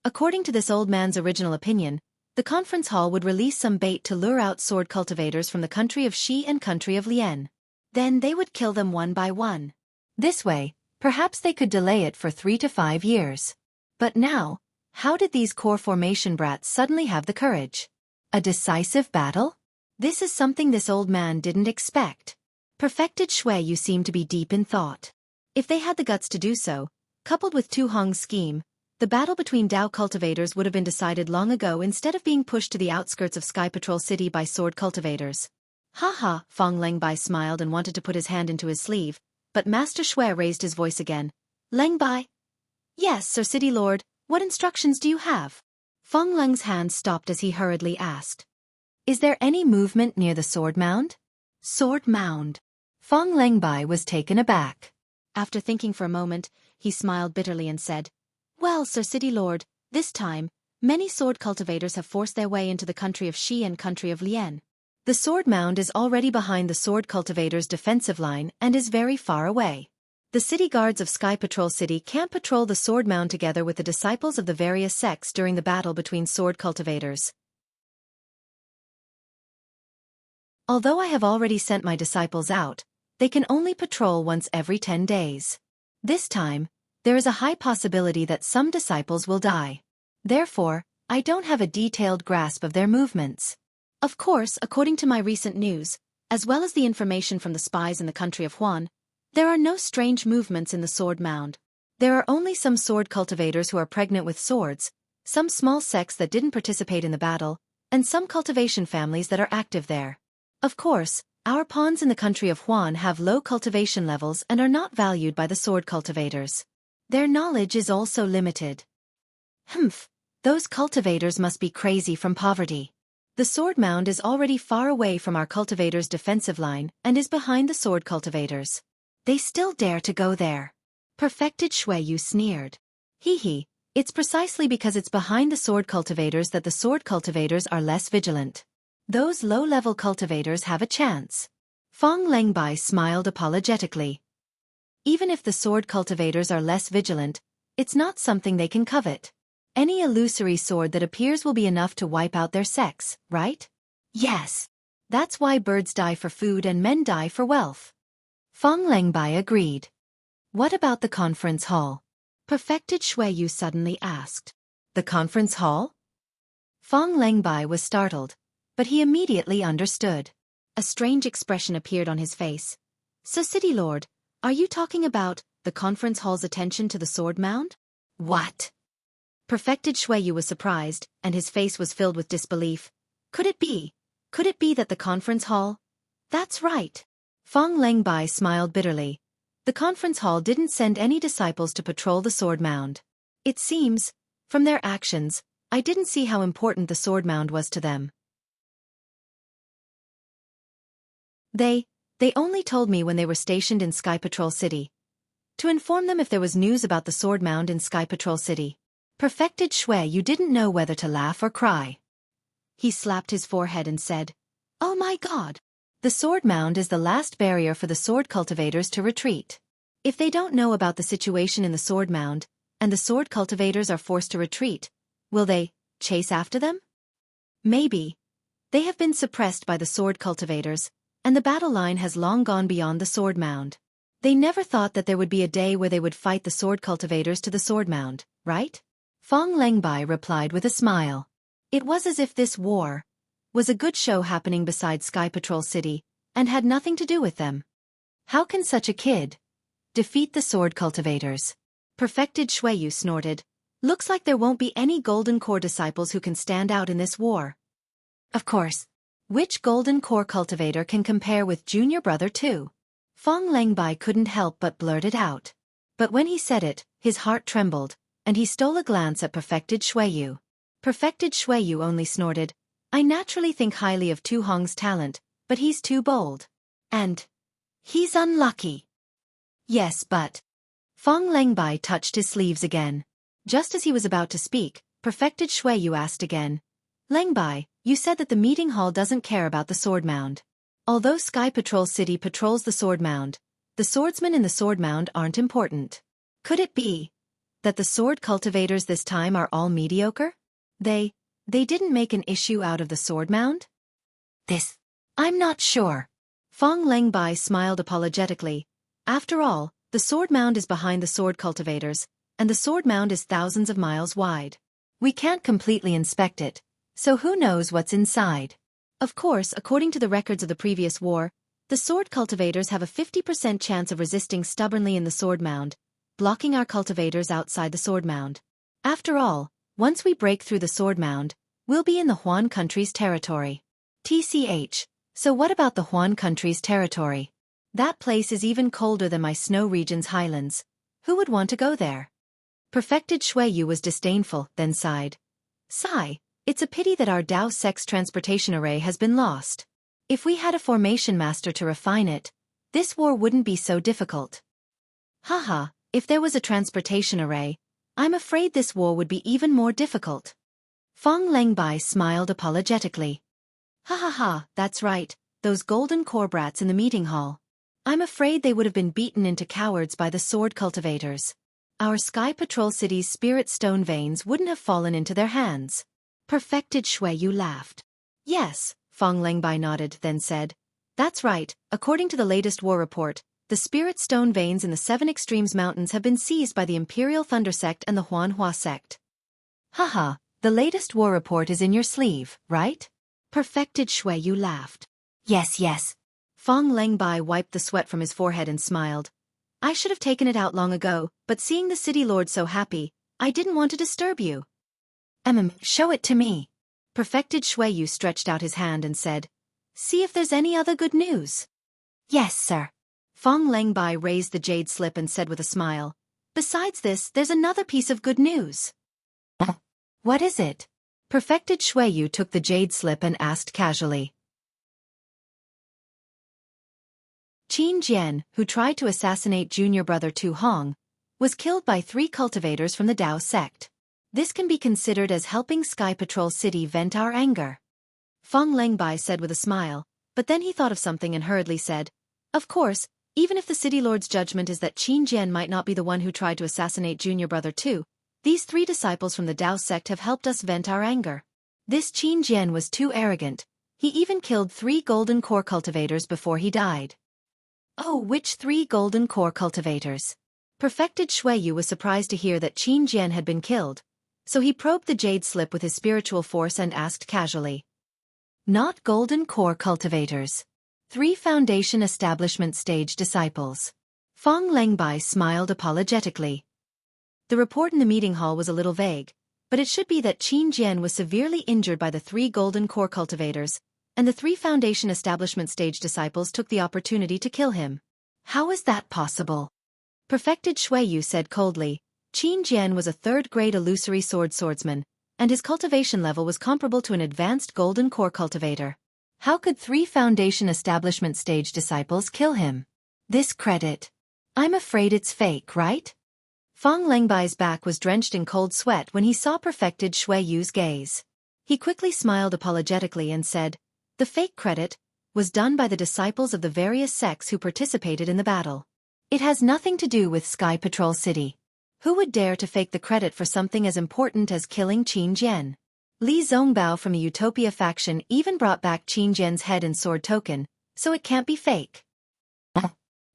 According to this old man's original opinion, the conference hall would release some bait to lure out sword cultivators from the country of Xi and country of Lian. Then they would kill them one by one. This way, perhaps they could delay it for 3 to 5 years. But now, how did these core formation brats suddenly have the courage? A decisive battle? This is something this old man didn't expect. Perfected Xueyu seemed to be deep in thought. If they had the guts to do so, coupled with Tu Hong's scheme, the battle between Dao cultivators would have been decided long ago instead of being pushed to the outskirts of Sky Patrol City by sword cultivators. Ha ha, Fong Lengbai smiled and wanted to put his hand into his sleeve, but Master Xue raised his voice again. "Lengbai?" "Yes, Sir City Lord, what instructions do you have?" Fong Leng's hand stopped as he hurriedly asked. "Is there any movement near the sword mound?" "Sword mound." Fong Lengbai was taken aback. After thinking for a moment, he smiled bitterly and said, "Well, Sir City Lord, this time, many sword cultivators have forced their way into the country of Xi and country of Lian. The sword mound is already behind the sword cultivators' defensive line and is very far away. The city guards of Sky Patrol City can't patrol the sword mound together with the disciples of the various sects during the battle between sword cultivators. Although I have already sent my disciples out, they can only patrol once every 10 days. This time, there is a high possibility that some disciples will die. Therefore, I don't have a detailed grasp of their movements. Of course, according to my recent news, as well as the information from the spies in the country of Huan, there are no strange movements in the sword mound. There are only some sword cultivators who are pregnant with swords, some small sects that didn't participate in the battle, and some cultivation families that are active there. Of course, our pawns in the country of Huan have low cultivation levels and are not valued by the sword cultivators. Their knowledge is also limited. Humph, those cultivators must be crazy from poverty. The sword mound is already far away from our cultivators' defensive line and is behind the sword cultivators. They still dare to go there. Perfected Shuiyu sneered. Hee, it's precisely because it's behind the sword cultivators that the sword cultivators are less vigilant. Those low-level cultivators have a chance. Fong Lengbai smiled apologetically. Even if the sword cultivators are less vigilant, it's not something they can covet. Any illusory sword that appears will be enough to wipe out their sex, right? Yes. That's why birds die for food and men die for wealth. Fong Lengbai agreed. What about the conference hall? Perfected Shuiyu suddenly asked. The conference hall? Fong Lengbai was startled, but he immediately understood. A strange expression appeared on his face. So, City Lord, are you talking about the conference hall's attention to the sword mound? What? Perfected Shuiyu was surprised, and his face was filled with disbelief. Could it be? Could it be that the conference hall? That's right. Fong Lengbai smiled bitterly. The conference hall didn't send any disciples to patrol the sword mound. It seems, from their actions, I didn't see how important the sword mound was to them. They only told me when they were stationed in Sky Patrol City. To inform them if there was news about the sword mound in Sky Patrol City. Perfected Shuiyu didn't know whether to laugh or cry. He slapped his forehead and said, "Oh my God! The sword mound is the last barrier for the sword cultivators to retreat. If they don't know about the situation in the sword mound, and the sword cultivators are forced to retreat, will they chase after them? Maybe. They have been suppressed by the sword cultivators, and the battle line has long gone beyond the sword mound. They never thought that there would be a day where they would fight the sword cultivators to the sword mound, right?" Fong Lengbai replied with a smile. It was as if this war was a good show happening beside Sky Patrol City, and had nothing to do with them. How can such a kid defeat the sword cultivators? Perfected Shuiyu snorted. Looks like there won't be any Golden Core disciples who can stand out in this war. Of course. Which Golden Core cultivator can compare with Junior Brother 2? Fong Lengbai couldn't help but blurt it out. But when he said it, his heart trembled, and he stole a glance at Perfected Shuiyu. Perfected Shuiyu only snorted. I naturally think highly of Tu Hong's talent, but he's too bold. And he's unlucky. Yes, but... Fong Lengbai touched his sleeves again. Just as he was about to speak, Perfected Shuiyu asked again. Lengbai, you said that the meeting hall doesn't care about the sword mound. Although Sky Patrol City patrols the sword mound, the swordsmen in the sword mound aren't important. Could it be that the sword cultivators this time are all mediocre? They didn't make an issue out of the sword mound? I'm not sure. Fong Lengbai smiled apologetically. After all, the sword mound is behind the sword cultivators, and the sword mound is thousands of miles wide. We can't completely inspect it, so who knows what's inside? Of course, according to the records of the previous war, the sword cultivators have a 50% chance of resisting stubbornly in the sword mound, blocking our cultivators outside the sword mound. After all, once we break through the sword mound, we'll be in the Huan country's territory. TCH, so what about the Huan country's territory? That place is even colder than my snow region's highlands. Who would want to go there? Perfected Shuiyu was disdainful, then sighed. Sigh, it's a pity that our Dao Sex transportation array has been lost. If we had a formation master to refine it, this war wouldn't be so difficult. Haha, if there was a transportation array, I'm afraid this war would be even more difficult. Fong Lengbai smiled apologetically. Ha ha ha, that's right, those golden core brats in the meeting hall. I'm afraid they would have been beaten into cowards by the sword cultivators. Our Sky Patrol City's spirit stone veins wouldn't have fallen into their hands. Perfected Shuiyu laughed. Yes, Fong Lengbai nodded, then said. That's right, according to the latest war report, the spirit stone veins in the 7 Extremes Mountains have been seized by the Imperial Thunder Sect and the Huanhua Sect. Haha, the latest war report is in your sleeve, right? Perfected Shuiyu laughed. Yes. Fong Lengbai wiped the sweat from his forehead and smiled. I should have taken it out long ago, but seeing the city lord so happy, I didn't want to disturb you. Show it to me. Perfected Shuiyu stretched out his hand and said, see if there's any other good news. Yes, sir. Fong Lengbai raised the jade slip and said with a smile, besides this, there's another piece of good news. What is it? Perfected Shuiyu took the jade slip and asked casually. Qin Jian, who tried to assassinate junior brother Tu Hong, was killed by 3 cultivators from the Dao sect. This can be considered as helping Sky Patrol City vent our anger. Fong Lengbai said with a smile, but then he thought of something and hurriedly said, of course, even if the city lord's judgment is that Qin Jian might not be the one who tried to assassinate junior brother Tu, these 3 disciples from the Dao sect have helped us vent our anger. This Qin Jian was too arrogant. He even killed 3 golden core cultivators before he died. Oh, which 3 golden core cultivators? Perfected Shuiyu was surprised to hear that Qin Jian had been killed, so he probed the jade slip with his spiritual force and asked casually. Not golden core cultivators. 3 foundation establishment stage disciples. Fong Lengbai smiled apologetically. The report in the meeting hall was a little vague, but it should be that Qin Jian was severely injured by the 3 golden core cultivators, and the 3 foundation establishment stage disciples took the opportunity to kill him. How is that possible? Perfected Shuiyu said coldly, Qin Jian was a 3rd-grade illusory swordsman, and his cultivation level was comparable to an advanced golden core cultivator. How could 3 foundation establishment stage disciples kill him? This credit. I'm afraid it's fake, right? Fong Lengbai's back was drenched in cold sweat when he saw Perfected Shuiyu's gaze. He quickly smiled apologetically and said, the fake credit was done by the disciples of the various sects who participated in the battle. It has nothing to do with Sky Patrol City. Who would dare to fake the credit for something as important as killing Qin Jian? Li Zongbao from the Utopia faction even brought back Qin Jian's head and sword token, so it can't be fake.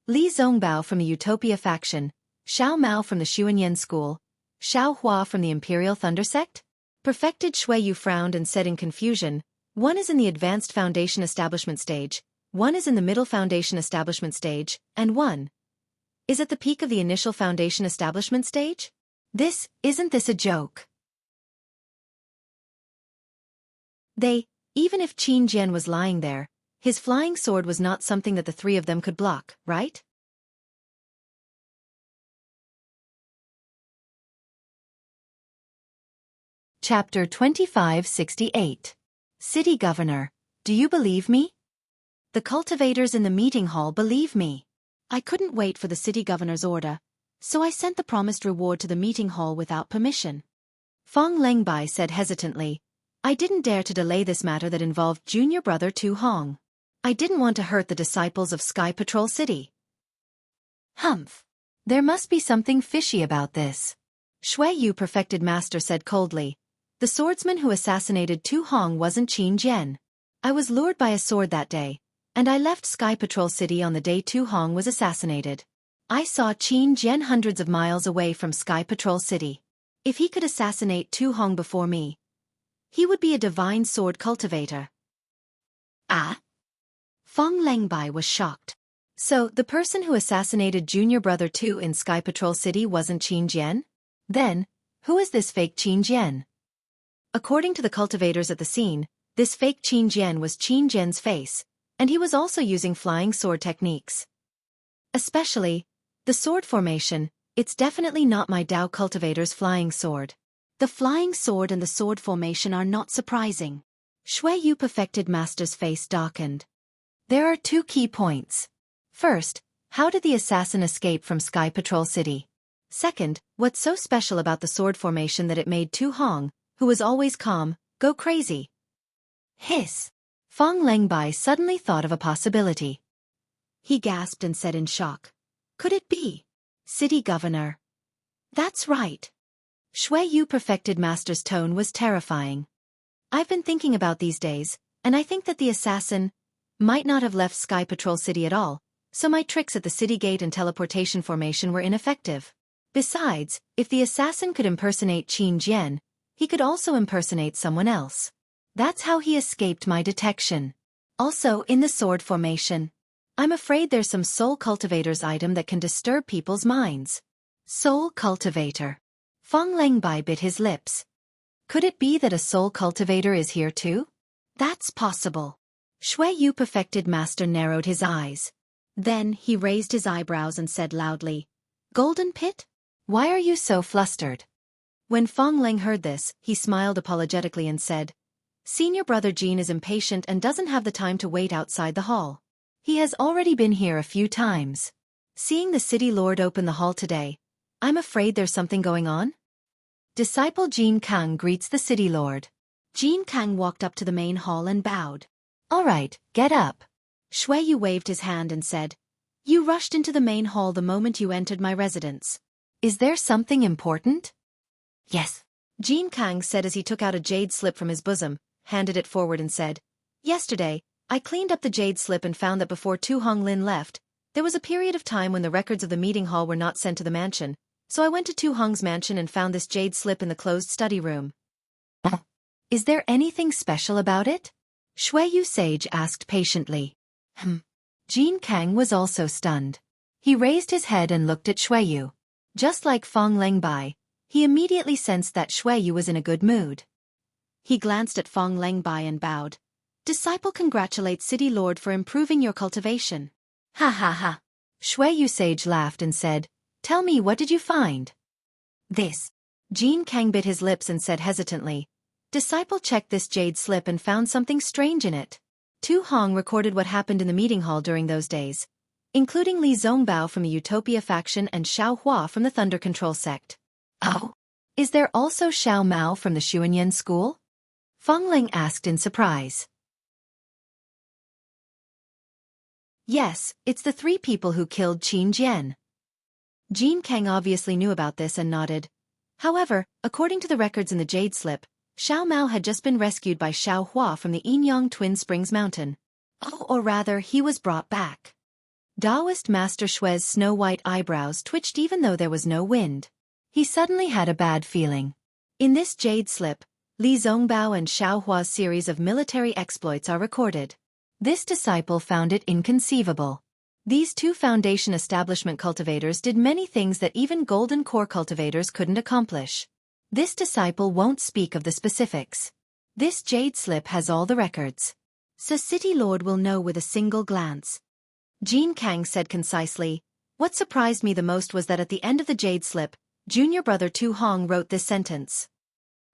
Li Zongbao from the Utopia faction, Xiao Mao from the Xuanyan school, Xiao Hua from the Imperial Thunder sect? Perfected Shuiyu frowned and said in confusion, one is in the advanced foundation establishment stage, one is in the middle foundation establishment stage, and one is at the peak of the initial foundation establishment stage? Isn't this a joke? Even if Qin Jian was lying there, his flying sword was not something that the 3 of them could block, right? Chapter 2568. City Governor, do you believe me? The cultivators in the meeting hall believe me. I couldn't wait for the city governor's order, so I sent the promised reward to the meeting hall without permission. Fong Lengbai said hesitantly, I didn't dare to delay this matter that involved junior brother Tu Hong. I didn't want to hurt the disciples of Sky Patrol City. Humph. There must be something fishy about this. Shuiyu Perfected Master said coldly, the swordsman who assassinated Tu Hong wasn't Qin Jian. I was lured by a sword that day, and I left Sky Patrol City on the day Tu Hong was assassinated. I saw Qin Jian hundreds of miles away from Sky Patrol City. If he could assassinate Tu Hong before me, he would be a divine sword cultivator. Ah? Fong Lengbai was shocked. So, the person who assassinated junior brother Tu in Sky Patrol City wasn't Qin Jian? Then, who is this fake Qin Jian? According to the cultivators at the scene, this fake Qin Jian was Qin Jian's face, and he was also using flying sword techniques. Especially, the sword formation, it's definitely not my Dao cultivator's flying sword. The flying sword and the sword formation are not surprising. Shuiyu Perfected Master's face darkened. There are 2 key points. First, how did the assassin escape from Sky Patrol City? Second, what's so special about the sword formation that it made Tu Hong, who was always calm, go crazy? Hiss. Fong Lengbai suddenly thought of a possibility. He gasped and said in shock, could it be City Governor? That's right. Shuiyu Perfected Master's tone was terrifying. I've been thinking about these days, and I think that the assassin might not have left Sky Patrol City at all, so my tricks at the city gate and teleportation formation were ineffective. Besides, if the assassin could impersonate Qin Jian, he could also impersonate someone else. That's how he escaped my detection. Also in the sword formation. I'm afraid there's some soul cultivator's item that can disturb people's minds. Soul cultivator. Feng Lengbai bit his lips. Could it be that a soul cultivator is here too? That's possible. Shui Yu perfected master narrowed his eyes. Then he raised his eyebrows and said loudly, Golden Pit? Why are you so flustered? When Feng Leng heard this, he smiled apologetically and said, Senior brother Jean is impatient and doesn't have the time to wait outside the hall. He has already been here a few times. Seeing the city lord open the hall today, I'm afraid there's something going on. Disciple Jean Kang greets the city lord. Jean Kang walked up to the main hall and bowed. All right, get up. Shui Yu waved his hand and said, You rushed into the main hall the moment you entered my residence. Is there something important? Yes. Jean Kang said as he took out a jade slip from his bosom, handed it forward and said, Yesterday, I cleaned up the jade slip and found that before Tu Honglin left, there was a period of time when the records of the meeting hall were not sent to the mansion, so I went to Tu Hong's mansion and found this jade slip in the closed study room. Is there anything special about it? Shui Yu Sage asked patiently. Jean Kang was also stunned. He raised his head and looked at Shui Yu. Just like Feng Lengbai, he immediately sensed that Shui Yu was in a good mood. He glanced at Feng Lengbai and bowed. Disciple congratulates City Lord for improving your cultivation. Ha ha ha. Shui Yu Sage laughed and said, Tell me, what did you find? This. Jean Kang bit his lips and said hesitantly, Disciple checked this jade slip and found something strange in it. Tu Hong recorded what happened in the meeting hall during those days, including Li Zongbao from the Utopia faction and Xiao Hua from the Thunder Control sect. Oh? Is there also Xiao Mao from the Xuanyan school? Feng Ling asked in surprise. Yes, it's the 3 people who killed Qin Jian. Jean Kang obviously knew about this and nodded. However, according to the records in the jade slip, Xiao Mao had just been rescued by Xiao Hua from the Yinyang Twin Springs Mountain. Oh, or rather, he was brought back. Taoist Master Shui's snow-white eyebrows twitched even though there was no wind. He suddenly had a bad feeling. In this jade slip, Li Zongbao and Xiao Hua's series of military exploits are recorded. This disciple found it inconceivable. These 2 Foundation establishment cultivators did many things that even Golden Core cultivators couldn't accomplish. This disciple won't speak of the specifics. This jade slip has all the records. So City Lord will know with a single glance. Jean Kang said concisely, What surprised me the most was that at the end of the jade slip, junior brother Tu Hong wrote this sentence.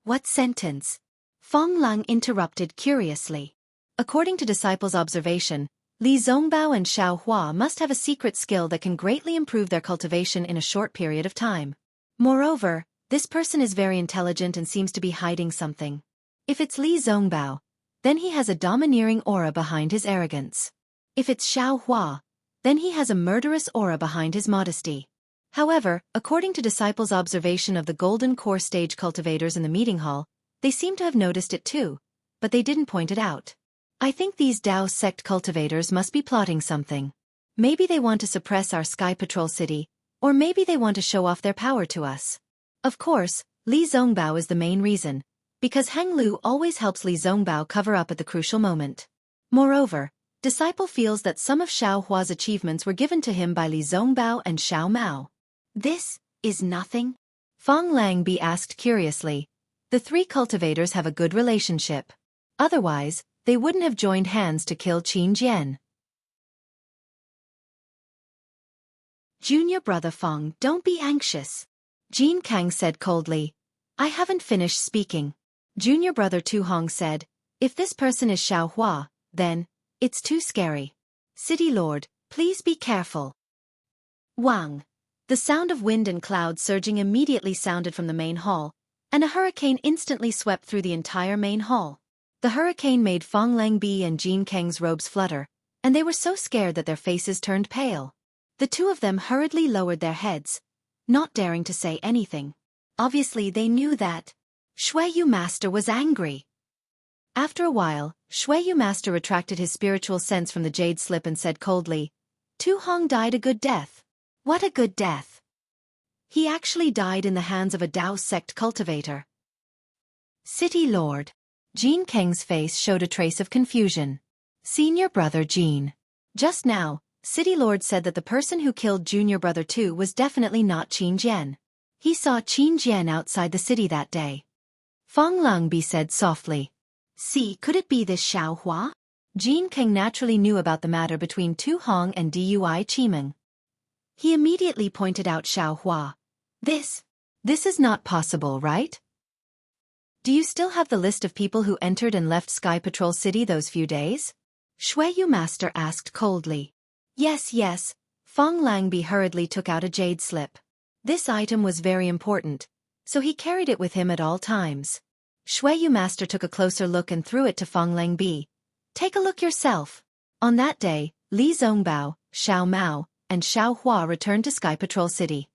What sentence? Feng Lang interrupted curiously. According to disciples' observation, Li Zongbao and Xiao Hua must have a secret skill that can greatly improve their cultivation in a short period of time. Moreover, this person is very intelligent and seems to be hiding something. If it's Li Zongbao, then he has a domineering aura behind his arrogance. If it's Xiao Hua, then he has a murderous aura behind his modesty. However, according to disciples' observation of the Golden Core stage cultivators in the meeting hall, they seem to have noticed it too, but they didn't point it out. I think these Dao sect cultivators must be plotting something. Maybe they want to suppress our Sky Patrol city, or maybe they want to show off their power to us. Of course, Li Zongbao is the main reason, because Heng Lu always helps Li Zongbao cover up at the crucial moment. Moreover, disciple feels that some of Xiao Hua's achievements were given to him by Li Zongbao and Xiao Mao. This is nothing? Feng Langbi asked curiously. The 3 cultivators have a good relationship. Otherwise, they wouldn't have joined hands to kill Qin Jian. Junior brother Feng, don't be anxious. Jean Kang said coldly. I haven't finished speaking. Junior brother Tu Hong said, If this person is Xiao Hua, then, it's too scary. City Lord, please be careful. Wang. The sound of wind and cloud surging immediately sounded from the main hall, and a hurricane instantly swept through the entire main hall. The hurricane made Feng Langbi and Jean Kang's robes flutter, and they were so scared that their faces turned pale. The 2 of them hurriedly lowered their heads, not daring to say anything. Obviously they knew that Shui Yu Master was angry. After a while, Shui Yu Master retracted his spiritual sense from the jade slip and said coldly, Tu Hong died a good death. What a good death. He actually died in the hands of a Dao sect cultivator. City Lord. Jean Kang's face showed a trace of confusion. Senior brother Jean. Just now, City Lord said that the person who killed junior brother 2 was definitely not Qin Jian. He saw Qin Jian outside the city that day. Feng Langbi said softly. See, could it be this Xiao Hua? Jin Kang naturally knew about the matter between Tu Hong and Dui Qimeng. He immediately pointed out Xiao Hua. This is not possible, right? Do you still have the list of people who entered and left Sky Patrol City those few days? Shuiyu Master asked coldly. Yes. Feng Langbi hurriedly took out a jade slip. This item was very important, so he carried it with him at all times. Shuiyu Master took a closer look and threw it to Feng Langbi. Take a look yourself. On that day, Li Zongbao, Xiao Mao, and Xiao Hua returned to Sky Patrol City.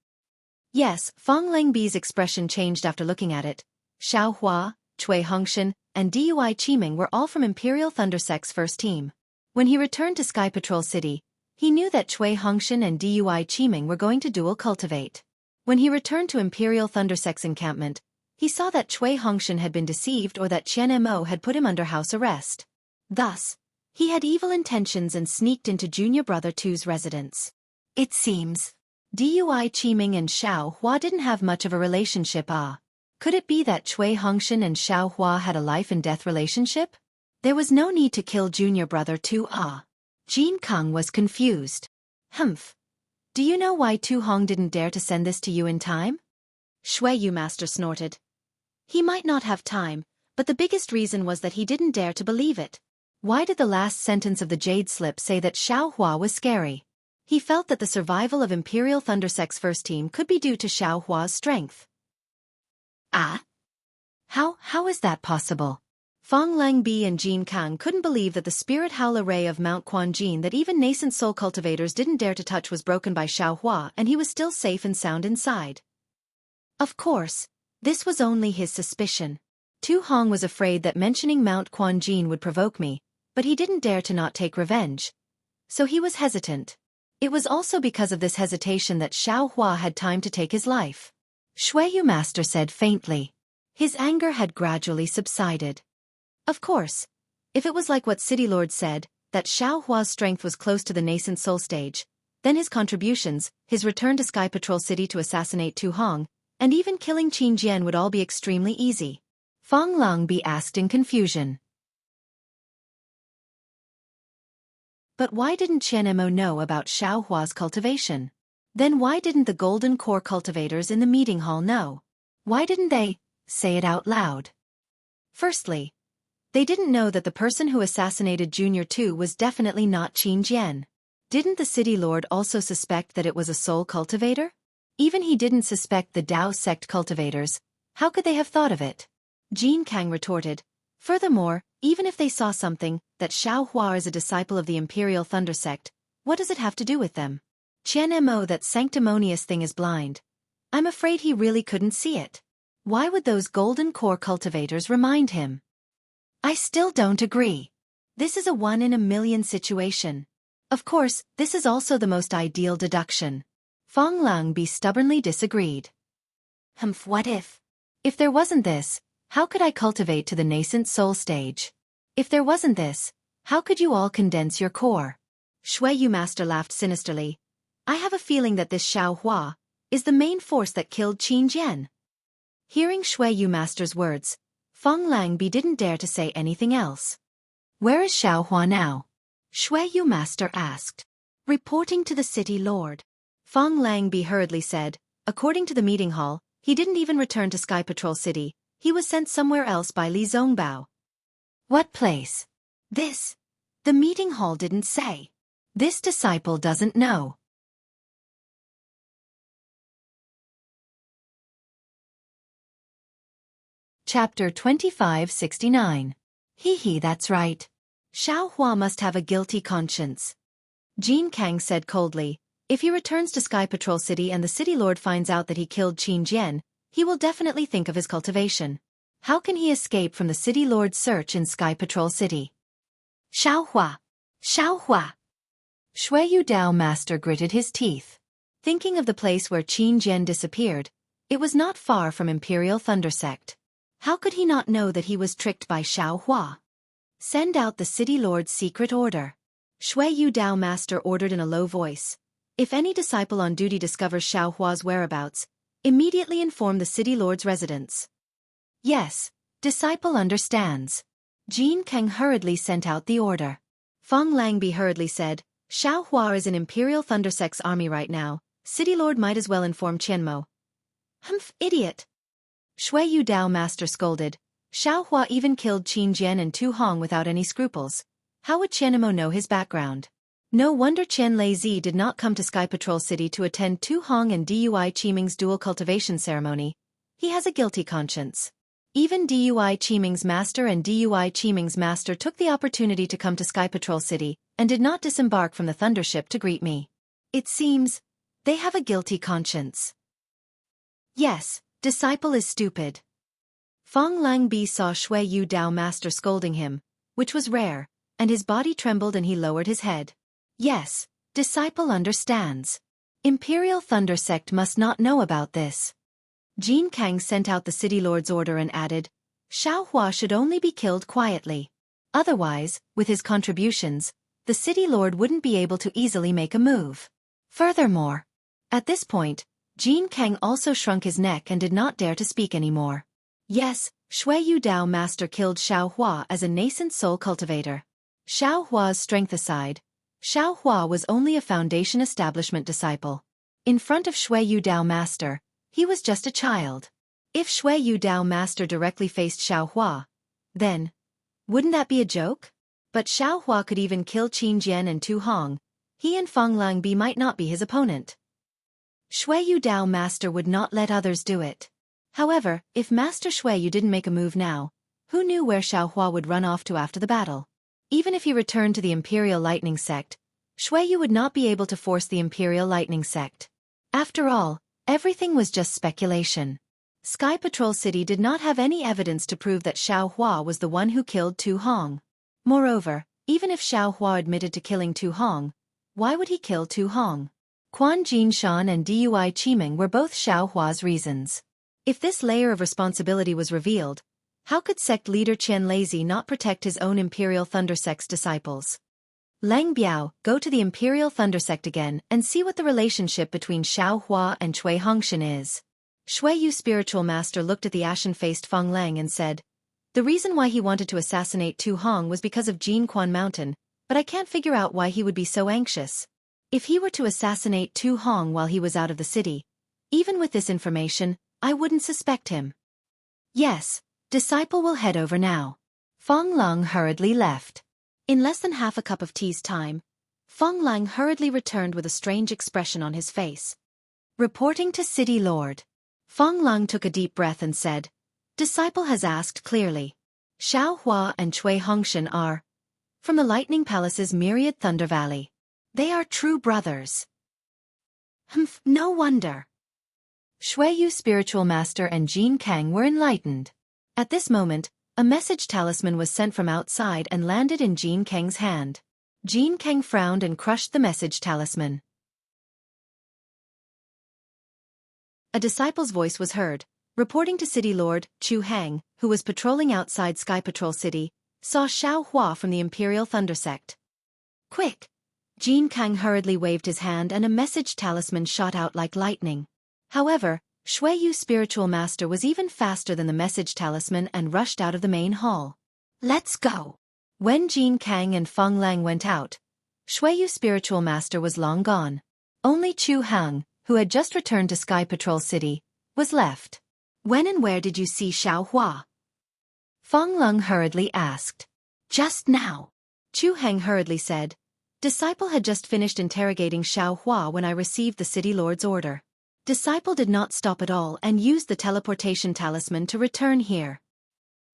Yes, Feng Langbi's expression changed after looking at it. Xiao Hua, Cui Hongshan, and Dui Qimeng were all from Imperial Thundersec's first team. When he returned to Sky Patrol City, he knew that Cui Hongshan and Dui Qimeng were going to dual cultivate. When he returned to Imperial Thundersec's encampment, he saw that Cui Hongshan had been deceived or that Qian Mo had put him under house arrest. Thus, he had evil intentions and sneaked into Junior Brother 2's residence. It seems Dui Qimeng and Xiao Hua didn't have much of a relationship. Could it be that Cui Hongshan and Xiao Hua had a life-and-death relationship? There was no need to kill Junior Brother 2. Jin Kang was confused. Humph. Do you know why Tu Hong didn't dare to send this to you in time? Shuiyu Master snorted. He might not have time, but the biggest reason was that he didn't dare to believe it. Why did the last sentence of the jade slip say that Xiao Hua was scary? He felt that the survival of Imperial Thundersec's first team could be due to Xiao Hua's strength. How is that possible? Feng Langbi and Jin Kang couldn't believe that the spirit howl array of Mount Quanjin that even nascent soul cultivators didn't dare to touch was broken by Xiao Hua and he was still safe and sound inside. Of course, this was only his suspicion. Tu Hong was afraid that mentioning Mount Quanjin would provoke me, but he didn't dare to not take revenge. So he was hesitant. It was also because of this hesitation that Xiao Hua had time to take his life. Shuiyu Master said faintly. His anger had gradually subsided. Of course, if it was like what City Lord said, that Xiao Hua's strength was close to the nascent soul stage, then his contributions, his return to Sky Patrol City to assassinate Tu Hong, and even killing Qin Jian would all be extremely easy. Feng Langbi asked in confusion. But why didn't Qian Mo know about Xiao Hua's cultivation? Then why didn't the Golden Core cultivators in the meeting hall know? Why didn't they say it out loud? Firstly, they didn't know that the person who assassinated Junior 2 was definitely not Qin Jian. Didn't the City Lord also suspect that it was a soul cultivator? Even he didn't suspect the Dao sect cultivators. How could they have thought of it? Jin Kang retorted. Furthermore, even if they saw something, that Xiao Hua is a disciple of the Imperial Thunder sect, what does it have to do with them? Qian Mo, that sanctimonious thing, is blind. I'm afraid he really couldn't see it. Why would those Golden Core cultivators remind him? I still don't agree. This is a 1 in a million situation. Of course, this is also the most ideal deduction. Feng Langbi stubbornly disagreed. What if? If there wasn't this, how could I cultivate to the nascent soul stage? If there wasn't this, how could you all condense your core? Shuiyu Master laughed sinisterly. I have a feeling that this Xiao Hua is the main force that killed Qin Jian. Hearing Shuiyu Master's words, Feng Langbi didn't dare to say anything else. Where is Xiao Hua now? Shuiyu Master asked. Reporting to the City Lord. Feng Langbi hurriedly said. According to the meeting hall, he didn't even return to Sky Patrol City. He was sent somewhere else by Li Zongbao. What place? This. The meeting hall didn't say. This disciple doesn't know. Chapter 2569. That's right. Xiao Hua must have a guilty conscience. Jin Kang said coldly. If he returns to Sky Patrol City and the City Lord finds out that he killed Qin Jian, he will definitely think of his cultivation. How can he escape from the City Lord's search in Sky Patrol City? Xiao Hua! Xiao Hua! Shuiyu Dao Master gritted his teeth. Thinking of the place where Qin Jian disappeared, it was not far from Imperial Thunder Sect. How could he not know that he was tricked by Xiao Hua? Send out the City Lord's secret order. Shui Yu Dao Master ordered in a low voice. If any disciple on duty discovers Xiao Hua's whereabouts, immediately inform the city lord's residence. Yes, disciple understands. Jin Kang hurriedly sent out the order. Feng Langbi hurriedly said, Xiao Hua is in Imperial Thundersect's army right now, city lord might as well inform Qianmo. Humph, idiot. Shui Yu Dao Master scolded. Xiao Hua even killed Qin Jian and Tu Hong without any scruples. How would Qianmo know his background? No wonder Qian Leizi did not come to Sky Patrol City to attend Tu Hong and Dui Qiming's dual cultivation ceremony. He has a guilty conscience. Even Dui Qiming's master and Dui Qiming's master took the opportunity to come to Sky Patrol City and did not disembark from the Thundership to greet me. It seems they have a guilty conscience. Yes, disciple is stupid. Feng Langbi saw Shui Yu Dao Master scolding him, which was rare, and his body trembled and he lowered his head. Yes, disciple understands. Imperial Thunder Sect must not know about this. Jin Kang sent out the city lord's order and added, Xiao Hua should only be killed quietly. Otherwise, with his contributions, the city lord wouldn't be able to easily make a move. Furthermore, at this point, Jin Kang also shrunk his neck and did not dare to speak anymore. Yes, Shui Yu Dao Master killed Xiao Hua as a nascent soul cultivator. Xiao Hua's strength aside, Xiao Hua was only a foundation establishment disciple. In front of Shui Yu Dao Master, he was just a child. If Shui Yu Dao Master directly faced Xiao Hua, then, wouldn't that be a joke? But Xiao Hua could even kill Qin Jian and Tu Hong. He and Feng Langbi might not be his opponent. Shui Yu Dao Master would not let others do it. However, if Master Shui Yu didn't make a move now, who knew where Xiao Hua would run off to after the battle? Even if he returned to the Imperial Lightning Sect, Shui Yu would not be able to force the Imperial Lightning Sect. After all, everything was just speculation. Sky Patrol City did not have any evidence to prove that Xiao Hua was the one who killed Tu Hong. Moreover, even if Xiao Hua admitted to killing Tu Hong, why would he kill Tu Hong? Quan Jinshan and Dui Qiming were both Xiao Hua's reasons. If this layer of responsibility was revealed, how could sect leader Qian Leizi not protect his own Imperial Thunder Sect's disciples? Lang Biao, go to the Imperial Thunder Sect again and see what the relationship between Xiao Hua and Cui Hongshan is. Shui Yu Spiritual Master looked at the ashen-faced Feng Lang and said, the reason why he wanted to assassinate Tu Hong was because of Jin Quan Mountain, but I can't figure out why he would be so anxious. If he were to assassinate Tu Hong while he was out of the city, even with this information, I wouldn't suspect him. Yes, disciple will head over now. Feng Lang hurriedly left. In less than half a cup of tea's time, Feng Lang hurriedly returned with a strange expression on his face. Reporting to City Lord. Feng Lang took a deep breath and said, disciple has asked clearly. Xiao Hua and Cui Hongshan are from the Lightning Palace's myriad Thunder Valley. They are true brothers. Humph, no wonder. Shui Yu Spiritual Master and Jin Kang were enlightened. At this moment, a message talisman was sent from outside and landed in Jin Kang's hand. Jin Kang frowned and crushed the message talisman. A disciple's voice was heard, reporting to City Lord Chu Hang, who was patrolling outside Sky Patrol City, saw Xiao Hua from the Imperial Thunder Sect. Quick! Jin Kang hurriedly waved his hand and a message talisman shot out like lightning. However, Shui Yu Spiritual Master was even faster than the message talisman and rushed out of the main hall. Let's go! When Jin Kang and Feng Lang went out, Shui Yu Spiritual Master was long gone. Only Chu Hang, who had just returned to Sky Patrol City, was left. When and where did you see Xiao Hua? Feng Lang hurriedly asked. Just now. Chu Hang hurriedly said. Disciple had just finished interrogating Xiao Hua when I received the City Lord's order. Disciple did not stop at all and used the teleportation talisman to return here.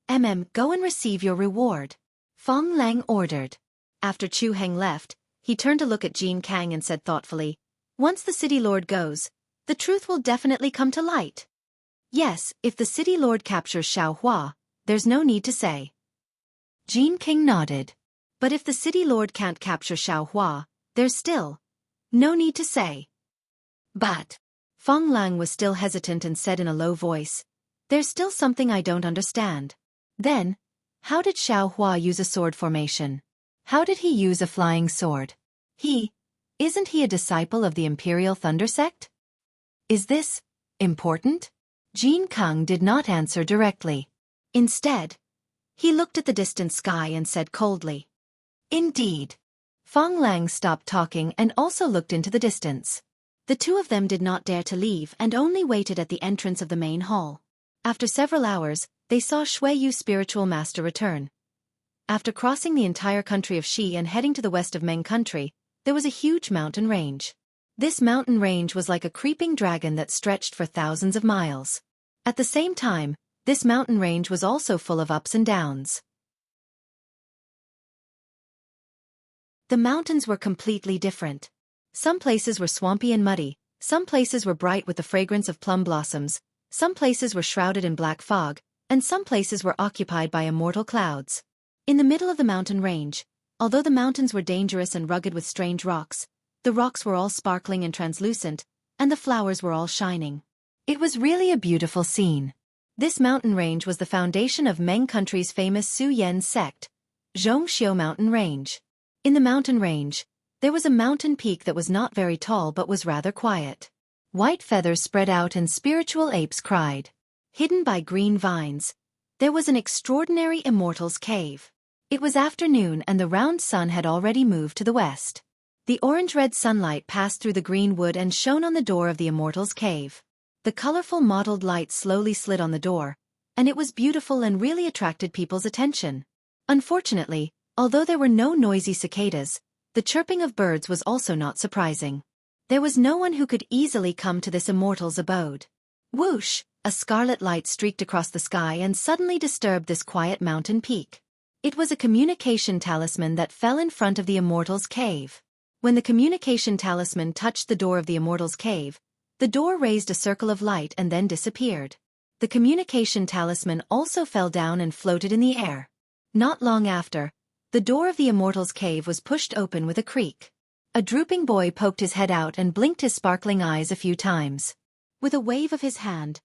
Go and receive your reward. Feng Lang ordered. After Chu Heng left, he turned to look at Jin Kang and said thoughtfully, once the City Lord goes, the truth will definitely come to light. Yes, if the City Lord captures Xiao Hua, there's no need to say. Jin Kang nodded. But if the City Lord can't capture Xiao Hua, there's still no need to say. But Feng Lang was still hesitant and said in a low voice, there's still something I don't understand. Then, how did Xiao Hua use a sword formation? How did he use a flying sword? Isn't he a disciple of the Imperial Thunder sect? Is this important? Jin Kung did not answer directly. Instead, he looked at the distant sky and said coldly, "Indeed." Fong Lang stopped talking and also looked into the distance. The two of them did not dare to leave and only waited at the entrance of the main hall. After several hours, they saw Shui Yu's spiritual master return. After crossing the entire country of Xi and heading to the west of Meng country, there was a huge mountain range. This mountain range was like a creeping dragon that stretched for thousands of miles. At the same time, this mountain range was also full of ups and downs. The mountains were completely different. Some places were swampy and muddy, some places were bright with the fragrance of plum blossoms, some places were shrouded in black fog, and some places were occupied by immortal clouds. In the middle of the mountain range, although the mountains were dangerous and rugged with strange rocks, the rocks were all sparkling and translucent, and the flowers were all shining. It was really a beautiful scene. This mountain range was the foundation of Meng country's famous Su Yan sect, Xianxia mountain range. In the mountain range, there was a mountain peak that was not very tall but was rather quiet. White feathers spread out and spiritual apes cried. Hidden by green vines, there was an extraordinary immortal's cave. It was afternoon and the round sun had already moved to the west. The orange-red sunlight passed through the green wood and shone on the door of the immortal's cave. The colorful mottled light slowly slid on the door, and it was beautiful and really attracted people's attention. Unfortunately, although there were no noisy cicadas, the chirping of birds was also not surprising. There was no one who could easily come to this immortal's abode. Whoosh! A scarlet light streaked across the sky and suddenly disturbed this quiet mountain peak. It was a communication talisman that fell in front of the immortal's cave. When the communication talisman touched the door of the immortal's cave, the door raised a circle of light and then disappeared. The communication talisman also fell down and floated in the air. Not long after, the door of the immortal's cave was pushed open with a creak. A drooping boy poked his head out and blinked his sparkling eyes a few times. With a wave of his hand,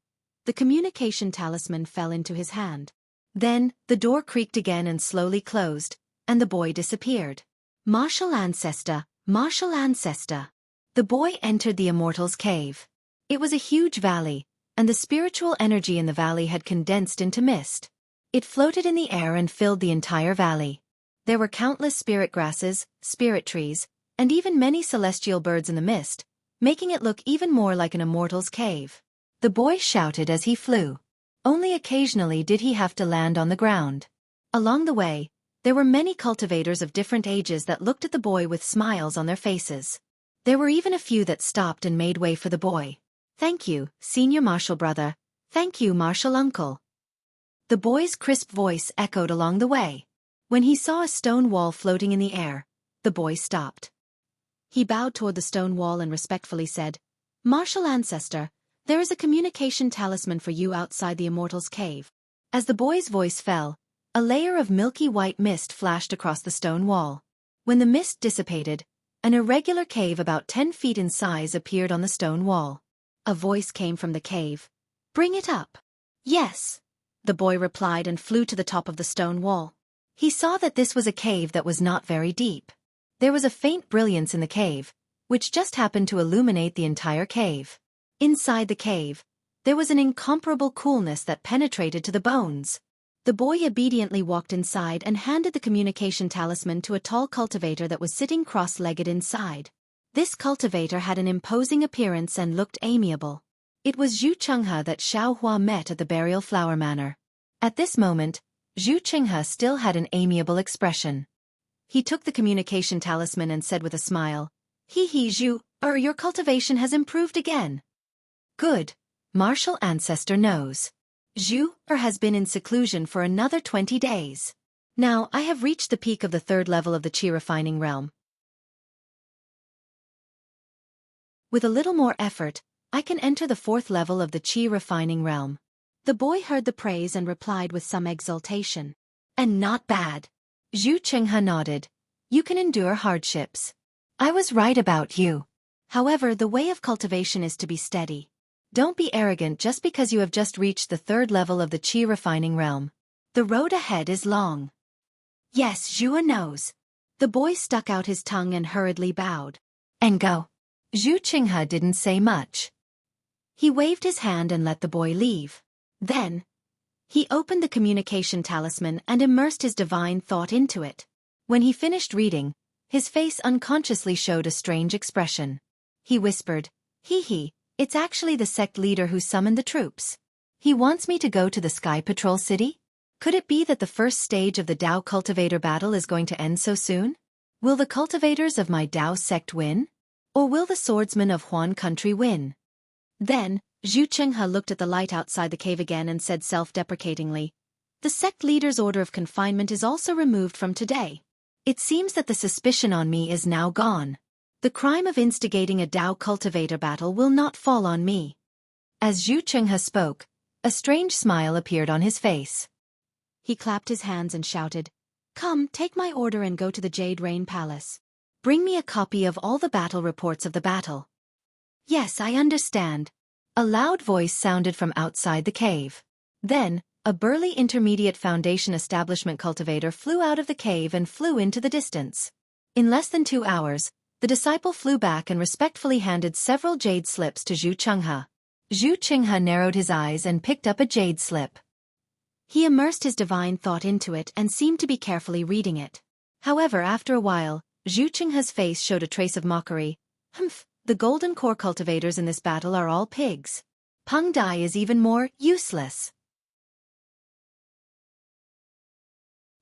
the communication talisman fell into his hand. Then, the door creaked again and slowly closed, and the boy disappeared. Martial ancestor, martial ancestor. The boy entered the immortal's cave. It was a huge valley, and the spiritual energy in the valley had condensed into mist. It floated in the air and filled the entire valley. There were countless spirit grasses, spirit trees, and even many celestial birds in the mist, making it look even more like an immortal's cave. The boy shouted as he flew. Only occasionally did he have to land on the ground. Along the way, there were many cultivators of different ages that looked at the boy with smiles on their faces. There were even a few that stopped and made way for the boy. "Thank you, senior martial brother. Thank you, martial uncle." The boy's crisp voice echoed along the way. When he saw a stone wall floating in the air, the boy stopped. He bowed toward the stone wall and respectfully said, "Martial ancestor, there is a communication talisman for you outside the immortal's cave." As the boy's voice fell, a layer of milky white mist flashed across the stone wall. When the mist dissipated, an irregular cave about 10 feet in size appeared on the stone wall. A voice came from the cave. "Bring it up." "Yes," the boy replied and flew to the top of the stone wall. He saw that this was a cave that was not very deep. There was a faint brilliance in the cave, which just happened to illuminate the entire cave. Inside the cave, there was an incomparable coolness that penetrated to the bones. The boy obediently walked inside and handed the communication talisman to a tall cultivator that was sitting cross-legged inside. This cultivator had an imposing appearance and looked amiable. It was Zhu Chenghe that Xiao Hua met at the burial flower manor. At this moment, Zhu Chenghe still had an amiable expression. He took the communication talisman and said with a smile, "Hee Zhu, your cultivation has improved again." "Good, martial ancestor knows. Zhu has been in seclusion for another 20 days. Now I have reached the peak of the 3rd level of the Qi refining realm. With a little more effort, I can enter the 4th level of the Qi refining realm." The boy heard the praise and replied with some exultation. "And not bad." Zhu Chenghe nodded. "You can endure hardships. I was right about you. However, the way of cultivation is to be steady. Don't be arrogant just because you have just reached the 3rd level of the Qi refining realm. The road ahead is long." "Yes, Zhu knows. The boy stuck out his tongue and hurriedly bowed. And go. Zhu Qinghe didn't say much. He waved his hand and let the boy leave. Then, he opened the communication talisman and immersed his divine thought into it. When he finished reading, his face unconsciously showed a strange expression. He whispered, "Hee, it's actually the sect leader who summoned the troops. He wants me to go to the Sky Patrol City? Could it be that the first stage of the Dao cultivator battle is going to end so soon? Will the cultivators of my Dao sect win? Or will the swordsmen of Huan country win?" Then, Zhu Qinghe looked at the light outside the cave again and said self-deprecatingly, "The sect leader's order of confinement is also removed from today. It seems that the suspicion on me is now gone. The crime of instigating a Dao cultivator battle will not fall on me." As Zhu Qinghe spoke, a strange smile appeared on his face. He clapped his hands and shouted, "Come, take my order and go to the Jade Rain Palace. Bring me a copy of all the battle reports of the battle." "Yes, I understand." A loud voice sounded from outside the cave. Then, a burly intermediate foundation establishment cultivator flew out of the cave and flew into the distance. In less than 2 hours, the disciple flew back and respectfully handed several jade slips to Zhu Qinghe. Zhu Qinghe narrowed his eyes and picked up a jade slip. He immersed his divine thought into it and seemed to be carefully reading it. However, after a while, Zhu Qinghe's face showed a trace of mockery. "Humph, the golden core cultivators in this battle are all pigs. Peng Dai is even more useless."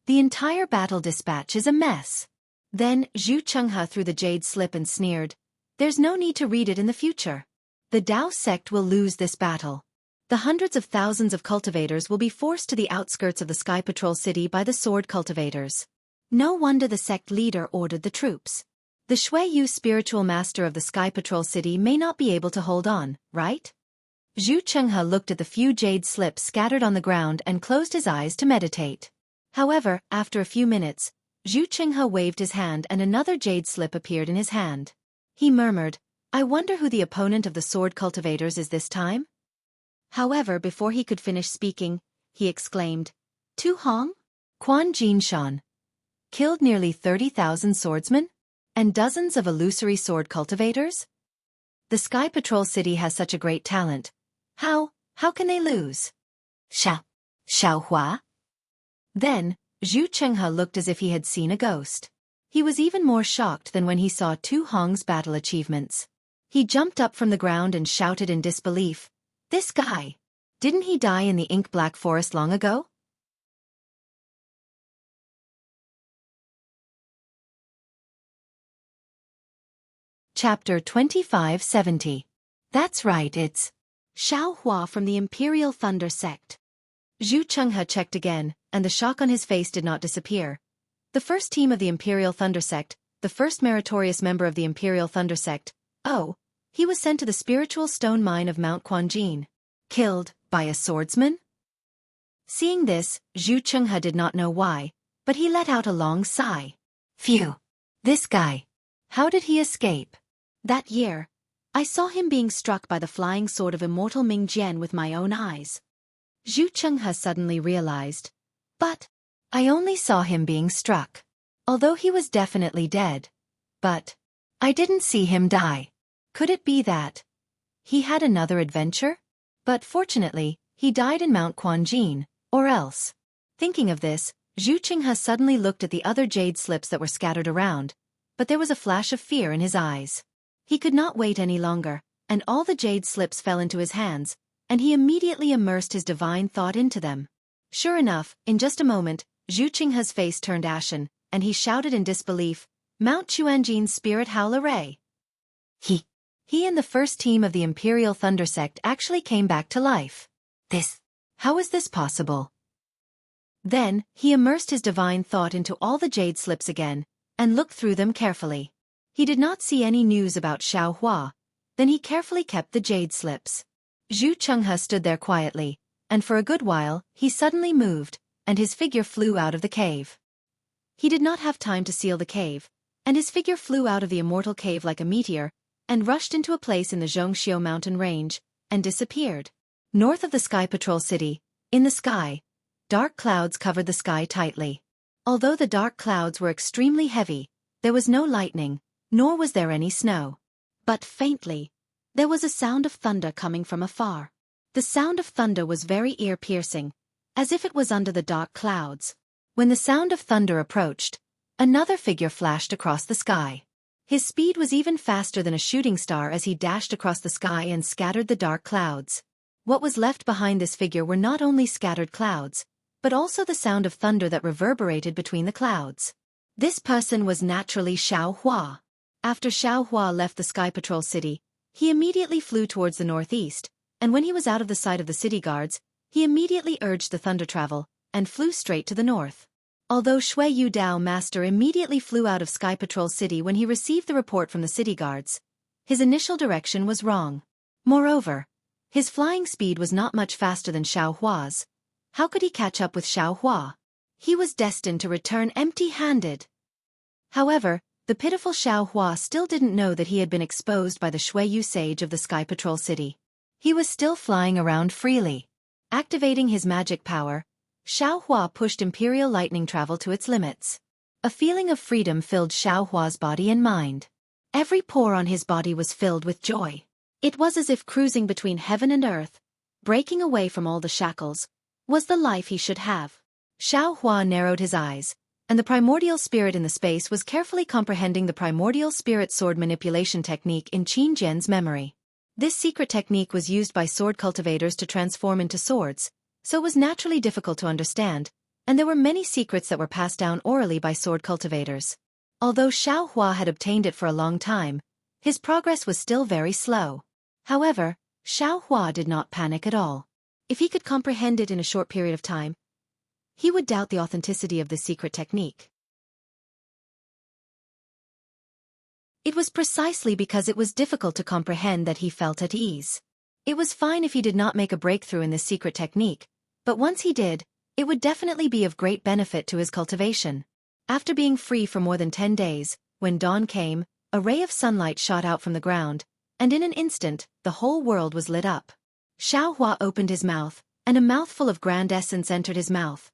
The entire battle dispatch is a mess. Then Zhu Qinghe threw the jade slip and sneered, "There's no need to read it in the future. The Dao sect will lose this battle. The hundreds of thousands of cultivators will be forced to the outskirts of the Sky Patrol City by the sword cultivators. No wonder the sect leader ordered the troops. The Shuiyu spiritual master of the Sky Patrol City may not be able to hold on, right?" Zhu Qinghe looked at the few jade slips scattered on the ground and closed his eyes to meditate. However, after a few minutes, Zhu Qinghe waved his hand and another jade slip appeared in his hand. He murmured, "I wonder who the opponent of the sword cultivators is this time?" However, before he could finish speaking, he exclaimed, "Tu Hong? Quan Jinshan. Killed nearly 30,000 swordsmen? And dozens of illusory sword cultivators? The Sky Patrol City has such a great talent. How can they lose? Xiaohua?" Then, Zhu Qinghe looked as if he had seen a ghost. He was even more shocked than when he saw Tu Hong's battle achievements. He jumped up from the ground and shouted in disbelief, "This guy! Didn't he die in the ink-black forest long ago?" Chapter 2570. That's right, it's Xiaohua from the Imperial Thunder Sect. Zhu Qinghe checked again, and the shock on his face did not disappear. The first team of the Imperial Thunder Sect, the first meritorious member of the Imperial Thunder Sect, he was sent to the spiritual stone mine of Mount Quanjin. Killed by a swordsman? Seeing this, Zhu Qinghe did not know why, but he let out a long sigh. Phew! This guy! How did he escape? That year, I saw him being struck by the flying sword of Immortal Ming Jian with my own eyes. Zhu Qinghe suddenly realized. But I only saw him being struck. Although he was definitely dead. But I didn't see him die. Could it be that he had another adventure? But fortunately, he died in Mount Quanjin, or else. Thinking of this, Zhu Qinghe suddenly looked at the other jade slips that were scattered around, but there was a flash of fear in his eyes. He could not wait any longer, and all the jade slips fell into his hands, and he immediately immersed his divine thought into them. Sure enough, in just a moment, Zhu Qinghe's face turned ashen, and he shouted in disbelief, "Mount Quanjin's spirit howl array!" He and the first team of the Imperial Thunder Sect actually came back to life. How is this possible? Then, he immersed his divine thought into all the jade slips again, and looked through them carefully. He did not see any news about Xiaohua. Then he carefully kept the jade slips. Zhu Qinghe stood there quietly, and for a good while, he suddenly moved, and his figure flew out of the cave. He did not have time to seal the cave, and his figure flew out of the immortal cave like a meteor, and rushed into a place in the Xianxia mountain range, and disappeared. North of the Sky Patrol City, in the sky, dark clouds covered the sky tightly. Although the dark clouds were extremely heavy, there was no lightning, nor was there any snow. But faintly, there was a sound of thunder coming from afar. The sound of thunder was very ear-piercing, as if it was under the dark clouds. When the sound of thunder approached, another figure flashed across the sky. His speed was even faster than a shooting star as he dashed across the sky and scattered the dark clouds. What was left behind this figure were not only scattered clouds, but also the sound of thunder that reverberated between the clouds. This person was naturally Xianxia. After Xianxia left the Sky Patrol city, he immediately flew towards the northeast, and when he was out of the sight of the city guards, he immediately urged the thunder travel, and flew straight to the north. Although Shui Yu Dao Master immediately flew out of Sky Patrol city when he received the report from the city guards, his initial direction was wrong. Moreover, his flying speed was not much faster than Xiaohua's. How could he catch up with Xiaohua? He was destined to return empty-handed. However, the pitiful Xiaohua still didn't know that he had been exposed by the Shui Yu sage of the Sky Patrol city. He was still flying around freely. Activating his magic power, Xiaohua pushed Imperial Lightning Travel to its limits. A feeling of freedom filled Xiaohua's body and mind. Every pore on his body was filled with joy. It was as if cruising between heaven and earth, breaking away from all the shackles, was the life he should have. Xiaohua narrowed his eyes, and the primordial spirit in the space was carefully comprehending the primordial spirit sword manipulation technique in Qin Jian's memory. This secret technique was used by sword cultivators to transform into swords, so it was naturally difficult to understand, and there were many secrets that were passed down orally by sword cultivators. Although Xiaohua had obtained it for a long time, his progress was still very slow. However, Xiaohua did not panic at all. If he could comprehend it in a short period of time, he would doubt the authenticity of this secret technique. It was precisely because it was difficult to comprehend that he felt at ease. It was fine if he did not make a breakthrough in this secret technique, but once he did, it would definitely be of great benefit to his cultivation. After being free for more than 10 days, when dawn came, a ray of sunlight shot out from the ground, and in an instant, the whole world was lit up. Xiaohua opened his mouth, and a mouthful of grand essence entered his mouth.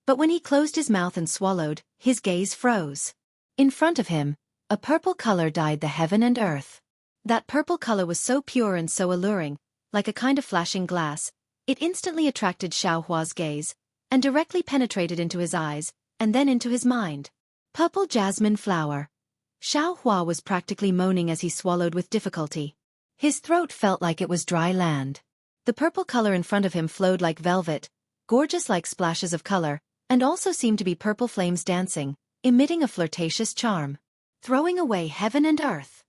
But when he closed his mouth and swallowed, his gaze froze. In front of him, a purple color dyed the heaven and earth. That purple color was so pure and so alluring, like a kind of flashing glass, it instantly attracted Xiaohua's gaze, and directly penetrated into his eyes, and then into his mind. Purple jasmine flower. Xiaohua was practically moaning as he swallowed with difficulty. His throat felt like it was dry land. The purple color in front of him flowed like velvet, gorgeous like splashes of color, and also seemed to be purple flames dancing, emitting a flirtatious charm. Throwing away heaven and earth.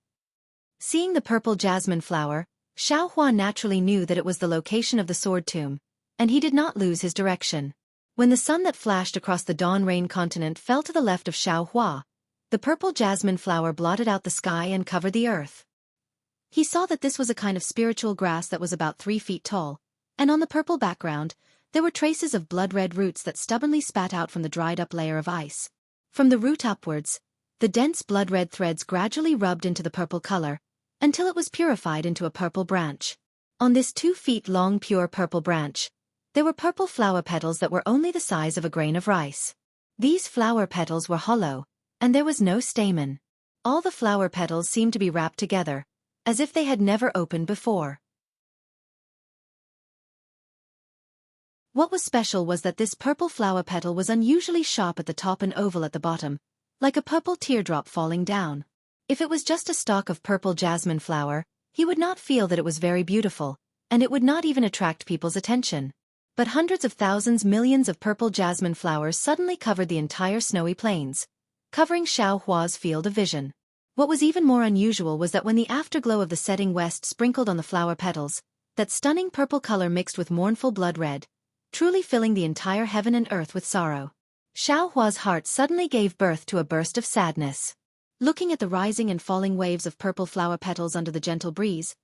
Seeing the purple jasmine flower, Xiaohua naturally knew that it was the location of the sword tomb, and he did not lose his direction. When the sun that flashed across the dawn rain continent fell to the left of Xiaohua, the purple jasmine flower blotted out the sky and covered the earth. He saw that this was a kind of spiritual grass that was about 3 feet tall, and on the purple background, there were traces of blood-red roots that stubbornly spat out from the dried-up layer of ice. From the root upwards, the dense blood-red threads gradually rubbed into the purple color, until it was purified into a purple branch. On this 2 feet long pure purple branch, there were purple flower petals that were only the size of a grain of rice. These flower petals were hollow, and there was no stamen. All the flower petals seemed to be wrapped together, as if they had never opened before. What was special was that this purple flower petal was unusually sharp at the top and oval at the bottom, like a purple teardrop falling down. If it was just a stalk of purple jasmine flower, he would not feel that it was very beautiful, and it would not even attract people's attention. But hundreds of thousands, millions of purple jasmine flowers suddenly covered the entire snowy plains, covering Xiaohua's field of vision. What was even more unusual was that when the afterglow of the setting west sprinkled on the flower petals, that stunning purple color mixed with mournful blood red, truly filling the entire heaven and earth with sorrow. Xiaohua's heart suddenly gave birth to a burst of sadness. Looking at the rising and falling waves of purple flower petals under the gentle breeze,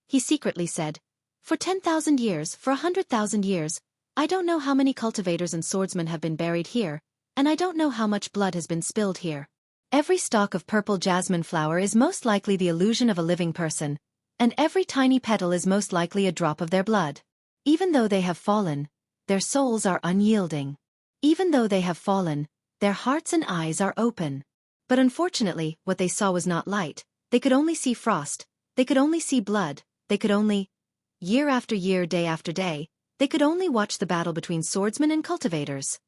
he secretly said, "For 10,000 years, for 100,000 years, I don't know how many cultivators and swordsmen have been buried here, and I don't know how much blood has been spilled here. Every stalk of purple jasmine flower is most likely the illusion of a living person, and every tiny petal is most likely a drop of their blood. Even though they have fallen, their souls are unyielding. Even though they have fallen, their hearts and eyes are open. But unfortunately, what they saw was not light. They could only see frost. They could only see blood. They could only, year after year, day after day, they could only watch the battle between swordsmen and cultivators.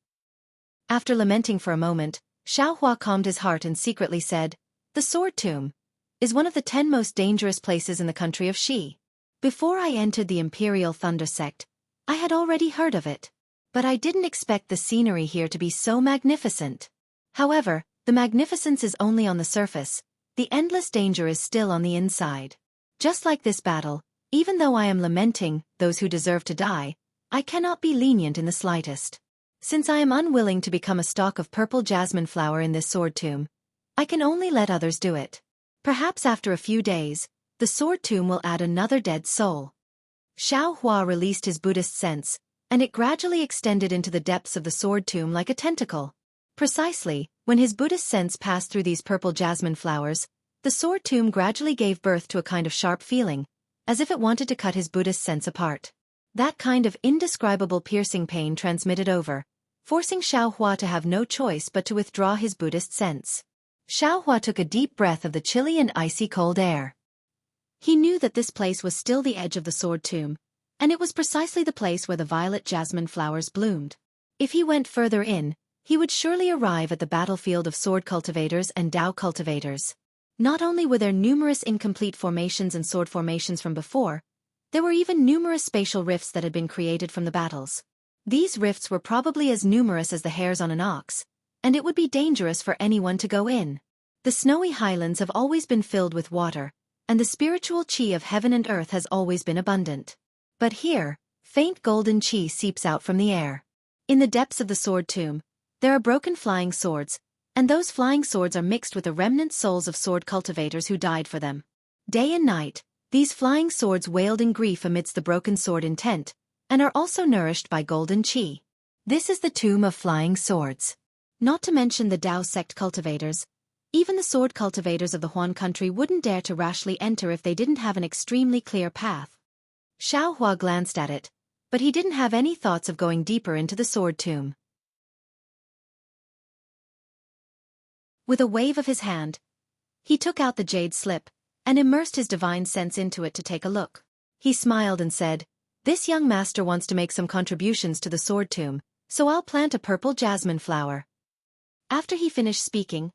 After lamenting for a moment, Xiaohua calmed his heart and secretly said, "The Sword Tomb is one of the 10 most dangerous places in the country of Xi. Before I entered the Imperial Thunder Sect, I had already heard of it. But I didn't expect the scenery here to be so magnificent. However, the magnificence is only on the surface. The endless danger is still on the inside. Just like this battle, even though I am lamenting those who deserve to die, I cannot be lenient in the slightest. Since I am unwilling to become a stalk of purple jasmine flower in this sword tomb, I can only let others do it. Perhaps after a few days, the sword tomb will add another dead soul." Xiao Hua released his Buddhist sense, and it gradually extended into the depths of the sword tomb like a tentacle. Precisely, when his Buddhist sense passed through these purple jasmine flowers, the sword tomb gradually gave birth to a kind of sharp feeling, as if it wanted to cut his Buddhist sense apart. That kind of indescribable piercing pain transmitted over, forcing Xiao Hua to have no choice but to withdraw his Buddhist sense. Xiao Hua took a deep breath of the chilly and icy cold air. He knew that this place was still the edge of the sword tomb, and it was precisely the place where the violet jasmine flowers bloomed. If he went further in, he would surely arrive at the battlefield of sword cultivators and Dao cultivators. Not only were there numerous incomplete formations and sword formations from before, there were even numerous spatial rifts that had been created from the battles. These rifts were probably as numerous as the hairs on an ox, and it would be dangerous for anyone to go in. The snowy highlands have always been filled with water, and the spiritual qi of heaven and earth has always been abundant. But here, faint golden qi seeps out from the air. In the depths of the sword tomb, there are broken flying swords, and those flying swords are mixed with the remnant souls of sword cultivators who died for them. Day and night, these flying swords wailed in grief amidst the broken sword intent, and are also nourished by golden qi. This is the tomb of flying swords. Not to mention the Dao sect cultivators. Even the sword cultivators of the Huan country wouldn't dare to rashly enter if they didn't have an extremely clear path. Xiao Hua glanced at it, but he didn't have any thoughts of going deeper into the sword tomb. With a wave of his hand, he took out the jade slip, and immersed his divine sense into it to take a look. He smiled and said, "This young master wants to make some contributions to the sword tomb, so I'll plant a purple jasmine flower." After he finished speaking,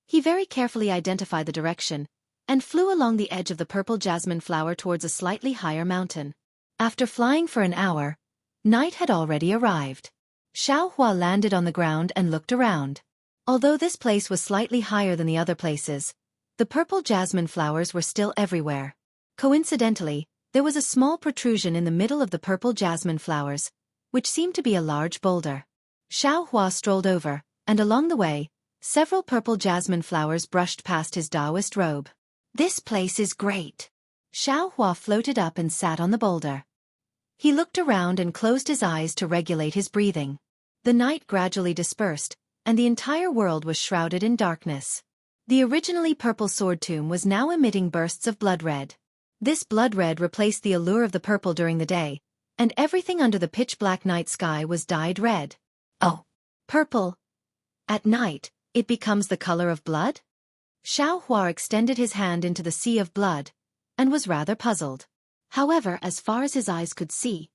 he very carefully identified the direction, and flew along the edge of the purple jasmine flower towards a slightly higher mountain. After flying for an hour, night had already arrived. Xiao Hua landed on the ground and looked around. Although this place was slightly higher than the other places, the purple jasmine flowers were still everywhere. Coincidentally, there was a small protrusion in the middle of the purple jasmine flowers, which seemed to be a large boulder. Xiao Hua strolled over, and along the way, several purple jasmine flowers brushed past his Taoist robe. "This place is great." Xiao Hua floated up and sat on the boulder. He looked around and closed his eyes to regulate his breathing. The night gradually dispersed, and the entire world was shrouded in darkness. The originally purple sword tomb was now emitting bursts of blood red. This blood red replaced the allure of the purple during the day, and everything under the pitch-black night sky was dyed red. Oh, purple. At night, it becomes the color of blood? Xiao Hua extended his hand into the sea of blood, and was rather puzzled. However, as far as his eyes could see,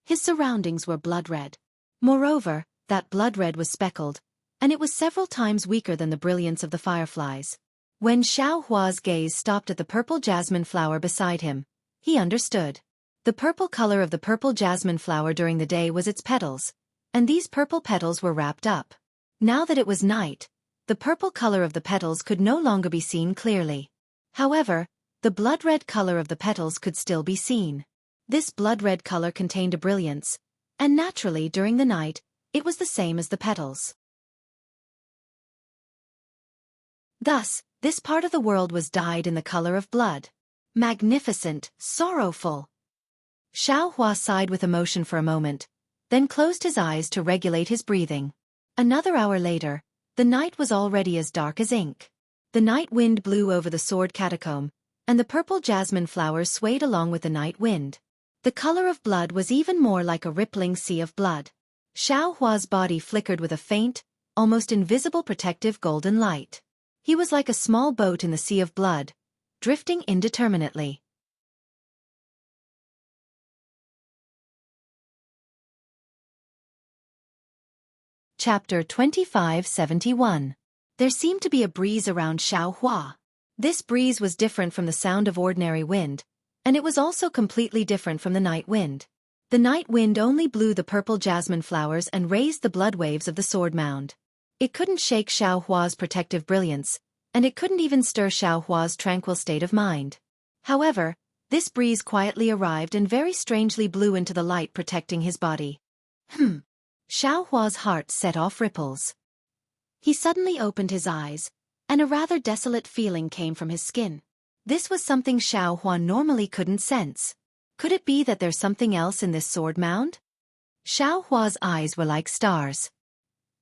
his surroundings were blood red. Moreover, that blood red was speckled, and it was several times weaker than the brilliance of the fireflies. When Xiao Hua's gaze stopped at the purple jasmine flower beside him, he understood. The purple color of the purple jasmine flower during the day was its petals, and these purple petals were wrapped up. Now that it was night, the purple color of the petals could no longer be seen clearly. However, the blood-red color of the petals could still be seen. This blood-red color contained a brilliance, and naturally during the night, it was the same as the petals. Thus, this part of the world was dyed in the color of blood. Magnificent, sorrowful. Xiao Hua sighed with emotion for a moment, then closed his eyes to regulate his breathing. Another hour later, the night was already as dark as ink. The night wind blew over the sword catacomb, and the purple jasmine flowers swayed along with the night wind. The color of blood was even more like a rippling sea of blood. Xiao Hua's body flickered with a faint, almost invisible protective golden light. He was like a small boat in the sea of blood, drifting indeterminately. Chapter 2571. There seemed to be a breeze around Xianxia. This breeze was different from the sound of ordinary wind, and it was also completely different from the night wind. The night wind only blew the purple jasmine flowers and raised the blood waves of the sword mound. It couldn't shake Xiaohua's protective brilliance, and it couldn't even stir Xiaohua's tranquil state of mind. However, this breeze quietly arrived and very strangely blew into the light protecting his body. Xiaohua's heart set off ripples. He suddenly opened his eyes, and a rather desolate feeling came from his skin. This was something Xiaohua normally couldn't sense. Could it be that there's something else in this sword mound? Xiaohua's eyes were like stars.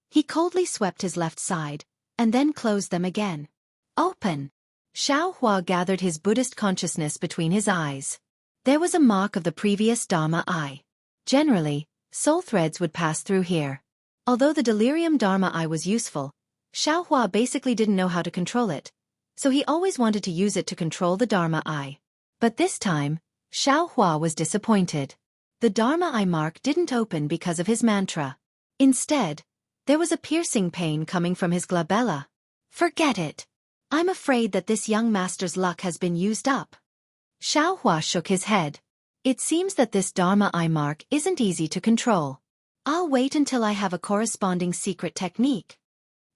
He coldly swept his left side, and then closed them again. Open! Xiaohua gathered his Buddhist consciousness between his eyes. There was a mark of the previous Dharma eye. Generally, soul threads would pass through here. Although the delirium Dharma eye was useful, Xiaohua basically didn't know how to control it, so he always wanted to use it to control the Dharma eye. But this time, Xiaohua was disappointed. The Dharma eye mark didn't open because of his mantra. Instead, there was a piercing pain coming from his glabella. Forget it. I'm afraid that this young master's luck has been used up. Xiaohua shook his head. It seems that this Dharma eye mark isn't easy to control. I'll wait until I have a corresponding secret technique.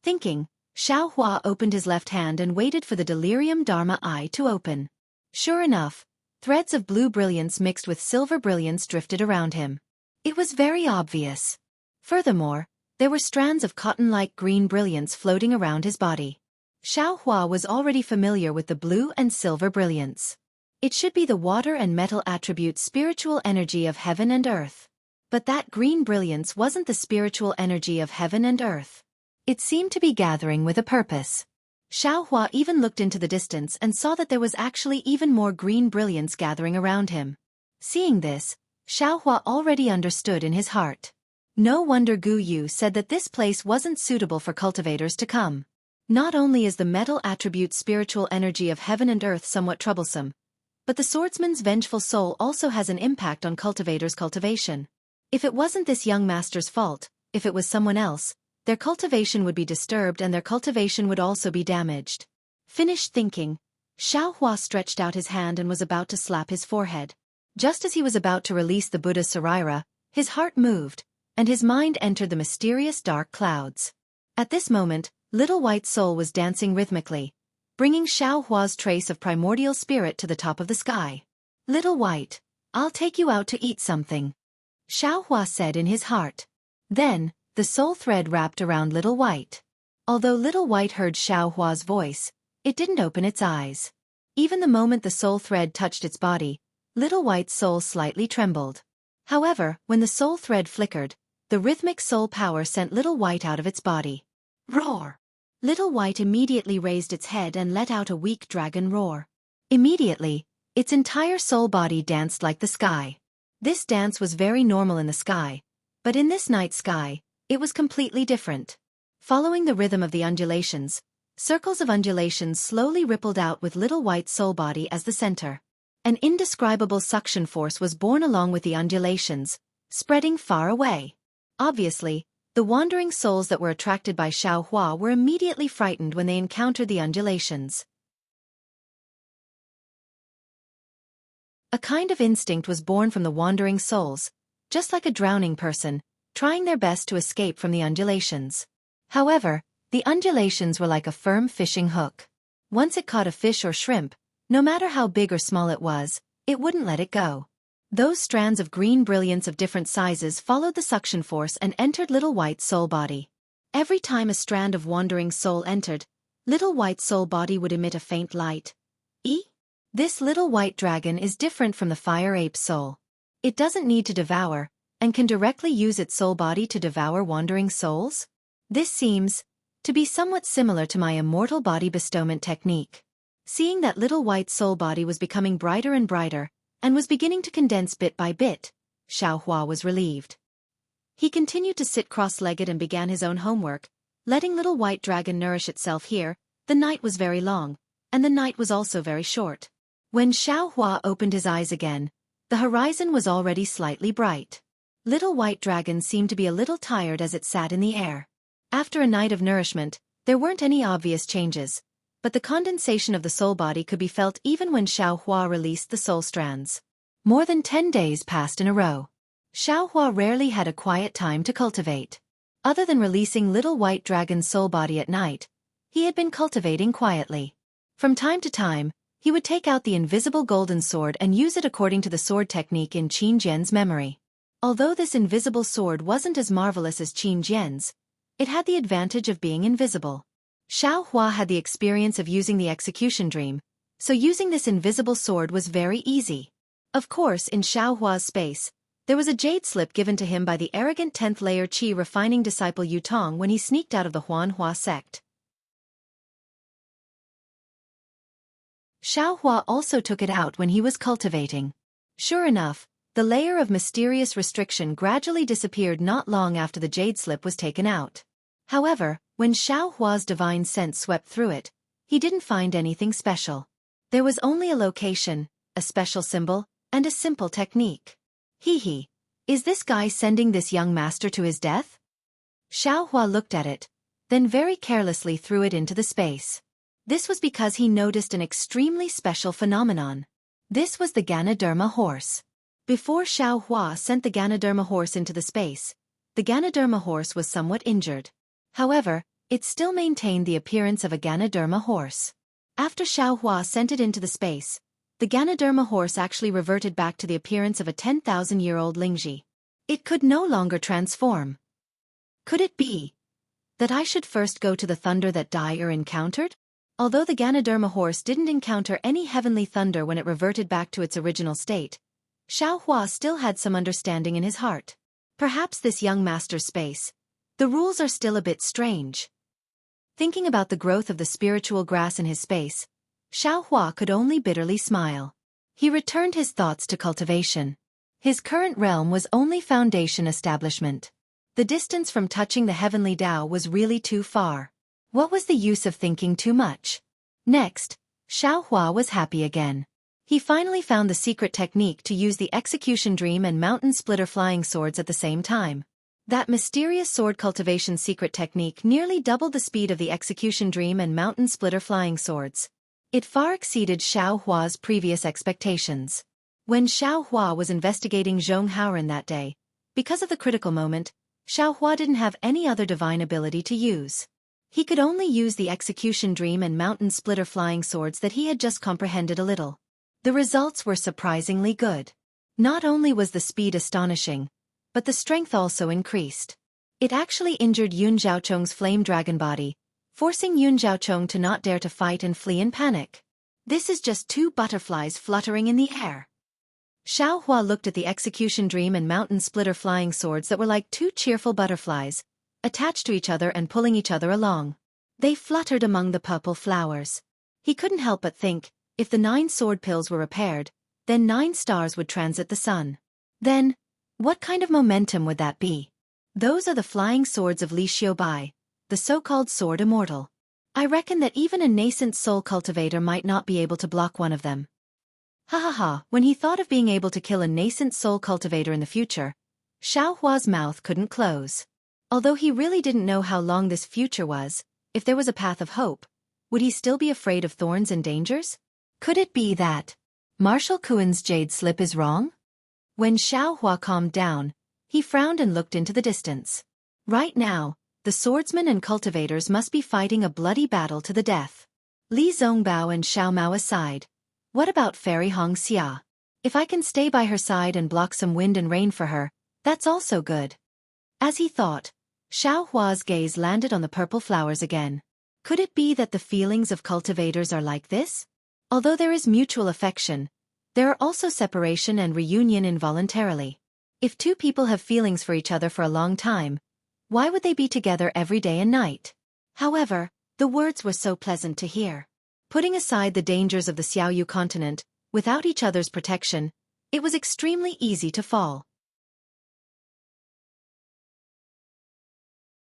Thinking, Xiaohua opened his left hand and waited for the delirium Dharma eye to open. Sure enough, threads of blue brilliance mixed with silver brilliance drifted around him. It was very obvious. Furthermore, there were strands of cotton-like green brilliance floating around his body. Xiaohua was already familiar with the blue and silver brilliance. It should be the water and metal attribute spiritual energy of heaven and earth. But that green brilliance wasn't the spiritual energy of heaven and earth. It seemed to be gathering with a purpose. Xiaohua even looked into the distance and saw that there was actually even more green brilliance gathering around him. Seeing this, Xiaohua already understood in his heart. No wonder Gu Yu said that this place wasn't suitable for cultivators to come. Not only is the metal attribute spiritual energy of heaven and earth somewhat troublesome, but the swordsman's vengeful soul also has an impact on cultivators' cultivation. If it wasn't this young master's fault, if it was someone else, their cultivation would be disturbed and their cultivation would also be damaged. Finished thinking, Xiaohua stretched out his hand and was about to slap his forehead. Just as he was about to release the Buddha Sarira, his heart moved, and his mind entered the mysterious dark clouds. At this moment, Little White Soul was dancing rhythmically, bringing Xiaohua's trace of primordial spirit to the top of the sky. Little White, I'll take you out to eat something, Xiaohua said in his heart. Then, the soul thread wrapped around Little White. Although Little White heard Xiaohua's voice, it didn't open its eyes. Even the moment the soul thread touched its body, Little White's soul slightly trembled. However, when the soul thread flickered, the rhythmic soul power sent Little White out of its body. Roar! Little White immediately raised its head and let out a weak dragon roar. Immediately, its entire soul body danced like the sky. This dance was very normal in the sky, but in this night sky, it was completely different. Following the rhythm of the undulations, circles of undulations slowly rippled out with Little White's soul body as the center. An indescribable suction force was born along with the undulations, spreading far away. Obviously, the wandering souls that were attracted by Xiaohua were immediately frightened when they encountered the undulations. A kind of instinct was born from the wandering souls, just like a drowning person, trying their best to escape from the undulations. However, the undulations were like a firm fishing hook. Once it caught a fish or shrimp, no matter how big or small it was, it wouldn't let it go. Those strands of green brilliance of different sizes followed the suction force and entered Little White's soul body. Every time a strand of wandering soul entered, Little White's soul body would emit a faint light. This little white dragon is different from the fire ape's soul. It doesn't need to devour, and can directly use its soul body to devour wandering souls? This seems to be somewhat similar to my immortal body bestowment technique. Seeing that Little White's soul body was becoming brighter and brighter, and was beginning to condense bit by bit, Xiaohua was relieved. He continued to sit cross-legged and began his own homework, Letting little white dragon nourish itself here, the night was very long, and the night was also very short. When Xiaohua opened his eyes again, the horizon was already slightly bright. Little white dragon seemed to be a little tired as it sat in the air. After a night of nourishment, there weren't any obvious changes, but the condensation of the soul body could be felt even when Xiaohua released the soul strands. More than 10 days passed in a row. Xiaohua rarely had a quiet time to cultivate. Other than releasing little white dragon's soul body at night, he had been cultivating quietly. From time to time, he would take out the invisible golden sword and use it according to the sword technique in Qin Jian's memory. Although this invisible sword wasn't as marvelous as Qin Jian's, it had the advantage of being invisible. Xiaohua had the experience of using the execution dream, so using this invisible sword was very easy. Of course, in Xiaohua's space, there was a jade slip given to him by the arrogant 10th layer Qi refining disciple Yutong when he sneaked out of the Huanhua sect. Xiaohua also took it out when he was cultivating. Sure enough, the layer of mysterious restriction gradually disappeared not long after the jade slip was taken out. However, when Xiaohua's divine sense swept through it, he didn't find anything special. There was only a location, a special symbol, and a simple technique. Hee, is this guy sending this young master to his death? Xiaohua looked at it, then very carelessly threw it into the space. This was because he noticed an extremely special phenomenon. This was the Ganoderma horse. Before Xiaohua sent the Ganoderma horse into the space, the Ganoderma horse was somewhat injured. However, it still maintained the appearance of a Ganoderma horse. After Xiaohua sent it into the space, the Ganoderma horse actually reverted back to the appearance of a 10,000-year-old Lingji. It could no longer transform. Could it be that I should first go to the thunder that Dai encountered? Although the Ganoderma horse didn't encounter any heavenly thunder when it reverted back to its original state, Xiaohua still had some understanding in his heart. Perhaps this young master's space. The rules are still a bit strange. Thinking about the growth of the spiritual grass in his space, Xiaohua could only bitterly smile. He returned his thoughts to cultivation. His current realm was only foundation establishment. The distance from touching the heavenly Tao was really too far. What was the use of thinking too much? Next, Xiaohua was happy again. He finally found the secret technique to use the execution dream and mountain splitter flying swords at the same time. That mysterious sword cultivation secret technique nearly doubled the speed of the execution dream and mountain splitter flying swords. It far exceeded Xiaohua's previous expectations. When Xiaohua was investigating Zhonghouren that day, because of the critical moment, Xiaohua didn't have any other divine ability to use. He could only use the execution dream and mountain splitter flying swords that he had just comprehended a little. The results were surprisingly good. Not only was the speed astonishing, but the strength also increased. It actually injured Yun Zhaochong's flame dragon body, forcing Yun Zhaochong to not dare to fight and flee in panic. This is just two butterflies fluttering in the air. Xiaohua looked at the execution dream and mountain splitter flying swords that were like two cheerful butterflies, attached to each other and pulling each other along. They fluttered among the purple flowers. He couldn't help but think, if the 9 sword pills were repaired, then 9 stars would transit the sun. Then, what kind of momentum would that be? Those are the flying swords of Li Xiaobai, the so-called sword Immortal. I reckon that even a nascent soul cultivator might not be able to block one of them. Ha ha ha, when he thought of being able to kill a nascent soul cultivator in the future, Xiaohua's mouth couldn't close. Although he really didn't know how long this future was, if there was a path of hope, would he still be afraid of thorns and dangers? Could it be that Marshal Kuen's jade slip is wrong? When Xiaohua calmed down, he frowned and looked into the distance. Right now, the swordsmen and cultivators must be fighting a bloody battle to the death. Li Zongbao and Xiao Mao aside. What about Fairy Xianxia? If I can stay by her side and block some wind and rain for her, that's also good. As he thought, Xiaohua's gaze landed on the purple flowers again. Could it be that the feelings of cultivators are like this? Although there is mutual affection, there are also separation and reunion involuntarily. If two people have feelings for each other for a long time, why would they be together every day and night? However, the words were so pleasant to hear. Putting aside the dangers of the Xiaoyu continent, without each other's protection, it was extremely easy to fall.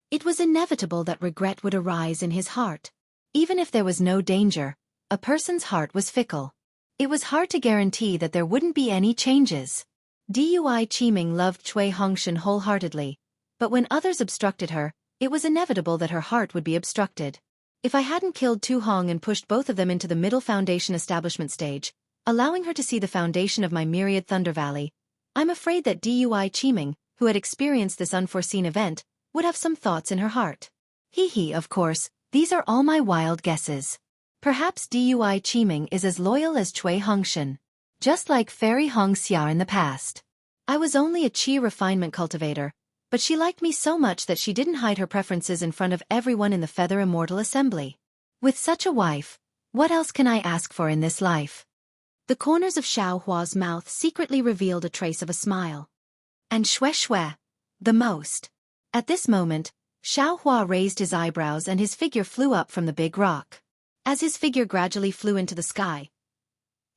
It was inevitable that regret would arise in his heart. Even if there was no danger, a person's heart was fickle. It was hard to guarantee that there wouldn't be any changes. Dui Qiming loved Cui Hongshan wholeheartedly, but when others obstructed her, it was inevitable that her heart would be obstructed. If I hadn't killed Tu Hong and pushed both of them into the middle foundation establishment stage, allowing her to see the foundation of my myriad Thunder Valley, I'm afraid that Dui Qiming, who had experienced this unforeseen event, would have some thoughts in her heart. Of course, these are all my wild guesses. Perhaps Dui Qiming is as loyal as Cui Hongshan. Just like Fairy Xianxia in the past. I was only a Qi refinement cultivator, but she liked me so much that she didn't hide her preferences in front of everyone in the Feather Immortal Assembly. With such a wife, what else can I ask for in this life? The corners of Xiao Hua's mouth secretly revealed a trace of a smile. And shue, the most. At this moment, Xiao Hua raised his eyebrows and his figure flew up from the big rock. As his figure gradually flew into the sky,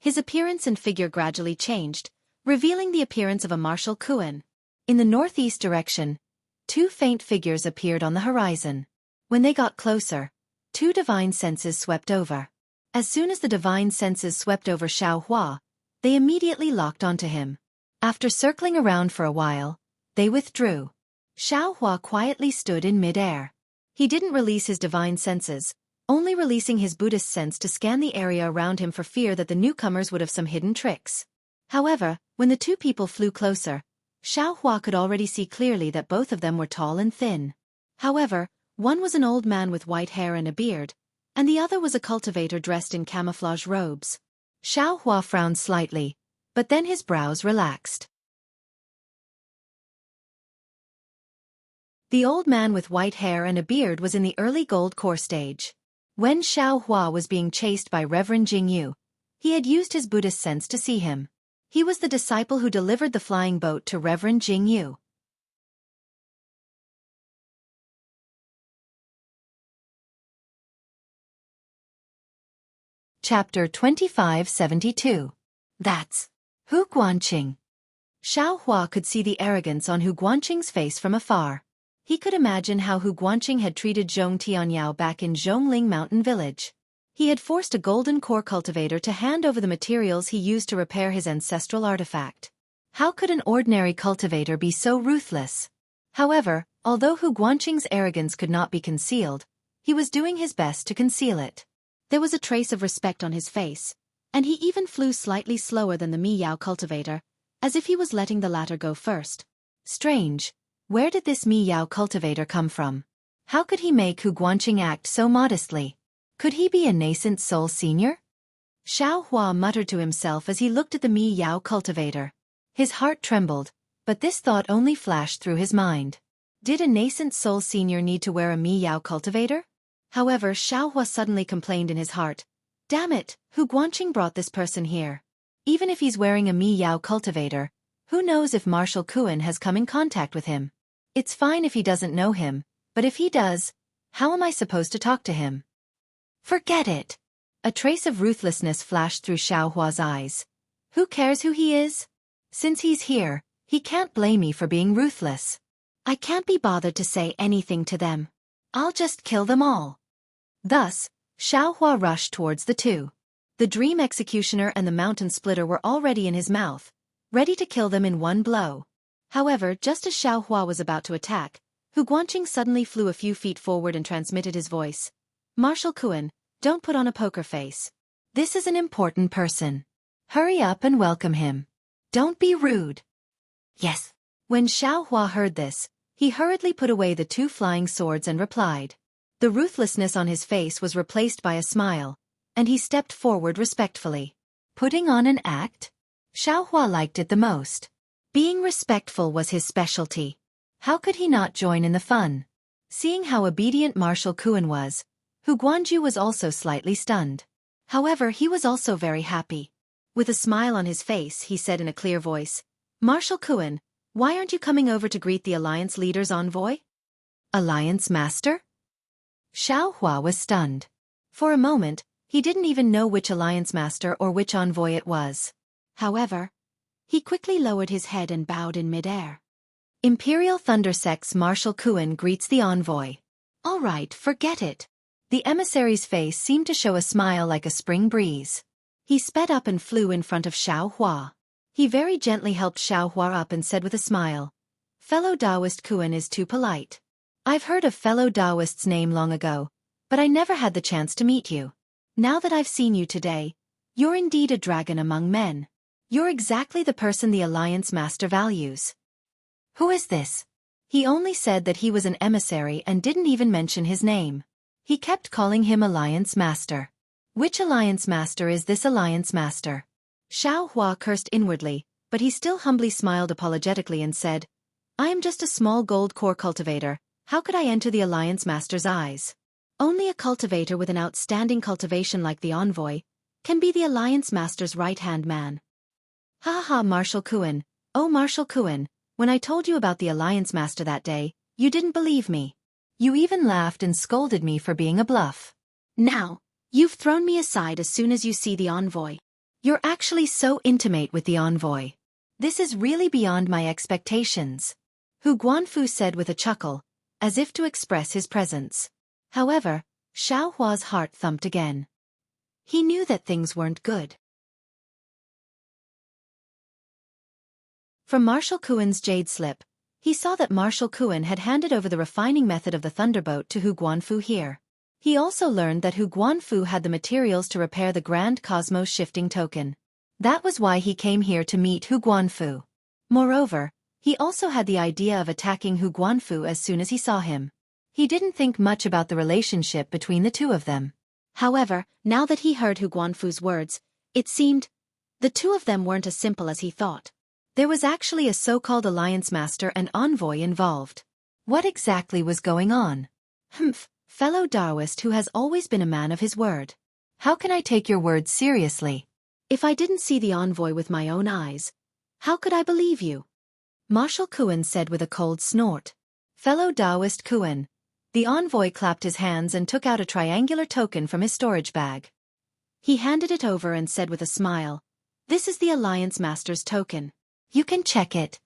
his appearance and figure gradually changed, revealing the appearance of a martial Kuan. In the northeast direction, two faint figures appeared on the horizon. When they got closer, two divine senses swept over. As soon as the divine senses swept over Xiao Hua, they immediately locked onto him. After circling around for a while, they withdrew. Xiao Hua quietly stood in mid-air. He didn't release his divine senses, only releasing his Buddhist sense to scan the area around him for fear that the newcomers would have some hidden tricks. However, when the two people flew closer, Xiao Hua could already see clearly that both of them were tall and thin. However, one was an old man with white hair and a beard, and the other was a cultivator dressed in camouflage robes. Xiao Hua frowned slightly, but then his brows relaxed. The old man with white hair and a beard was in the early gold core stage. When Xiao Hua was being chased by Reverend Jianghu, he had used his Buddhist sense to see him. He was the disciple who delivered the flying boat to Reverend Jianghu. Chapter 2572. That's Hu Guanqing. Xiao Hua could see the arrogance on Hu Guanqing's face from afar. He could imagine how Hu Guanqing had treated Zhong Tianyao back in Zhongling Mountain Village. He had forced a golden core cultivator to hand over the materials he used to repair his ancestral artifact. How could an ordinary cultivator be so ruthless? However, although Hu Guanqing's arrogance could not be concealed, he was doing his best to conceal it. There was a trace of respect on his face, and he even flew slightly slower than the Mi Yao cultivator, as if he was letting the latter go first. Strange. Where did this Mi Yao cultivator come from? How could he make Hu Guanqing act so modestly? Could he be a nascent soul senior? Xiao Hua muttered to himself as he looked at the Mi Yao cultivator. His heart trembled, but this thought only flashed through his mind. Did a nascent soul senior need to wear a Mi Yao cultivator? However, Xiao Hua suddenly complained in his heart. Damn it, Hu Guanqing brought this person here. Even if he's wearing a Mi Yao cultivator, who knows if Marshal Kuan has come in contact with him? It's fine if he doesn't know him, but if he does, how am I supposed to talk to him? Forget it. A trace of ruthlessness flashed through Xiao Hua's eyes. Who cares who he is? Since he's here, he can't blame me for being ruthless. I can't be bothered to say anything to them. I'll just kill them all. Thus, Xiao Hua rushed towards the two. The Dream Executioner and the Mountain Splitter were already in his mouth, ready to kill them in one blow. However, just as Xiao Hua was about to attack, Hu Guanqing suddenly flew a few feet forward and transmitted his voice. Marshal Kuan, don't put on a poker face. This is an important person. Hurry up and welcome him. Don't be rude. Yes. When Xiao Hua heard this, he hurriedly put away the two flying swords and replied. The ruthlessness on his face was replaced by a smile, and he stepped forward respectfully. Putting on an act? Xiao Hua liked it the most. Being respectful was his specialty. How could he not join in the fun? Seeing how obedient Marshal Kuan was, Hu Guanju was also slightly stunned. However, he was also very happy. With a smile on his face, he said in a clear voice, Marshal Kuan, why aren't you coming over to greet the Alliance leader's envoy? Alliance Master? Xiao Hua was stunned. For a moment, he didn't even know which Alliance Master or which envoy it was. However, he quickly lowered his head and bowed in midair. Imperial Thunder Sect's Marshal Kuan greets the envoy. All right, forget it. The emissary's face seemed to show a smile like a spring breeze. He sped up and flew in front of Xiao Hua. He very gently helped Xiao Hua up and said with a smile, "Fellow Taoist Kuan is too polite. I've heard of fellow Taoist's name long ago, but I never had the chance to meet you. Now that I've seen you today, you're indeed a dragon among men. You're exactly the person the Alliance Master values." Who is this? He only said that he was an emissary and didn't even mention his name. He kept calling him Alliance Master. Which Alliance Master is this Alliance Master? Xiao Hua cursed inwardly, but he still humbly smiled apologetically and said, "I am just a small gold core cultivator. How could I enter the Alliance Master's eyes? Only a cultivator with an outstanding cultivation like the envoy can be the Alliance Master's right-hand man." "Ha ha, Marshal Kuan. Oh, Marshal Kuan, when I told you about the Alliance Master that day, you didn't believe me. You even laughed and scolded me for being a bluff. Now, you've thrown me aside as soon as you see the envoy. You're actually so intimate with the envoy. This is really beyond my expectations," Hu Guanfu said with a chuckle, as if to express his presence. However, Xiao Hua's heart thumped again. He knew that things weren't good. From Marshal Kuan's jade slip, he saw that Marshal Kuan had handed over the refining method of the Thunderbolt to Hu Guanfu here. He also learned that Hu Guanfu had the materials to repair the Grand Cosmos Shifting Token. That was why he came here to meet Hu Guanfu. Moreover, he also had the idea of attacking Hu Guanfu as soon as he saw him. He didn't think much about the relationship between the two of them. However, now that he heard Hu Guanfu's words, it seemed the two of them weren't as simple as he thought. There was actually a so-called Alliance Master and envoy involved. What exactly was going on? Fellow Taoist who has always been a man of his word. How can I take your words seriously? If I didn't see the envoy with my own eyes, how could I believe you? Marshal Kuan said with a cold snort. Fellow Taoist Kuan. The envoy clapped his hands and took out a triangular token from his storage bag. He handed it over and said with a smile, "This is the Alliance Master's token. You can check it."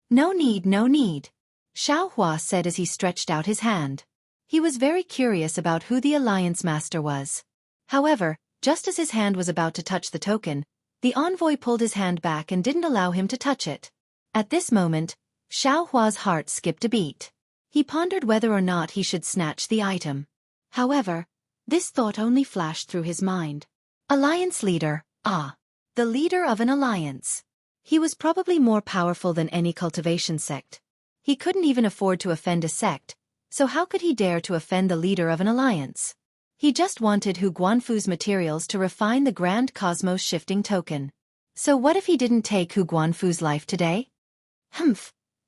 No need, no need," Xiao Hua said as he stretched out his hand. He was very curious about who the Alliance Master was. However, just as his hand was about to touch the token, the envoy pulled his hand back and didn't allow him to touch it. At this moment, Xiao Hua's heart skipped a beat. He pondered whether or not he should snatch the item. However, this thought only flashed through his mind. Alliance leader, the leader of an alliance. He was probably more powerful than any cultivation sect. He couldn't even afford to offend a sect, so how could he dare to offend the leader of an alliance? He just wanted Hu Guanfu's materials to refine the Grand Cosmos Shifting Token. So what if he didn't take Hu Guanfu's life today?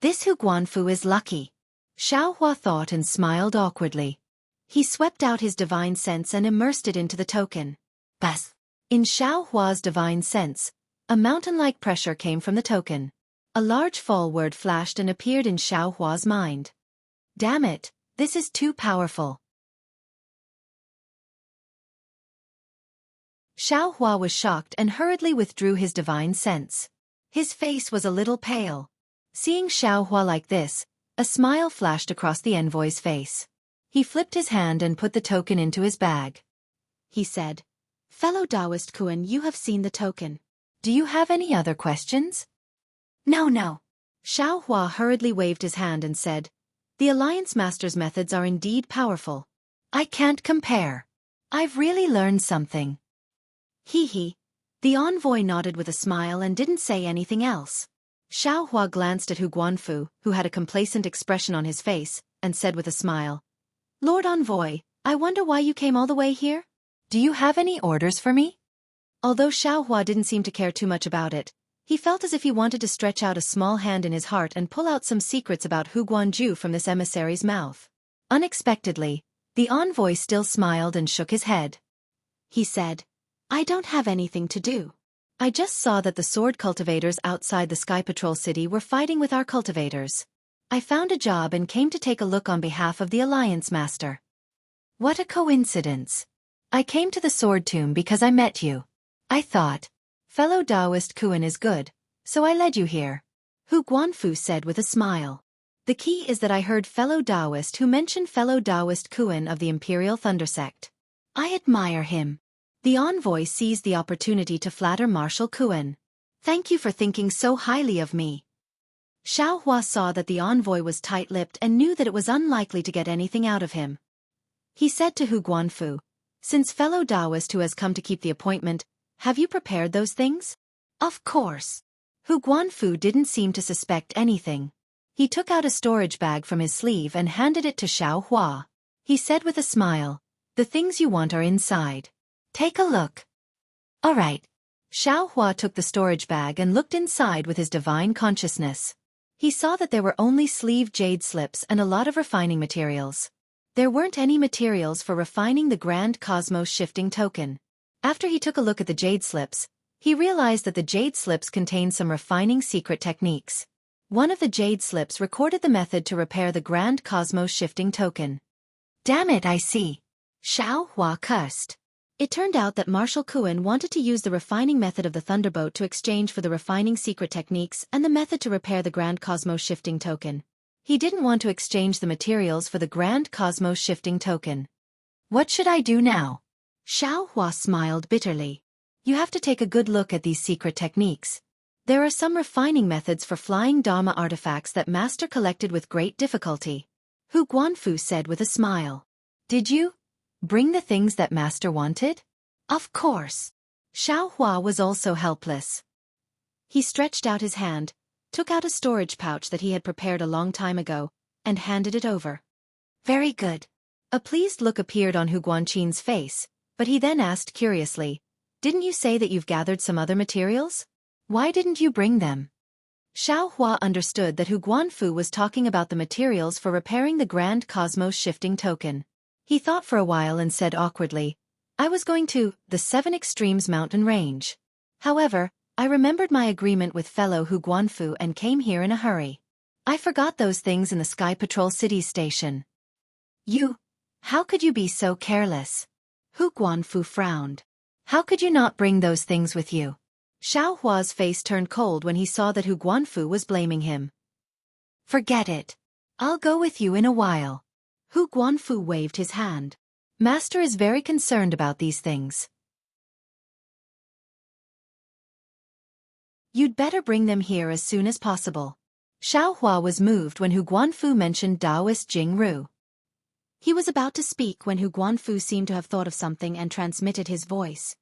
This Hu Guanfu is lucky. Xiao Hua thought and smiled awkwardly. He swept out his divine sense and immersed it into the token. Bas! In Xiao Hua's divine sense, a mountain-like pressure came from the token. A large fall word flashed and appeared in Xiao Hua's mind. Damn it, this is too powerful. Xiao Hua was shocked and hurriedly withdrew his divine sense. His face was a little pale. Seeing Xiao Hua like this, a smile flashed across the envoy's face. He flipped his hand and put the token into his bag. He said, "Fellow Taoist Kuan, you have seen the token. Do you have any other questions?" No. Xiao Hua hurriedly waved his hand and said, "The Alliance Master's methods are indeed powerful. I can't compare. I've really learned something." Hee. The envoy nodded with a smile and didn't say anything else. Xiao Hua glanced at Hu Guanfu, who had a complacent expression on his face, and said with a smile, "Lord Envoy, I wonder why you came all the way here? Do you have any orders for me?" Although Xiao Hua didn't seem to care too much about it, he felt as if he wanted to stretch out a small hand in his heart and pull out some secrets about Hu Guanju from this emissary's mouth. Unexpectedly, the envoy still smiled and shook his head. He said, "I don't have anything to do. I just saw that the sword cultivators outside the Sky Patrol City were fighting with our cultivators. I found a job and came to take a look on behalf of the Alliance Master." What a coincidence. I came to the Sword Tomb because I met you. I thought, fellow Taoist Kuan is good, so I led you here. Hu Guanfu said with a smile. The key is that I heard fellow Taoist who mentioned fellow Taoist Kuan of the Imperial Thunder Sect. I admire him. The envoy seized the opportunity to flatter Marshal Kuan. Thank you for thinking so highly of me. Xiao Hua saw that the envoy was tight-lipped and knew that it was unlikely to get anything out of him. He said to Hu Guanfu, since fellow Taoist who has come to keep the appointment, have you prepared those things? Of course. Hu Guanfu didn't seem to suspect anything. He took out a storage bag from his sleeve and handed it to Xiao Hua. He said with a smile, the things you want are inside. Take a look. All right. Xiao Hua took the storage bag and looked inside with his divine consciousness. He saw that there were only sleeved jade slips and a lot of refining materials. There weren't any materials for refining the Grand Cosmos Shifting Token. After he took a look at the jade slips, he realized that the jade slips contained some refining secret techniques. One of the jade slips recorded the method to repair the Grand Cosmos Shifting Token. Damn it, I see. Xiao Hua cursed. It turned out that Marshal Kuan wanted to use the refining method of the Thunderbolt to exchange for the refining secret techniques and the method to repair the Grand Cosmos Shifting Token. He didn't want to exchange the materials for the Grand Cosmos Shifting Token. What should I do now? Xiao Hua smiled bitterly. You have to take a good look at these secret techniques. There are some refining methods for flying Dharma artifacts that Master collected with great difficulty. Hu Guanfu said with a smile. Did you bring the things that Master wanted? Of course. Xiao Hua was also helpless. He stretched out his hand, took out a storage pouch that he had prepared a long time ago, and handed it over. Very good. A pleased look appeared on Hu Guanqin's face, but he then asked curiously, didn't you say that you've gathered some other materials? Why didn't you bring them? Xiao Hua understood that Hu Guanfu was talking about the materials for repairing the Grand Cosmos Shifting Token. He thought for a while and said awkwardly, I was going to the Seven Extremes mountain range. However, I remembered my agreement with fellow Hu Guanfu and came here in a hurry. I forgot those things in the Sky Patrol Cities station. How could you be so careless? Hu Guanfu frowned. How could you not bring those things with you? Xiao Hua's face turned cold when he saw that Hu Guanfu was blaming him. Forget it. I'll go with you in a while. Hu Guanfu waved his hand. Master is very concerned about these things. You'd better bring them here as soon as possible. Xiao Hua was moved when Hu Guanfu mentioned Taoist Jianghu. He was about to speak when Hu Guanfu seemed to have thought of something and transmitted his voice.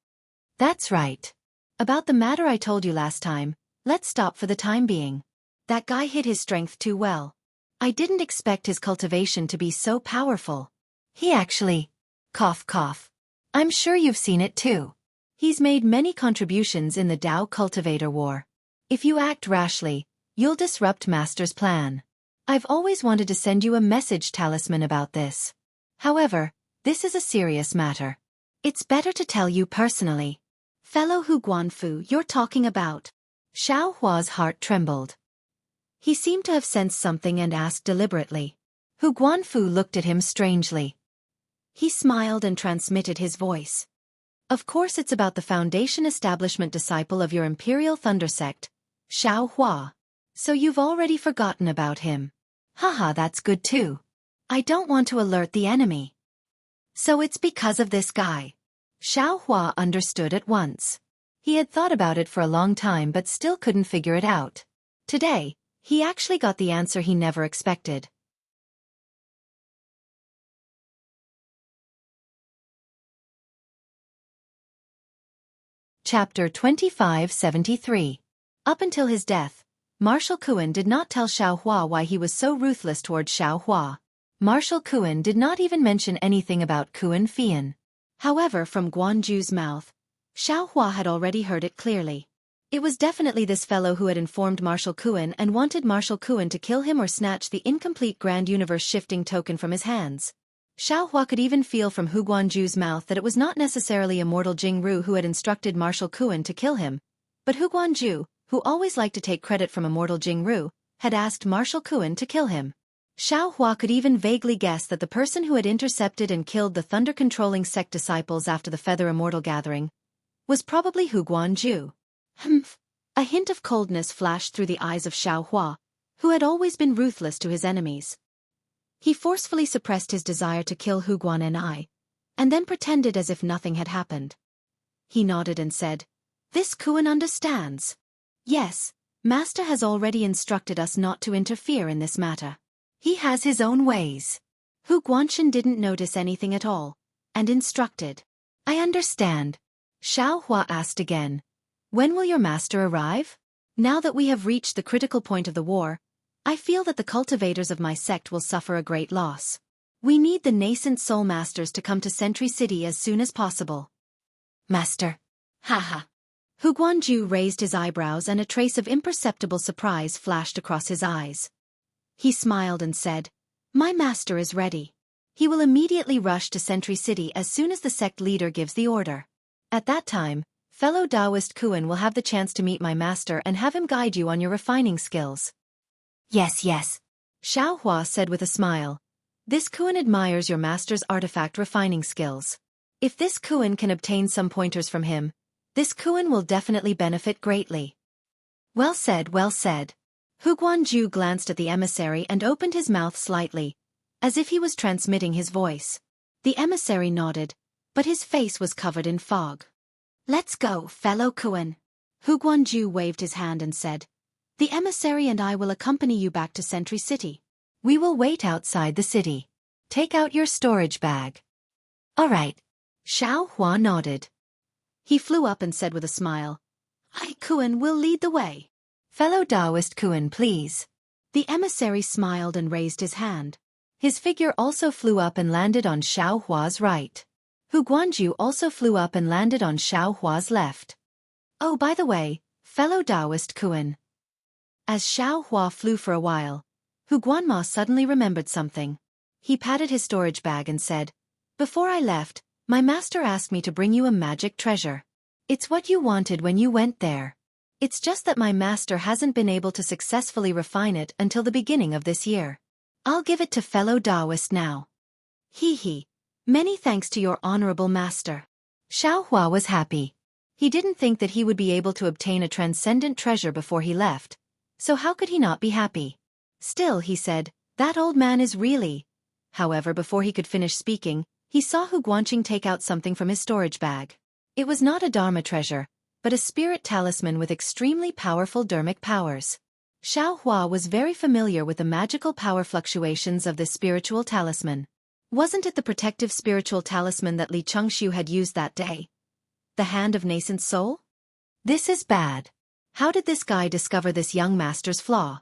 That's right. About the matter I told you last time, let's stop for the time being. That guy hid his strength too well. I didn't expect his cultivation to be so powerful. He actually... Cough cough. I'm sure you've seen it too. He's made many contributions in the Tao Cultivator War. If you act rashly, you'll disrupt Master's plan. I've always wanted to send you a message talisman about this. However, this is a serious matter. It's better to tell you personally. Fellow Hu Guanfu, you're talking about. Xiao Hua's heart trembled. He seemed to have sensed something and asked deliberately. Hu Guanfu looked at him strangely. He smiled and transmitted his voice. Of course it's about the Foundation establishment disciple of your Imperial Thunder Sect, Xiao Hua. So you've already forgotten about him. Haha, that's good too. I don't want to alert the enemy. So it's because of this guy. Xiao Hua understood at once. He had thought about it for a long time but still couldn't figure it out. Today, he actually got the answer he never expected. Chapter 2573. Up until his death, Marshal Kuan did not tell Xiao Hua why he was so ruthless toward Xiao Hua. Marshal Kuan did not even mention anything about Kuan Fian. However, from Guanju's mouth, Xiao Hua had already heard it clearly. It was definitely this fellow who had informed Marshal Kuan and wanted Marshal Kuan to kill him or snatch the incomplete Grand Universe Shifting Token from his hands. Xiao Hua could even feel from Hu Guanju's mouth that it was not necessarily Immortal Jianghu who had instructed Marshal Kuan to kill him, but Hu Guanju, who always liked to take credit from Immortal Jianghu, had asked Marshal Kuan to kill him. Xiao Hua could even vaguely guess that the person who had intercepted and killed the thunder-controlling sect disciples after the Feather Immortal gathering was probably Hu Guanju. A hint of coldness flashed through the eyes of Xiaohua, who had always been ruthless to his enemies. He forcefully suppressed his desire to kill Huguan and then pretended as if nothing had happened. He nodded and said, "This Kuan understands. Yes, Master has already instructed us not to interfere in this matter. He has his own ways." Hu Guanchen didn't notice anything at all, and instructed. "I understand." Xiaohua asked again, "When will your master arrive? Now that we have reached the critical point of the war, I feel that the cultivators of my sect will suffer a great loss. We need the nascent soul masters to come to Sentry City as soon as possible." "Master." Haha. Hu Guanju raised his eyebrows and a trace of imperceptible surprise flashed across his eyes. He smiled and said, "My master is ready. He will immediately rush to Sentry City as soon as the sect leader gives the order. At that time, fellow Taoist Kuan will have the chance to meet my master and have him guide you on your refining skills." "Yes, yes," Xiaohua said with a smile. "This Kuan admires your master's artifact refining skills. If this Kuan can obtain some pointers from him, this Kuan will definitely benefit greatly." "Well said, well said." Hu Guanju glanced at the emissary and opened his mouth slightly, as if he was transmitting his voice. The emissary nodded, but his face was covered in fog. "Let's go, fellow Kuan." Hu Guanju waved his hand and said, "The emissary and I will accompany you back to Sentry City. We will wait outside the city. Take out your storage bag." "All right." Xiaohua nodded. He flew up and said with a smile, "I Kuan will lead the way. Fellow Taoist Kuan, please." The emissary smiled and raised his hand. His figure also flew up and landed on Xiaohua's right. Hu Guanju also flew up and landed on Xiaohua's left. "Oh, by the way, fellow Taoist Kuan." As Xiaohua flew for a while, Hu Guanma suddenly remembered something. He patted his storage bag and said, "Before I left, my master asked me to bring you a magic treasure. It's what you wanted when you went there. It's just that my master hasn't been able to successfully refine it until the beginning of this year. I'll give it to fellow Taoist now." "Hee hee. Many thanks to your honorable master." Xiaohua was happy. He didn't think that he would be able to obtain a transcendent treasure before he left, so how could he not be happy? Still, he said, "That old man is really—" However, before he could finish speaking, he saw Hu Guanqing take out something from his storage bag. It was not a Dharma treasure, but a spirit talisman with extremely powerful dermic powers. Xiaohua was very familiar with the magical power fluctuations of this spiritual talisman. Wasn't it the protective spiritual talisman that Li Chengxiu had used that day? The Hand of Nascent Soul? This is bad. How did this guy discover this young master's flaw?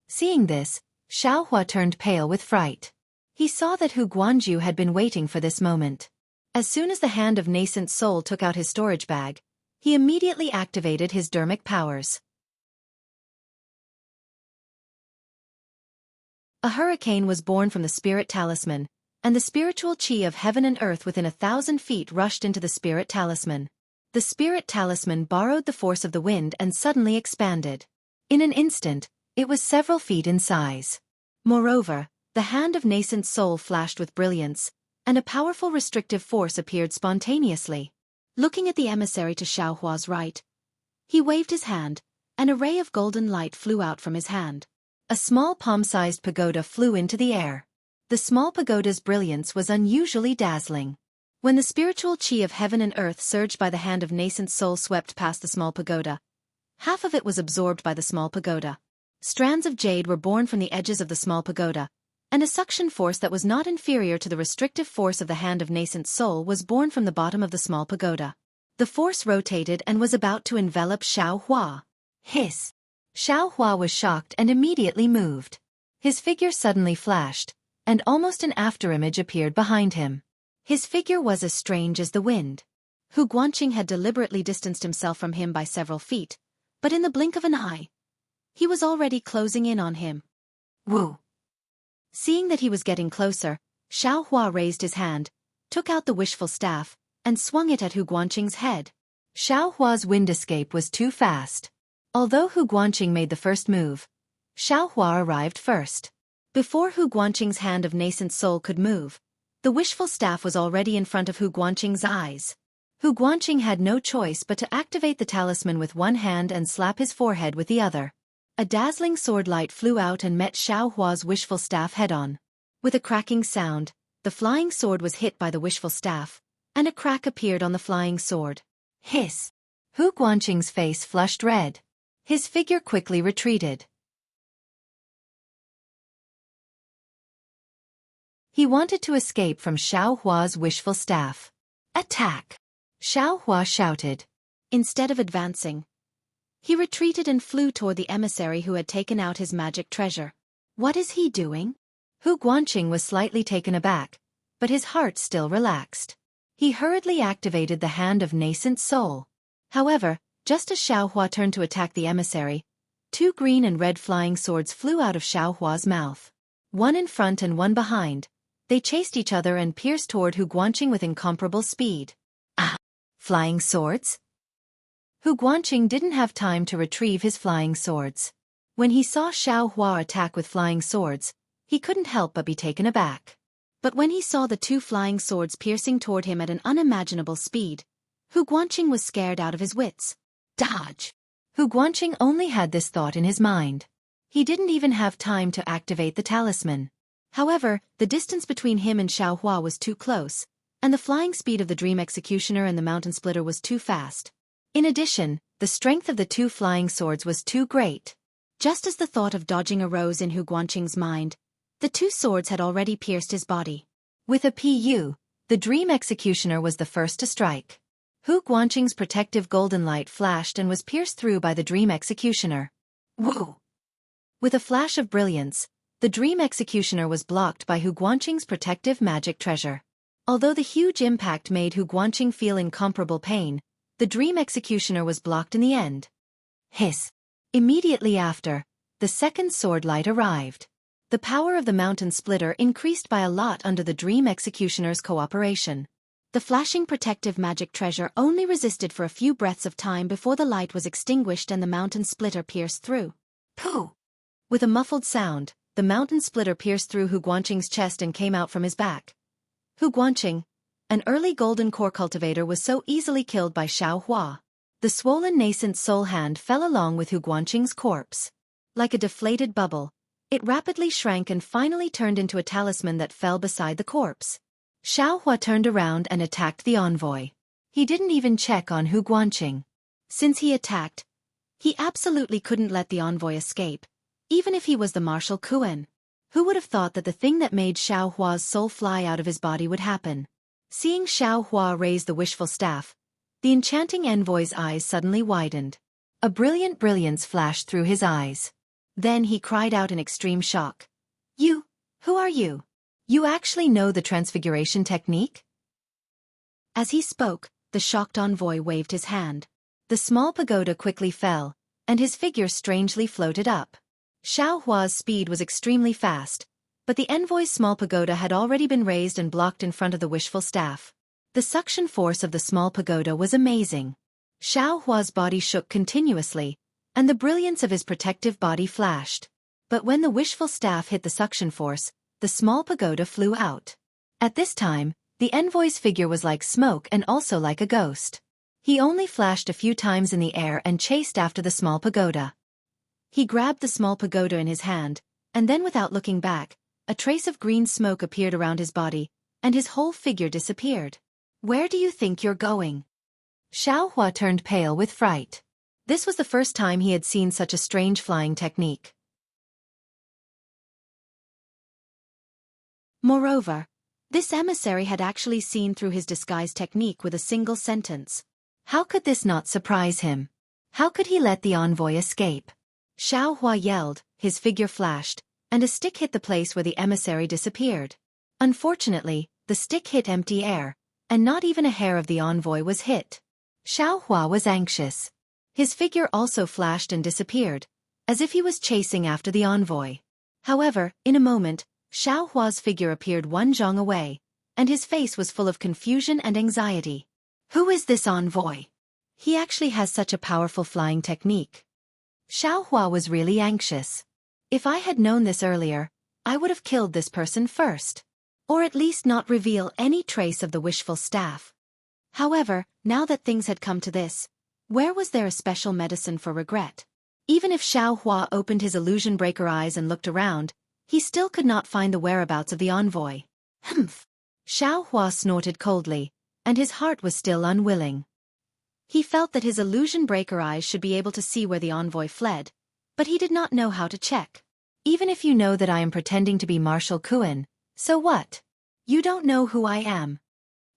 Seeing this, Xiaohua turned pale with fright. He saw that Hu Guanju had been waiting for this moment. As soon as the Hand of Nascent Soul took out his storage bag, he immediately activated his dermic powers. A hurricane was born from the spirit talisman, and the spiritual chi of heaven and earth within 1,000 feet rushed into the spirit talisman. The spirit talisman borrowed the force of the wind and suddenly expanded. In an instant, it was several feet in size. Moreover, the Hand of Nascent Soul flashed with brilliance, and a powerful restrictive force appeared spontaneously. Looking at the emissary to Xiaohua's right, he waved his hand, and a ray of golden light flew out from his hand. A small palm-sized pagoda flew into the air. The small pagoda's brilliance was unusually dazzling. When the spiritual chi of heaven and earth surged by the Hand of Nascent Soul swept past the small pagoda, half of it was absorbed by the small pagoda. Strands of jade were born from the edges of the small pagoda, and a suction force that was not inferior to the restrictive force of the Hand of Nascent Soul was born from the bottom of the small pagoda. The force rotated and was about to envelop Xiaohua. Hiss! Xiaohua was shocked and immediately moved. His figure suddenly flashed, and almost an afterimage appeared behind him. His figure was as strange as the wind. Hu Guanqing had deliberately distanced himself from him by several feet, but in the blink of an eye, he was already closing in on him. Woo! Seeing that he was getting closer, Xiaohua raised his hand, took out the wishful staff, and swung it at Hu Guanqing's head. Xiaohua's wind escape was too fast. Although Hu Guanqing made the first move, Xiaohua arrived first. Before Hu Guanqing's Hand of Nascent Soul could move, the wishful staff was already in front of Hu Guanqing's eyes. Hu Guanqing had no choice but to activate the talisman with one hand and slap his forehead with the other. A dazzling sword light flew out and met Xiao Hua's wishful staff head-on. With a cracking sound, the flying sword was hit by the wishful staff, and a crack appeared on the flying sword. Hiss! Hu Guanqing's face flushed red. His figure quickly retreated. He wanted to escape from Xiao Hua's wishful staff. Attack! Xiao Hua shouted. Instead of advancing, he retreated and flew toward the emissary who had taken out his magic treasure. What is he doing? Hu Guanqing was slightly taken aback, but his heart still relaxed. He hurriedly activated the Hand of Nascent Soul. However, just as Xiao Hua turned to attack the emissary, two green and red flying swords flew out of Xiao Hua's mouth. One in front and one behind, they chased each other and pierced toward Hu Guanqing with incomparable speed. Ah! Flying swords? Hu Guanqing didn't have time to retrieve his flying swords. When he saw Xiao Hua attack with flying swords, he couldn't help but be taken aback. But when he saw the two flying swords piercing toward him at an unimaginable speed, Hu Guanqing was scared out of his wits. Dodge! Hu Guanqing only had this thought in his mind. He didn't even have time to activate the talisman. However, the distance between him and Xiao Hua was too close, and the flying speed of the Dream Executioner and the Mountain Splitter was too fast. In addition, the strength of the two flying swords was too great. Just as the thought of dodging arose in Hu Guanqing's mind, the two swords had already pierced his body. With a PU, the Dream Executioner was the first to strike. Hu Guanqing's protective golden light flashed and was pierced through by the Dream Executioner. Whoa! With a flash of brilliance, the Dream Executioner was blocked by Hu Guanqing's protective magic treasure. Although the huge impact made Hu Guanqing feel incomparable pain, the Dream Executioner was blocked in the end. Hiss! Immediately after, the second sword light arrived. The power of the Mountain Splitter increased by a lot under the Dream Executioner's cooperation. The flashing protective magic treasure only resisted for a few breaths of time before the light was extinguished and the Mountain Splitter pierced through. Pooh! With a muffled sound, the Mountain Splitter pierced through Hu Guanqing's chest and came out from his back. Hu Guanqing, an early golden core cultivator, was so easily killed by Xiao Hua. The swollen nascent soul hand fell along with Hu Guanqing's corpse. Like a deflated bubble, it rapidly shrank and finally turned into a talisman that fell beside the corpse. Xiao Hua turned around and attacked the envoy. He didn't even check on Hu Guanqing. Since he attacked, he absolutely couldn't let the envoy escape, even if he was the Marshal Kuen. Who would have thought that the thing that made Xiao Hua's soul fly out of his body would happen? Seeing Xiao Hua raise the wishful staff, the enchanting envoy's eyes suddenly widened. A brilliant brilliance flashed through his eyes. Then he cried out in extreme shock. Who are you? You actually know the transfiguration technique? As he spoke, the shocked envoy waved his hand. The small pagoda quickly fell, and his figure strangely floated up. Xiao Hua's speed was extremely fast, but the envoy's small pagoda had already been raised and blocked in front of the wishful staff. The suction force of the small pagoda was amazing. Xiao Hua's body shook continuously, and the brilliance of his protective body flashed. But when the wishful staff hit the suction force, the small pagoda flew out. At this time, the envoy's figure was like smoke and also like a ghost. He only flashed a few times in the air and chased after the small pagoda. He grabbed the small pagoda in his hand, and then without looking back, a trace of green smoke appeared around his body, and his whole figure disappeared. Where do you think you're going? Xiao Hua turned pale with fright. This was the first time he had seen such a strange flying technique. Moreover, this emissary had actually seen through his disguise technique with a single sentence. How could this not surprise him? How could he let the envoy escape? Xiao Hua yelled, his figure flashed, and a stick hit the place where the emissary disappeared. Unfortunately, the stick hit empty air, and not even a hair of the envoy was hit. Xiao Hua was anxious. His figure also flashed and disappeared, as if he was chasing after the envoy. However, in a moment, Xiao Hua's figure appeared one zhang away, and his face was full of confusion and anxiety. Who is this envoy? He actually has such a powerful flying technique. Xiao Hua was really anxious. If I had known this earlier, I would have killed this person first. Or at least not reveal any trace of the wishful staff. However, now that things had come to this, where was there a special medicine for regret? Even if Xianxia opened his illusion breaker eyes and looked around, he still could not find the whereabouts of the envoy. Humph! Xianxia snorted coldly, and his heart was still unwilling. He felt that his illusion breaker eyes should be able to see where the envoy fled, but he did not know how to check. Even if you know that I am pretending to be Marshal Kuan, so what? You don't know who I am.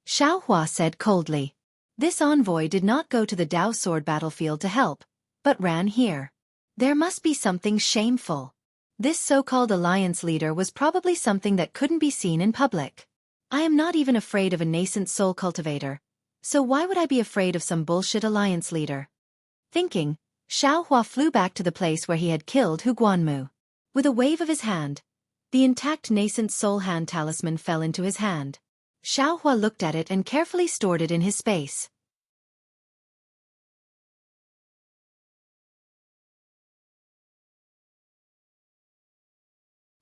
Xianxia said coldly. This envoy did not go to the Dao sword battlefield to help, but ran here. There must be something shameful. This so-called alliance leader was probably something that couldn't be seen in public. I am not even afraid of a nascent soul cultivator, so why would I be afraid of some bullshit alliance leader? Thinking, Xianxia flew back to the place where he had killed Hu Guanmu. With a wave of his hand, the intact nascent soul hand talisman fell into his hand. Xianxia looked at it and carefully stored it in his space.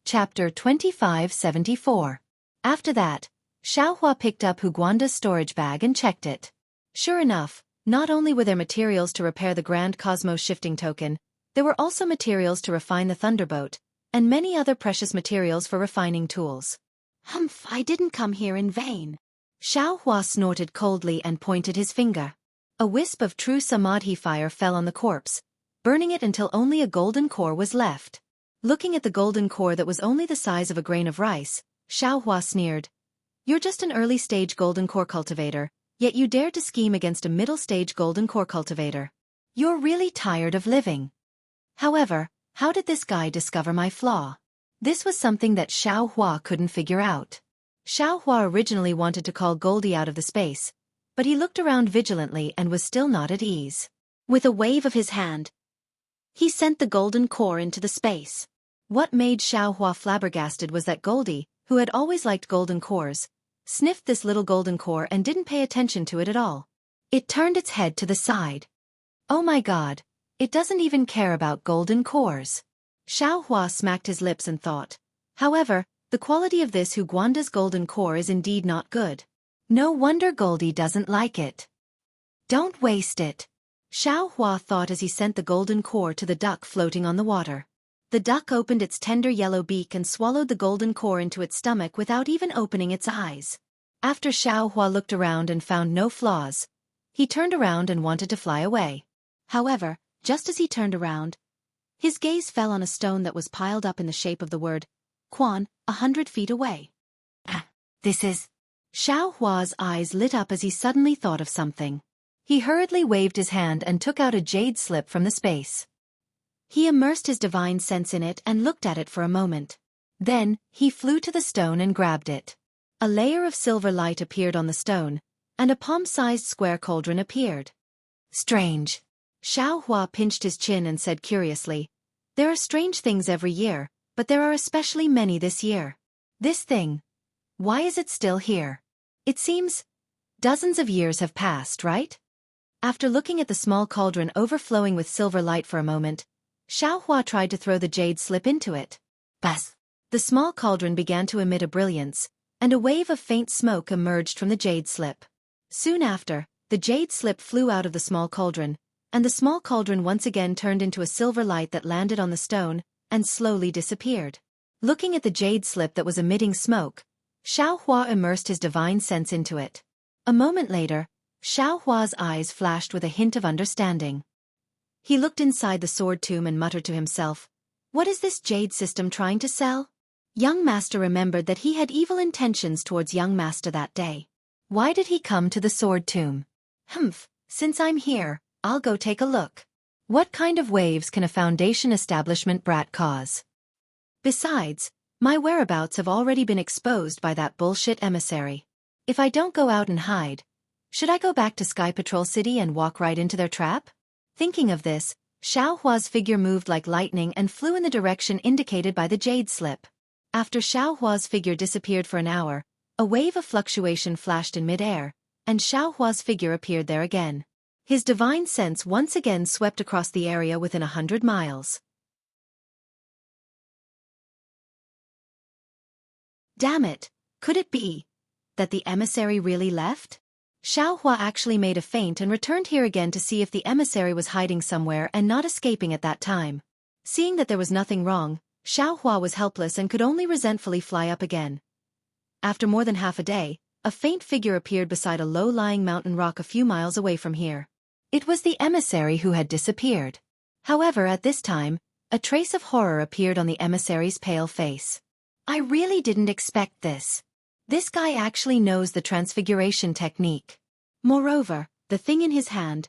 Chapter 2574. After that, Xianxia picked up Hu Guanda's storage bag and checked it. Sure enough, not only were there materials to repair the Grand Cosmos shifting token, there were also materials to refine the Thunderbolt, and many other precious materials for refining tools. Humph, I didn't come here in vain. Xianxia snorted coldly and pointed his finger. A wisp of true samadhi fire fell on the corpse, burning it until only a golden core was left. Looking at the golden core that was only the size of a grain of rice, Xianxia sneered. You're just an early-stage golden core cultivator, yet you dare to scheme against a middle-stage golden core cultivator. You're really tired of living. However, how did this guy discover my flaw? This was something that Xianxia couldn't figure out. Xianxia originally wanted to call Goldie out of the space, but he looked around vigilantly and was still not at ease. With a wave of his hand, he sent the golden core into the space. What made Xianxia flabbergasted was that Goldie, who had always liked golden cores, sniffed this little golden core and didn't pay attention to it at all. It turned its head to the side. Oh my god, it doesn't even care about golden cores. Xianxia smacked his lips and thought. However, the quality of this Hu Guanda's golden core is indeed not good. No wonder Goldie doesn't like it. Don't waste it. Xianxia thought as he sent the golden core to the duck floating on the water. The duck opened its tender yellow beak and swallowed the golden core into its stomach without even opening its eyes. After Xianxia looked around and found no flaws, he turned around and wanted to fly away. However, just as he turned around, his gaze fell on a stone that was piled up in the shape of the word, Quan, 100 feet away. This is... Xianxia's eyes lit up as he suddenly thought of something. He hurriedly waved his hand and took out a jade slip from the space. He immersed his divine sense in it and looked at it for a moment. Then, he flew to the stone and grabbed it. A layer of silver light appeared on the stone, and a palm-sized square cauldron appeared. Strange. Xianxia pinched his chin and said curiously, There are strange things every year, but there are especially many this year. This thing. Why is it still here? It seems dozens of years have passed, right? After looking at the small cauldron overflowing with silver light for a moment, Xianxia tried to throw the jade slip into it. Buzz! The small cauldron began to emit a brilliance, and a wave of faint smoke emerged from the jade slip. Soon after, the jade slip flew out of the small cauldron, and the small cauldron once again turned into a silver light that landed on the stone, and slowly disappeared. Looking at the jade slip that was emitting smoke, Xianxia immersed his divine sense into it. A moment later, Xiaohua's eyes flashed with a hint of understanding. He looked inside the sword tomb and muttered to himself, What is this jade system trying to sell? Young Master remembered that he had evil intentions towards Young Master that day. Why did he come to the sword tomb? Since I'm here, I'll go take a look. What kind of waves can a Foundation establishment brat cause? Besides, my whereabouts have already been exposed by that bullshit emissary. If I don't go out and hide, should I go back to Sky Patrol City and walk right into their trap? Thinking of this, Xiaohua's figure moved like lightning and flew in the direction indicated by the jade slip. After Xiaohua's figure disappeared for an hour, a wave of fluctuation flashed in mid-air, and Xiaohua's figure appeared there again. His divine sense once again swept across the area within 100 miles. Damn it, could it be that the emissary really left? Xiaohua actually made a feint and returned here again to see if the emissary was hiding somewhere and not escaping at that time. Seeing that there was nothing wrong, Xiaohua was helpless and could only resentfully fly up again. After more than half a day, a faint figure appeared beside a low-lying mountain rock a few miles away from here. It was the emissary who had disappeared. However, at this time, a trace of horror appeared on the emissary's pale face. I really didn't expect this. This guy actually knows the transfiguration technique. Moreover, the thing in his hand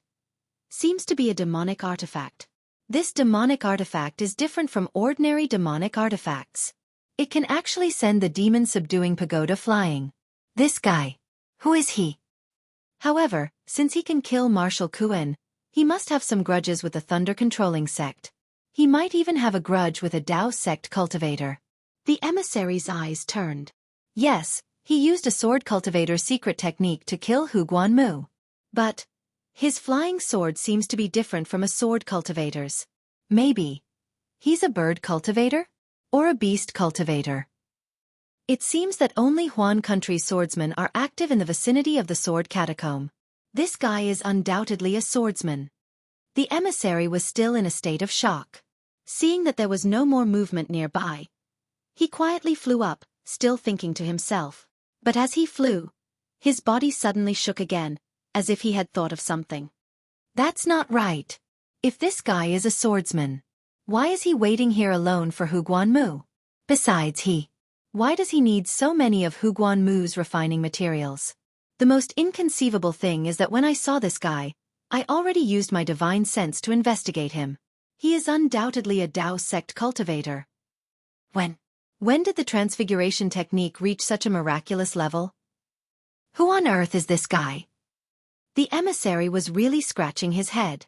seems to be a demonic artifact. This demonic artifact is different from ordinary demonic artifacts. It can actually send the demon-subduing pagoda flying. This guy. Who is he? However, since he can kill Marshal Kuan, he must have some grudges with the thunder-controlling sect. He might even have a grudge with a Dao sect cultivator. The emissary's eyes turned. Yes, he used a sword cultivator's secret technique to kill Hu Guanmu. But his flying sword seems to be different from a sword cultivator's. Maybe he's a bird cultivator? Or a beast cultivator? It seems that only Huan country's swordsmen are active in the vicinity of the sword catacomb. This guy is undoubtedly a swordsman. The emissary was still in a state of shock. Seeing that there was no more movement nearby, he quietly flew up, still thinking to himself. But as he flew, his body suddenly shook again, as if he had thought of something. That's not right. If this guy is a swordsman, why is he waiting here alone for Hu Guanmu? Besides, why does he need so many of Hu Guanmu's refining materials? The most inconceivable thing is that when I saw this guy, I already used my divine sense to investigate him. He is undoubtedly a Dao sect cultivator. When did the transfiguration technique reach such a miraculous level? Who on earth is this guy? The emissary was really scratching his head.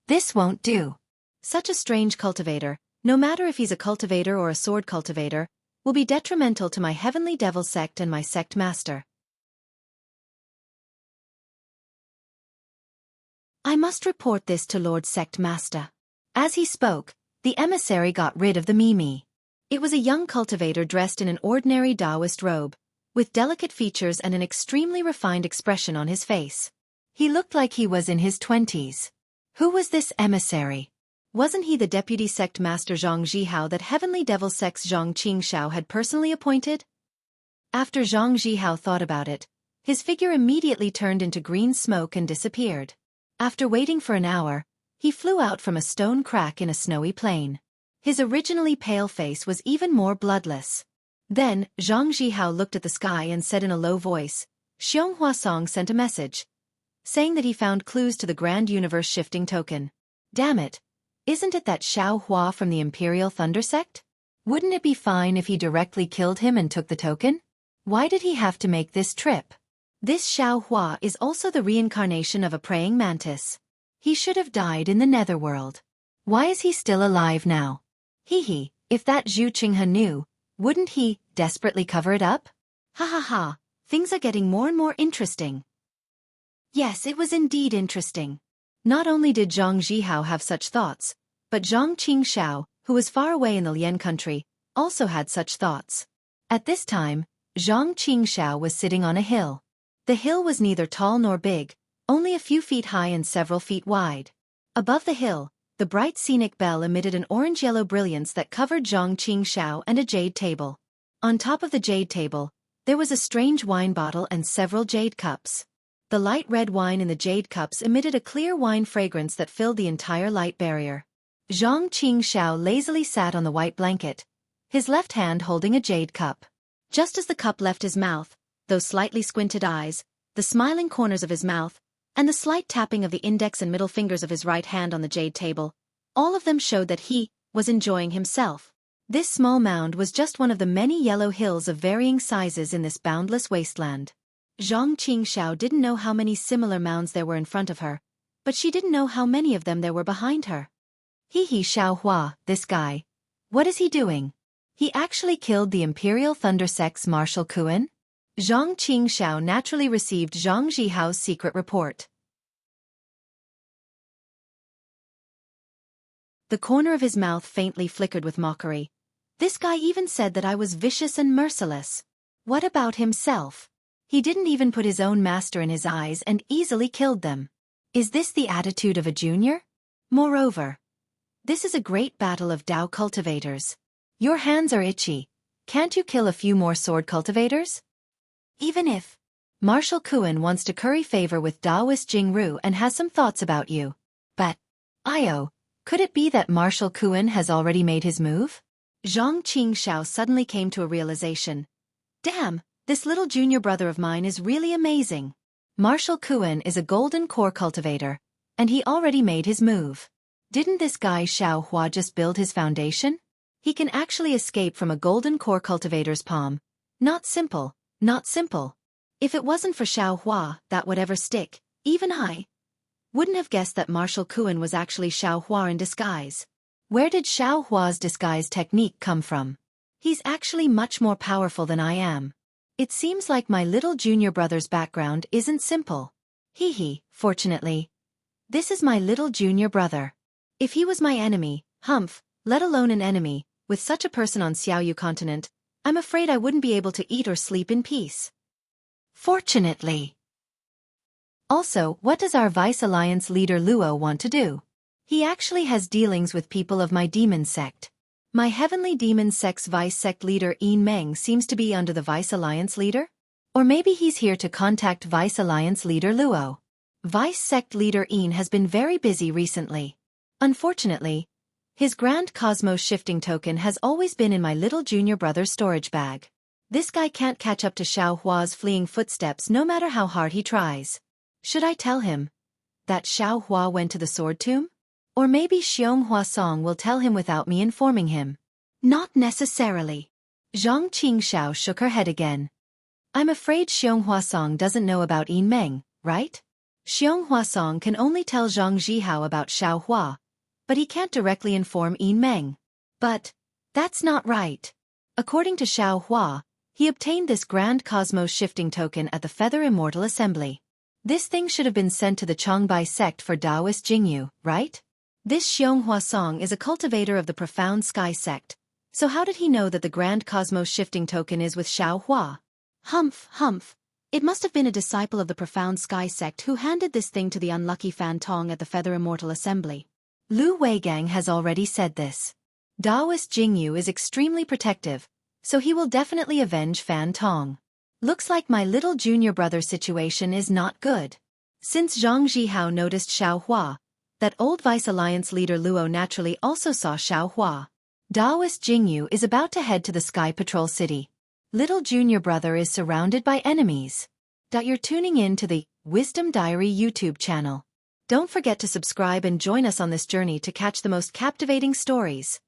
This won't do. Such a strange cultivator, no matter if he's a cultivator or a sword cultivator, will be detrimental to my heavenly devil sect and my sect master. I must report this to Lord Sect Master. As he spoke, the emissary got rid of the Mimi. It was a young cultivator dressed in an ordinary Taoist robe, with delicate features and an extremely refined expression on his face. He looked like he was in his 20s. Who was this emissary? Wasn't he the deputy sect master Zhang Zhihao that Heavenly Devil Sect's Zhang Qingxiao had personally appointed? After Zhang Zhihao thought about it, his figure immediately turned into green smoke and disappeared. After waiting for an hour, he flew out from a stone crack in a snowy plain. His originally pale face was even more bloodless. Then, Zhang Zhihao looked at the sky and said in a low voice, Xianxia Song sent a message, saying that he found clues to the Grand Universe Shifting Token. Damn it. Isn't it that Xiao Hua from the Imperial Thunder Sect? Wouldn't it be fine if he directly killed him and took the token? Why did he have to make this trip? This Xiao Hua is also the reincarnation of a praying mantis. He should have died in the netherworld. Why is he still alive now? If that Zhu Qinghe knew, wouldn't he desperately cover it up? Ha ha ha, things are getting more and more interesting. Yes, it was indeed interesting. Not only did Zhang Zhihao have such thoughts, but Zhang Qingxiao, who was far away in the Lian country, also had such thoughts. At this time, Zhang Qingxiao was sitting on a hill. The hill was neither tall nor big, only a few feet high and several feet wide. Above the hill, the bright scenic bell emitted an orange-yellow brilliance that covered Zhang Qingxiao and a jade table. On top of the jade table, there was a strange wine bottle and several jade cups. The light red wine in the jade cups emitted a clear wine fragrance that filled the entire light barrier. Zhang Qingxiao lazily sat on the white blanket, his left hand holding a jade cup. Just as the cup left his mouth, those slightly squinted eyes, the smiling corners of his mouth, and the slight tapping of the index and middle fingers of his right hand on the jade table, all of them showed that he was enjoying himself. This small mound was just one of the many yellow hills of varying sizes in this boundless wasteland. Zhang Qingxiao didn't know how many similar mounds there were in front of her, but she didn't know how many of them there were behind her. Xiao Hua, this guy. What is he doing? He actually killed the Imperial Thunder Sect's Marshal Kuan? Zhang Qingxiao naturally received Zhang Zhihao's secret report. The corner of his mouth faintly flickered with mockery. This guy even said that I was vicious and merciless. What about himself? He didn't even put his own master in his eyes and easily killed them. Is this the attitude of a junior? Moreover, this is a great battle of Dao cultivators. Your hands are itchy. Can't you kill a few more sword cultivators? Even if Marshal Kuan wants to curry favor with Daoist Jianghu and has some thoughts about you. But, could it be that Marshal Kuan has already made his move? Zhang Qingxiao suddenly came to a realization. Damn, this little junior brother of mine is really amazing. Marshal Kuan is a golden core cultivator, and he already made his move. Didn't this guy Xiao Hua just build his foundation? He can actually escape from a golden core cultivator's palm. Not simple, not simple. If it wasn't for Xiao Hua, that would ever stick. Even I wouldn't have guessed that Marshal Kuan was actually Xiao Hua in disguise. Where did Xiao Hua's disguise technique come from? He's actually much more powerful than I am. It seems like my little junior brother's background isn't simple. Fortunately. This is my little junior brother. If he was my enemy, let alone an enemy, with such a person on Xiaoyu continent, I'm afraid I wouldn't be able to eat or sleep in peace. Fortunately. Also, what does our Vice Alliance leader Luo want to do? He actually has dealings with people of my demon sect. My heavenly demon sect's vice sect leader Yin Meng seems to be under the Vice Alliance leader? Or maybe he's here to contact Vice Alliance leader Luo. Vice sect leader Yin has been very busy recently. Unfortunately, his Grand Cosmos shifting token has always been in my little junior brother's storage bag. This guy can't catch up to Xiao Hua's fleeing footsteps no matter how hard he tries. Should I tell him that Xiao Hua went to the sword tomb? Or maybe Xiong Huasong will tell him without me informing him. Not necessarily. Zhang Qingxiao shook her head again. I'm afraid Xiong Huasong doesn't know about Yin Meng, right? Xiong Huasong can only tell Zhang Zhihao about Xiao Hua, but he can't directly inform Yin Meng. But that's not right. According to Xiao Hua, he obtained this Grand Cosmos shifting token at the Feather Immortal Assembly. This thing should have been sent to the Changbai sect for Daoist Jianghu, right? This Xiong Huasong is a cultivator of the Profound Sky sect, so how did he know that the Grand Cosmos shifting token is with Xiao Hua? It must have been a disciple of the Profound Sky sect who handed this thing to the unlucky Fan Tong at the Feather Immortal Assembly. Lu Weigang has already said this. Daoist Jianghu is extremely protective, so he will definitely avenge Fan Tong. Looks like my little junior brother's situation is not good. Since Zhang Zhihao noticed Xiao Hua, that old Vice Alliance leader Luo naturally also saw Xiao Hua. Daoist Jianghu is about to head to the Sky Patrol City. Little junior brother is surrounded by enemies. You're tuning in to the Wisdom Diary YouTube channel. Don't forget to subscribe and join us on this journey to catch the most captivating stories.